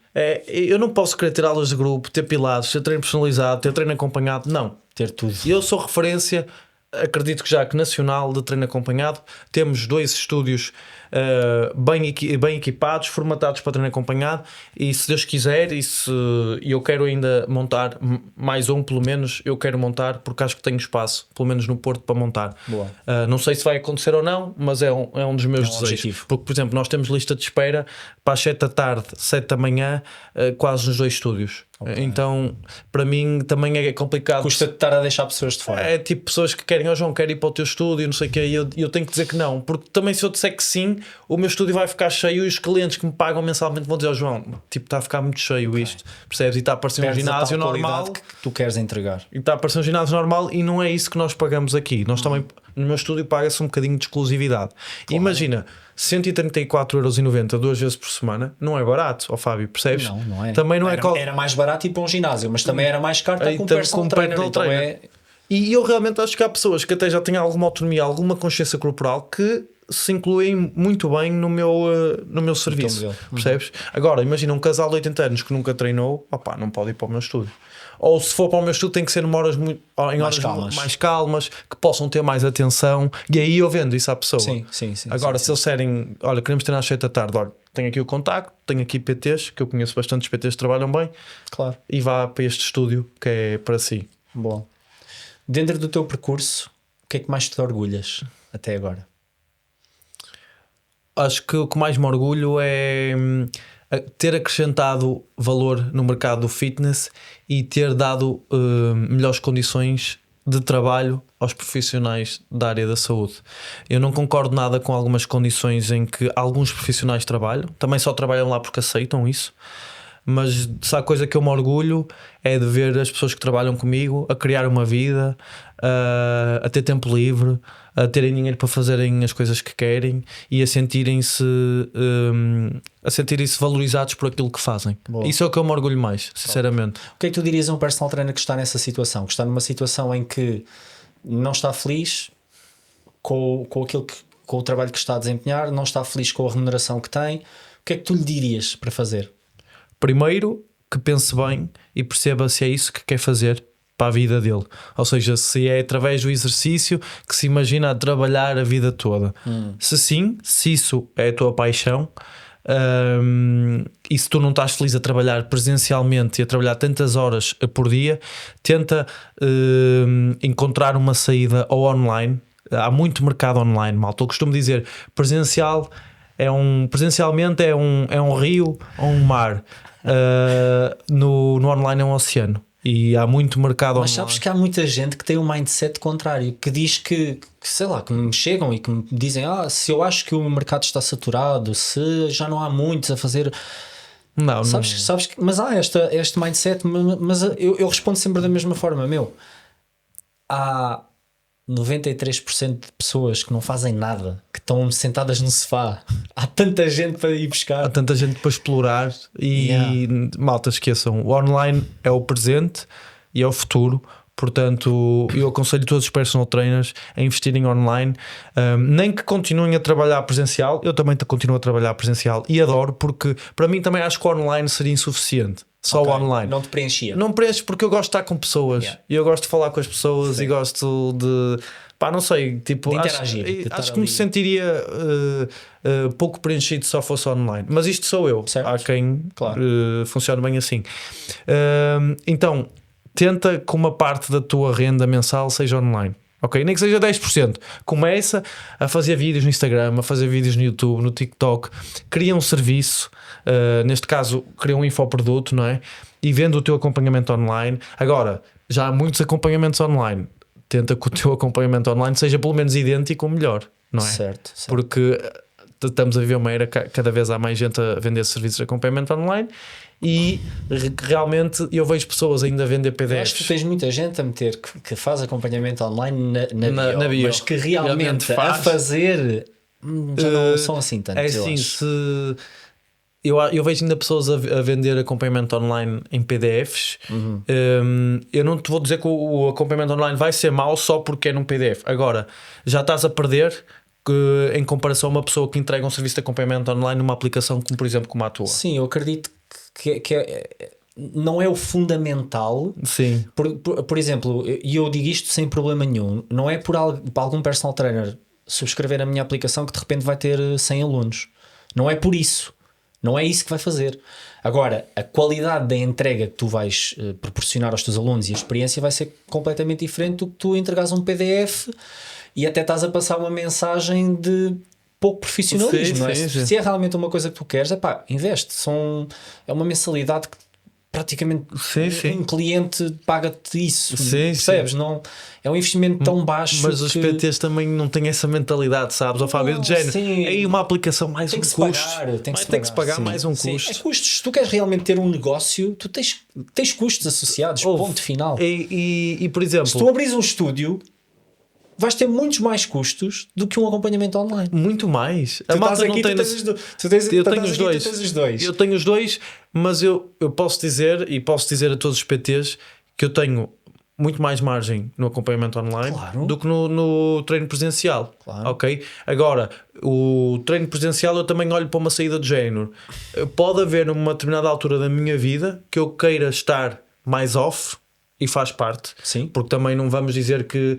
Eu não posso querer ter aulas de grupo, ter pilates, ter treino personalizado, ter treino acompanhado, não. Ter tudo. Eu sou referência, acredito que nacional, de treino acompanhado. Temos 2 estúdios bem equipados, formatados para treino acompanhado, e se Deus quiser, e eu quero ainda montar mais um, pelo menos eu quero montar, porque acho que tenho espaço, pelo menos no Porto, para montar. Não sei se vai acontecer ou não, mas é um dos meus desejos. Objetivo. Porque, por exemplo, nós temos lista de espera para as 7 da tarde, 7 da manhã, quase nos 2 estúdios. Então, para mim também é complicado. Custa-te estar a deixar pessoas de fora. É tipo pessoas que querem, João, quero ir para o teu estúdio, não sei o quê, e eu tenho que dizer que não, porque também se eu disser que sim, o meu estúdio vai ficar cheio e os clientes que me pagam mensalmente vão dizer, João, tipo, está a ficar muito cheio isto, percebes? E está a parecer um ginásio normal que tu queres entregar. E está a parecer um ginásio normal, e não é isso que nós pagamos aqui. Nós também, no meu estúdio, paga-se um bocadinho de exclusividade. Imagina, 134,90€ 2 vezes por semana, não é barato, ó Fábio, percebes? Não é. Também não era mais barato ir para um ginásio, mas também era mais caro estar com um personal trainer. E eu realmente acho que há pessoas que até já têm alguma autonomia, alguma consciência corporal, que se incluem muito bem no meu serviço, percebes? Agora, imagina um casal de 80 anos que nunca treinou, opá, não pode ir para o meu estúdio. Ou se for para o meu estúdio tem que ser em horas mais calmas, que possam ter mais atenção, e aí eu vendo isso à pessoa. Sim. Agora, se eles disserem, olha, queremos treinar às 7 da tarde, olha, tenho aqui o contacto, tenho aqui PTs, que eu conheço bastantes PTs que trabalham bem, claro, e vá para este estúdio que é para si. Bom. Dentro do teu percurso, o que é que mais te orgulhas até agora? Acho que o que mais me orgulho é ter acrescentado valor no mercado do fitness e ter dado melhores condições de trabalho aos profissionais da área da saúde. Eu não concordo nada com algumas condições em que alguns profissionais trabalham, também só trabalham lá porque aceitam isso. Mas se há coisa que eu me orgulho é de ver as pessoas que trabalham comigo a criar uma vida, a ter tempo livre, a terem dinheiro para fazerem as coisas que querem e a sentirem-se valorizados por aquilo que fazem. Boa. Isso é o que eu me orgulho mais, sinceramente. O que é que tu dirias a um personal trainer que está nessa situação? Que está numa situação em que não está feliz com o trabalho que está a desempenhar, não está feliz com a remuneração que tem? O que é que tu lhe dirias para fazer? Primeiro, que pense bem e perceba se é isso que quer fazer para a vida dele. Ou seja, se é através do exercício que se imagina a trabalhar a vida toda. Se sim, se isso é a tua paixão, e se tu não estás feliz a trabalhar presencialmente e a trabalhar tantas horas por dia, tenta encontrar uma saída ou online. Há muito mercado online, malta. Eu costumo dizer, presencialmente é um rio ou um mar. No online é um oceano. E há muito mercado Mas online. sabes que há muita gente que tem um mindset contrário, que diz que, sei lá, que me chegam e que me dizem: se eu acho que o mercado está saturado, se já não há muitos a fazer. Não, Sabes que, mas há este mindset, mas eu respondo sempre da mesma forma, há 93% de pessoas que não fazem nada, que estão sentadas no sofá. Há tanta gente para ir buscar. há tanta gente para explorar e malta, esqueçam, o online é o presente e é o futuro. Portanto, eu aconselho todos os personal trainers a investirem online, nem que continuem a trabalhar presencial. Eu também continuo a trabalhar presencial e adoro, porque para mim também acho que o online seria insuficiente. Só o online não te preenchia. não preenches, porque eu gosto de estar com pessoas e eu gosto de falar com as pessoas. Sim. E gosto de, não sei, tipo, de interagir, acho que me sentiria pouco preenchido se só fosse online, mas isto sou eu. Certo. Há quem funcione bem assim. Então tenta que uma parte da tua renda mensal seja online. Ok? Nem que seja 10%. Começa a fazer vídeos no Instagram, a fazer vídeos no YouTube, no TikTok. Cria um serviço, neste caso cria um infoproduto, não é? E vende o teu acompanhamento online. Agora, já há muitos acompanhamentos online. Tenta que o teu acompanhamento online seja pelo menos idêntico ou melhor, não é? Certo. Porque estamos a viver uma era que cada vez há mais gente a vender serviços de acompanhamento online. E realmente eu vejo pessoas ainda a vender PDFs. Acho que tens muita gente a meter que faz acompanhamento online na bio, mas que realmente a fazer já não são assim tantos. É assim, eu vejo ainda pessoas a vender acompanhamento online em PDFs. Eu não te vou dizer que o acompanhamento online vai ser mau só porque é num PDF. Agora, já estás a perder em comparação a uma pessoa que entrega um serviço de acompanhamento online numa aplicação como, por exemplo, como a tua. Sim, eu acredito que não é o fundamental. Sim. Por exemplo, e eu digo isto sem problema nenhum, não é por algum personal trainer subscrever a minha aplicação que de repente vai ter 100 alunos. Não é por isso. Não é isso que vai fazer. Agora, a qualidade da entrega que tu vais proporcionar aos teus alunos e a experiência vai ser completamente diferente do que tu entregares um PDF e até estás a passar uma mensagem de pouco profissionalismo, não é? Se é realmente uma coisa que tu queres, investe. É uma mensalidade que praticamente um cliente paga-te isso, percebes? Não, é um investimento tão baixo. Mas os PTs também não têm essa mentalidade, sabes? Ao Fábio, de género, é uma aplicação mais um custo. Tem que se pagar mais um custo. É custos. Se tu queres realmente ter um negócio, tu tens custos associados, ponto final. E por exemplo, se tu abris um estúdio, vais ter muitos mais custos do que um acompanhamento online. Muito mais. A malta não tem. Eu tenho os dois. Eu tenho os dois, mas eu posso dizer, e posso dizer a todos os PTs, que eu tenho muito mais margem no acompanhamento online do que no treino presencial. Ok? Agora, o treino presencial eu também olho para uma saída de género. Pode haver numa determinada altura da minha vida que eu queira estar mais off. E faz parte. Sim. Porque também não vamos dizer que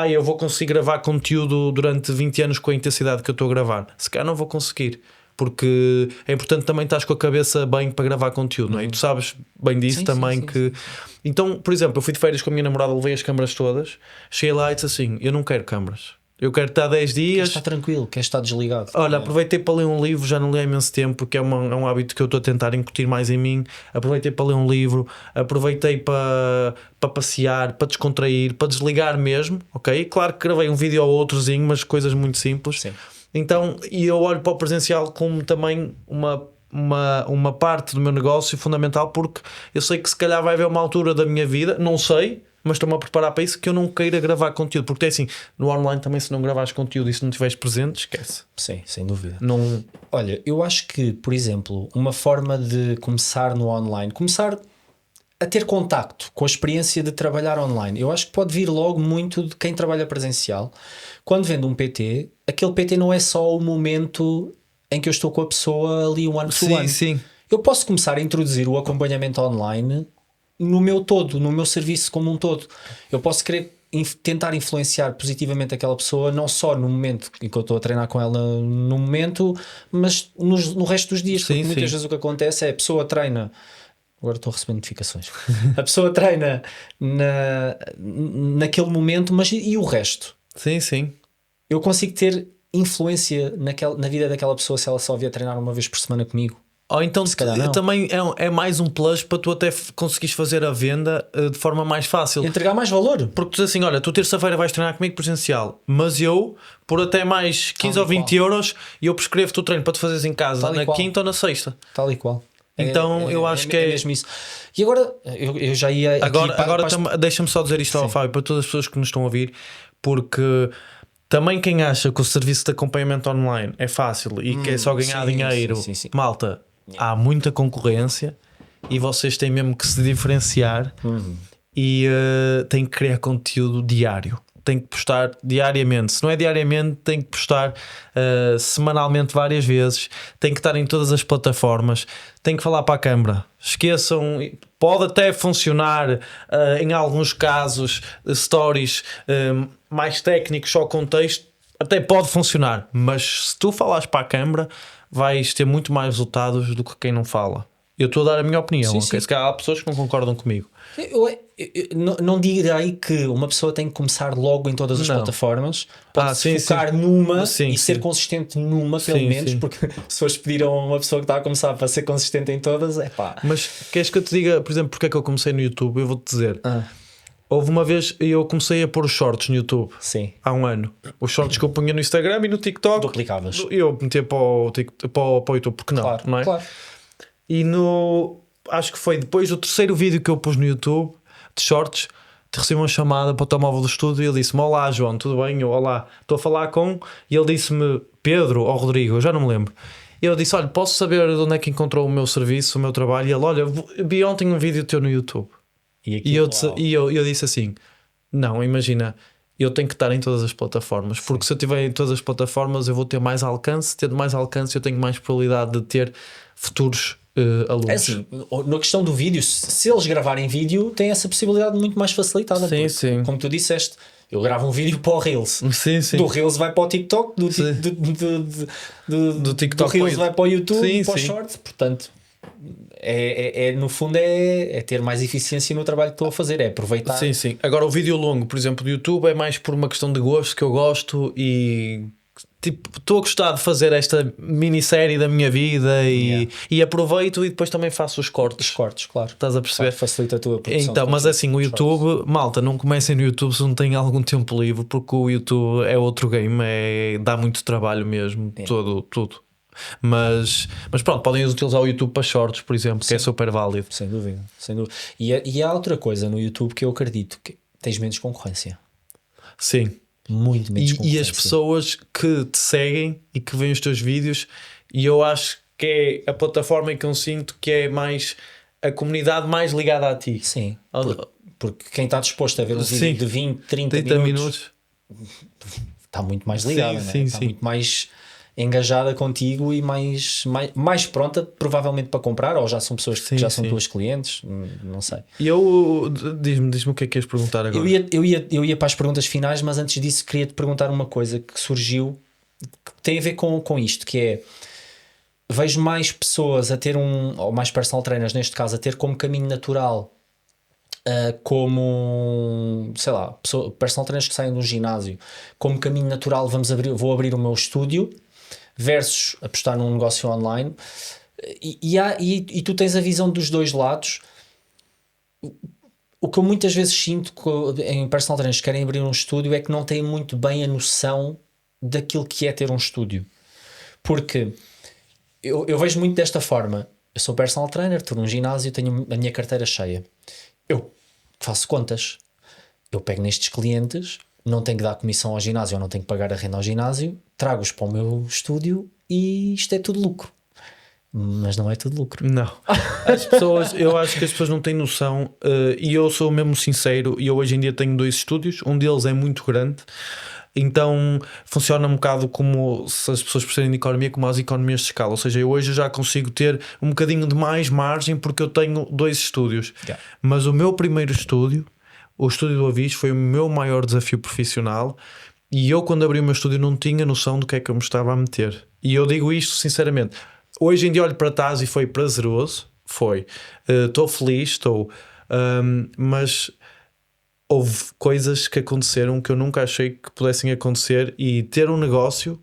eu vou conseguir gravar conteúdo durante 20 anos com a intensidade que eu estou a gravar. Se calhar não vou conseguir. Porque é importante também estar com a cabeça bem para gravar conteúdo, não é? E tu sabes bem disso também. Sim. Então, por exemplo, eu fui de férias com a minha namorada, levei as câmaras todas, cheguei lá e disse assim: eu não quero câmaras. Eu quero estar 10 dias. Queres estar tranquilo, queres estar desligado. Olha, aproveitei para ler um livro, já não li há imenso tempo, que é um hábito que eu estou a tentar incutir mais em mim. Aproveitei para ler um livro, aproveitei para passear, para descontrair, para desligar mesmo, ok? Claro que gravei um vídeo ou outrozinho, mas coisas muito simples. Sim. Então, e eu olho para o presencial como também uma parte do meu negócio fundamental, porque eu sei que se calhar vai haver uma altura da minha vida, não sei, mas estou-me a preparar para isso, que eu não queira gravar conteúdo, porque é assim, no online também, se não gravares conteúdo e se não estiveres presente, esquece. Sim, sem dúvida. Não... Olha, eu acho que, por exemplo, uma forma de começar no online, começar a ter contacto com a experiência de trabalhar online, eu acho que pode vir logo muito de quem trabalha presencial. Quando vende um PT, aquele PT não é só o momento em que eu estou com a pessoa ali one-to-one. Sim. Eu posso começar a introduzir o acompanhamento online no meu todo, no meu serviço como um todo. Eu posso querer tentar influenciar positivamente aquela pessoa, não só no momento em que eu estou a treinar com ela no momento, mas no resto dos dias. Porque muitas vezes o que acontece é a pessoa treina. Agora estou a receber notificações. A pessoa treina naquele momento, mas e o resto? Sim. Eu consigo ter influência na vida daquela pessoa se ela só vier treinar uma vez por semana comigo. Ou então Se calhar não. também é mais um plus para tu até conseguires fazer a venda de forma mais fácil. Entregar mais valor. Porque tu dizes assim, olha, tu terça-feira vais treinar comigo presencial, mas eu, por até mais 15 ou 20 euros, eu prescrevo-te o treino para tu fazeres em casa na quinta ou na sexta. Tal e qual. Então eu acho que é mesmo isso. E agora, eu já ia. Agora deixa-me só dizer isto ao Fábio, para todas as pessoas que nos estão a ouvir, porque também quem acha que o serviço de acompanhamento online é fácil e que é só ganhar dinheiro, malta, há muita concorrência e vocês têm mesmo que se diferenciar e têm que criar conteúdo diário. Tem que postar diariamente. Se não é diariamente, tem que postar semanalmente várias vezes. Tem que estar em todas as plataformas. Tem que falar para a câmara. Esqueçam, pode até funcionar em alguns casos, stories mais técnicos, só com texto, até pode funcionar. Mas se tu falares para a câmara, vais ter muito mais resultados do que quem não fala. Eu estou a dar a minha opinião. Okay? Se calhar há pessoas que não concordam comigo. Eu não direi que uma pessoa tem que começar logo em todas as plataformas. Pode focar numa e ser consistente numa, pelo menos, porque se fores pedir a uma pessoa que está a começar para ser consistente em todas, é pá. Mas queres que eu te diga, por exemplo, porque é que eu comecei no YouTube? Eu vou-te dizer. Houve uma vez eu comecei a pôr os shorts no YouTube. Sim. Há um ano. Os shorts que eu punha no Instagram e no TikTok. Duplicavas. Eu metia para o YouTube, porque não, não é? Claro. E acho que foi depois do terceiro vídeo que eu pus no YouTube de shorts, te recebi uma chamada para o telemóvel do estúdio e ele disse-me: olá João, tudo bem? Eu, olá, estou a falar com... E ele disse-me Pedro ou Rodrigo, eu já não me lembro. E eu disse: olha, posso saber de onde é que encontrou o meu serviço, o meu trabalho? E ele: olha, vi ontem um vídeo teu no YouTube. E eu disse assim: não, imagina, eu tenho que estar em todas as plataformas, porque se eu estiver em todas as plataformas eu vou ter mais alcance, tendo mais alcance eu tenho mais probabilidade de ter futuros alunos. É assim, na questão do vídeo, se eles gravarem vídeo, tem essa possibilidade muito mais facilitada. Sim. Como tu disseste, eu gravo um vídeo para o Reels. Sim. Do Reels vai para o TikTok, do TikTok do Reels vai para o YouTube, para o Shorts. Portanto, no fundo é ter mais eficiência no trabalho que estou a fazer, é aproveitar. Sim. Agora o vídeo longo, por exemplo, do YouTube é mais por uma questão de gosto, que eu gosto e... Tipo, estou a gostar de fazer esta minissérie da minha vida e aproveito e depois também faço os cortes. Os cortes, claro. Estás a perceber? Facilita a tua produção. Então, mas assim, o YouTube, malta, não comecem no YouTube se não têm algum tempo livre, porque o YouTube é outro game, dá muito trabalho mesmo, tudo. Mas pronto, podem utilizar o YouTube para shorts, por exemplo, que é super válido. Sem dúvida. E há outra coisa no YouTube que eu acredito, que tens menos concorrência. Sim. Muito menos e as pessoas que te seguem e que veem os teus vídeos, e eu acho que é a plataforma em que eu sinto que é mais a comunidade mais ligada a ti. Sim, porque quem está disposto a ver um vídeo de 20, 30 minutos está muito mais ligado, está muito mais engajada contigo e mais pronta provavelmente para comprar, ou já são pessoas que já são tuas clientes, não sei. E diz-me o que é que ias perguntar agora. Eu ia para as perguntas finais, mas antes disso queria-te perguntar uma coisa que surgiu, que tem a ver com isto, que é: vejo mais pessoas a ter ou mais personal trainers neste caso, a ter como caminho natural como, sei lá, personal trainers que saem de um ginásio, como caminho natural, vou abrir o meu estúdio, versus apostar num negócio online, e tu tens a visão dos dois lados. O que eu muitas vezes sinto em personal trainers que querem abrir um estúdio é que não têm muito bem a noção daquilo que é ter um estúdio, porque eu vejo muito desta forma: eu sou personal trainer, estou num ginásio, tenho a minha carteira cheia, eu faço contas, eu pego nestes clientes, não tenho que dar comissão ao ginásio, ou não tenho que pagar a renda ao ginásio, trago-os para o meu estúdio e isto é tudo lucro. Mas não é tudo lucro. Não. Eu acho que as pessoas não têm noção, e eu sou mesmo sincero, e eu hoje em dia tenho 2 estúdios, um deles é muito grande, então funciona um bocado como, se as pessoas perceberem de economia, como as economias de escala. Ou seja, eu hoje já consigo ter um bocadinho de mais margem porque eu tenho 2 estúdios. Mas o meu primeiro estúdio, o estúdio do Avis, foi o meu maior desafio profissional, e eu, quando abri o meu estúdio, não tinha noção do que é que eu me estava a meter. E eu digo isto sinceramente. Hoje em dia olho para trás e foi prazeroso, estou feliz, mas houve coisas que aconteceram que eu nunca achei que pudessem acontecer, e ter um negócio,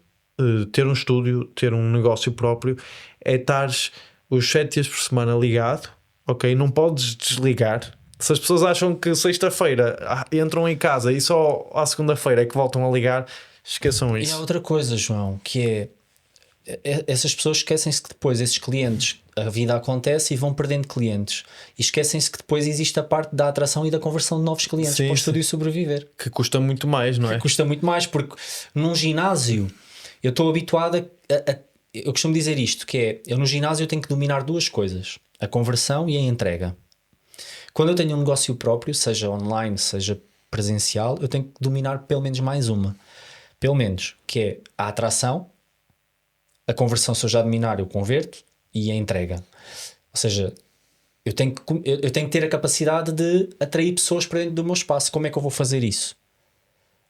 ter um estúdio, ter um negócio próprio, é estares os 7 dias por semana ligado, ok? Não podes desligar. Se as pessoas acham que sexta-feira entram em casa e só à segunda-feira é que voltam a ligar, esqueçam isso. E há outra coisa, João, que é essas pessoas esquecem-se que depois esses clientes, a vida acontece e vão perdendo clientes, e esquecem-se que depois existe a parte da atração e da conversão de novos clientes para o estúdio sobreviver, que custa muito mais, não é? Que custa muito mais, porque num ginásio eu estou habituado eu costumo dizer isto, que é, eu no ginásio tenho que dominar 2 coisas, a conversão e a entrega. Quando eu tenho um negócio próprio, seja online, seja presencial, eu tenho que dominar pelo menos mais uma, pelo menos, que é a atração. A conversão, se eu já dominar, eu converto, e a entrega. Ou seja, eu tenho que ter a capacidade de atrair pessoas para dentro do meu espaço. Como é que eu vou fazer isso?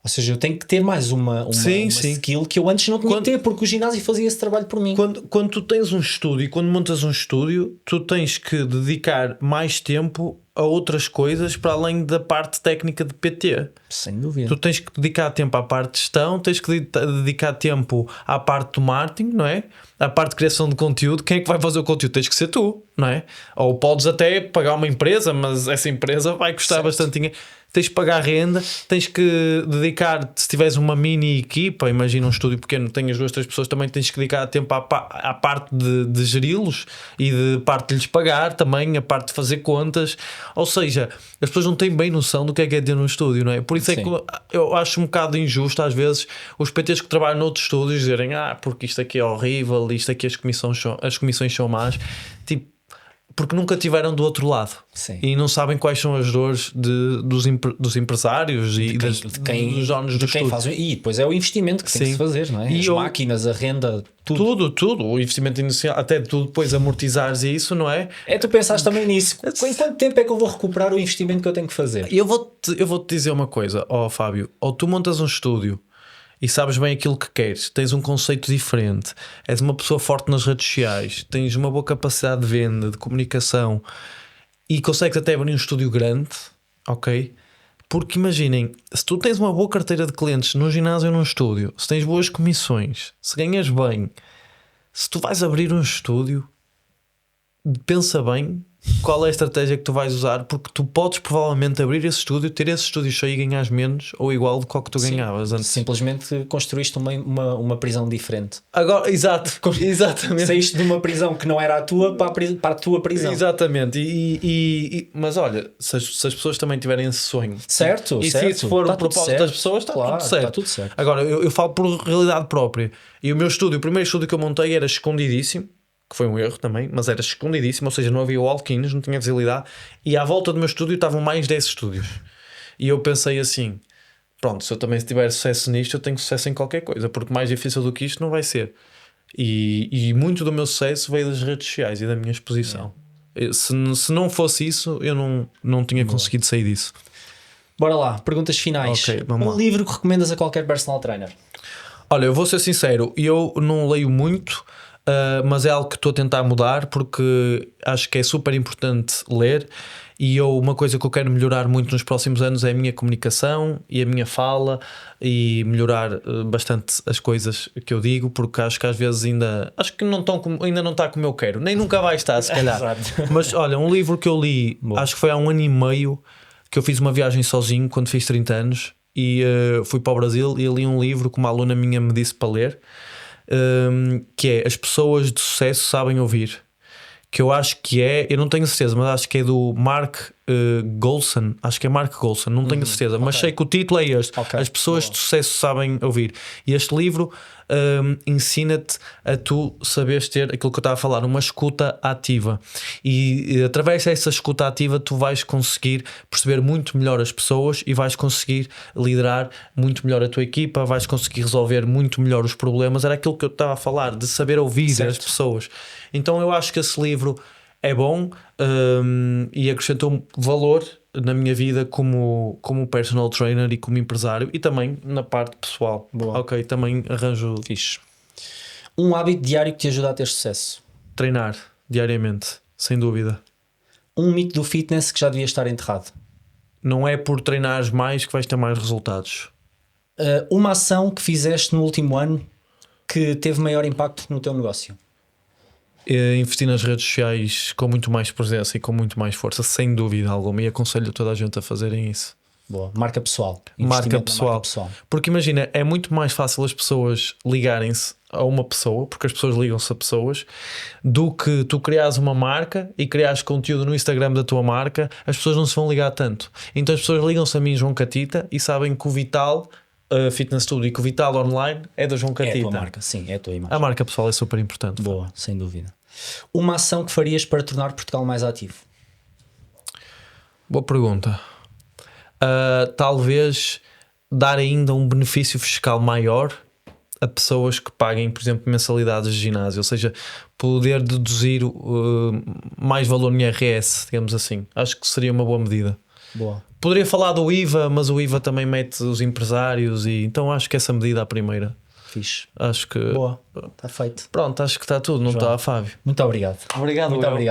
Ou seja, eu tenho que ter mais uma skill que eu antes não tinha que ter, porque o ginásio fazia esse trabalho por mim. Quando tu tens um estúdio, quando montas um estúdio, tu tens que dedicar mais tempo a outras coisas para além da parte técnica de PT. Sem dúvida. Tu tens que dedicar tempo à parte de gestão, tens que dedicar tempo à parte do marketing, não é? À parte de criação de conteúdo. Quem é que vai fazer o conteúdo? Tens que ser tu, não é? Ou podes até pagar uma empresa, mas essa empresa vai custar bastante dinheiro. Tens que pagar renda, tens que dedicar, se tiveres uma mini equipa, imagina um estúdio pequeno, tenhas 2, 3 pessoas, também tens que dedicar tempo à parte de geri-los e de parte de lhes pagar também, a parte de fazer contas. Ou seja, as pessoas não têm bem noção do que é ter num estúdio, não é? Por isso é que eu acho um bocado injusto às vezes os PTs que trabalham noutros estúdios dizerem porque isto aqui é horrível, isto aqui as comissões são más, tipo, porque nunca tiveram do outro lado. Sim. E não sabem quais são as dores dos empresários e dos donos do estúdio. E depois é o investimento que tem que se fazer, não é? As máquinas, a renda, tudo. O investimento inicial, até tu depois amortizares isso, não é? Tu pensaste também nisso. Em quanto tempo é que eu vou recuperar o investimento que eu tenho que fazer? Eu vou-te dizer uma coisa, Fábio. Ou tu montas um estúdio e sabes bem aquilo que queres, tens um conceito diferente, és uma pessoa forte nas redes sociais, tens uma boa capacidade de venda, de comunicação e consegues até abrir um estúdio grande, ok? Porque imaginem, se tu tens uma boa carteira de clientes num ginásio ou num estúdio, se tens boas comissões, se ganhas bem, se tu vais abrir um estúdio, pensa bem qual é a estratégia que tu vais usar, porque tu podes provavelmente abrir esse estúdio, ter esse estúdio cheio e ganhas menos ou igual do que tu ganhavas antes. Simplesmente construíste uma prisão diferente. Agora, exatamente. Saíste de uma prisão que não era a tua para a tua prisão. Exatamente. Mas olha, se as pessoas também tiverem esse sonho, certo, e se isso for o propósito das pessoas, está tudo certo. Agora, eu falo por realidade própria. E o meu estúdio, o primeiro estúdio que eu montei era escondidíssimo, que foi um erro também, mas era escondidíssimo, ou seja, não havia walk-ins, não tinha visibilidade, e à volta do meu estúdio estavam mais 10 estúdios. E eu pensei assim, pronto, se eu também tiver sucesso nisto, eu tenho sucesso em qualquer coisa, porque mais difícil do que isto não vai ser. E muito do meu sucesso veio das redes sociais e da minha exposição. Se não fosse isso, eu não tinha conseguido sair disso. Bora lá, perguntas finais. Okay, vamos lá. Livro que recomendas a qualquer personal trainer? Olha, eu vou ser sincero, eu não leio muito, mas é algo que estou a tentar mudar, porque acho que é super importante ler. E uma coisa que eu quero melhorar muito nos próximos anos é a minha comunicação e a minha fala, e melhorar bastante as coisas que eu digo, porque acho que às vezes ainda não está como eu quero, nem nunca vai estar, se calhar. Mas olha, um livro que eu li, acho que foi há 1 ano e meio, que eu fiz uma viagem sozinho quando fiz 30 anos e fui para o Brasil e li um livro que uma aluna minha me disse para ler, que é As Pessoas de Sucesso Sabem Ouvir, que eu acho que eu não tenho certeza, mas acho que é do Mark Golson, acho que é Mark Golson, não tenho certeza, mas sei que o título é este, As Pessoas de Sucesso Sabem Ouvir. E este livro ensina-te a tu saberes ter aquilo que eu estava a falar, uma escuta ativa, e através dessa escuta ativa tu vais conseguir perceber muito melhor as pessoas e vais conseguir liderar muito melhor a tua equipa, vais conseguir resolver muito melhor os problemas. Era aquilo que eu estava a falar, de saber ouvir as pessoas. Então eu acho que esse livro é bom, e acrescentou valor na minha vida como personal trainer e como empresário, e também na parte pessoal. Boa. Ok, também arranjo fixe. Um hábito diário que te ajuda a ter sucesso? Treinar diariamente, sem dúvida. Um mito do fitness que já devia estar enterrado? Não é por treinares mais que vais ter mais resultados. Uma ação que fizeste no último ano que teve maior impacto no teu negócio? investir nas redes sociais com muito mais presença e com muito mais força, sem dúvida alguma, e aconselho toda a gente a fazerem isso. Boa. Marca pessoal. Marca pessoal. Porque imagina, é muito mais fácil as pessoas ligarem-se a uma pessoa, porque as pessoas ligam-se a pessoas, do que tu criares uma marca e criares conteúdo no Instagram da tua marca. As pessoas não se vão ligar tanto. Então as pessoas ligam-se a mim, João Catita, e sabem que o Vital Fitness Studio e que o Vital Online é da João Catita. É a tua marca, sim, é a tua imagem. A marca pessoal é super importante. Boa, sem dúvida. Uma ação que farias para tornar Portugal mais ativo? Boa pergunta. Talvez dar ainda um benefício fiscal maior a pessoas que paguem, por exemplo, mensalidades de ginásio, ou seja, poder deduzir mais valor em IRS, digamos assim. Acho que seria uma boa medida. Boa. Poderia falar do IVA, mas o IVA também mete os empresários, e então acho que essa medida é a primeira. Fixe. Acho que... Boa, está feito. Pronto, acho que está tudo, não está, Fábio? Muito obrigado. Obrigado. Muito obrigado.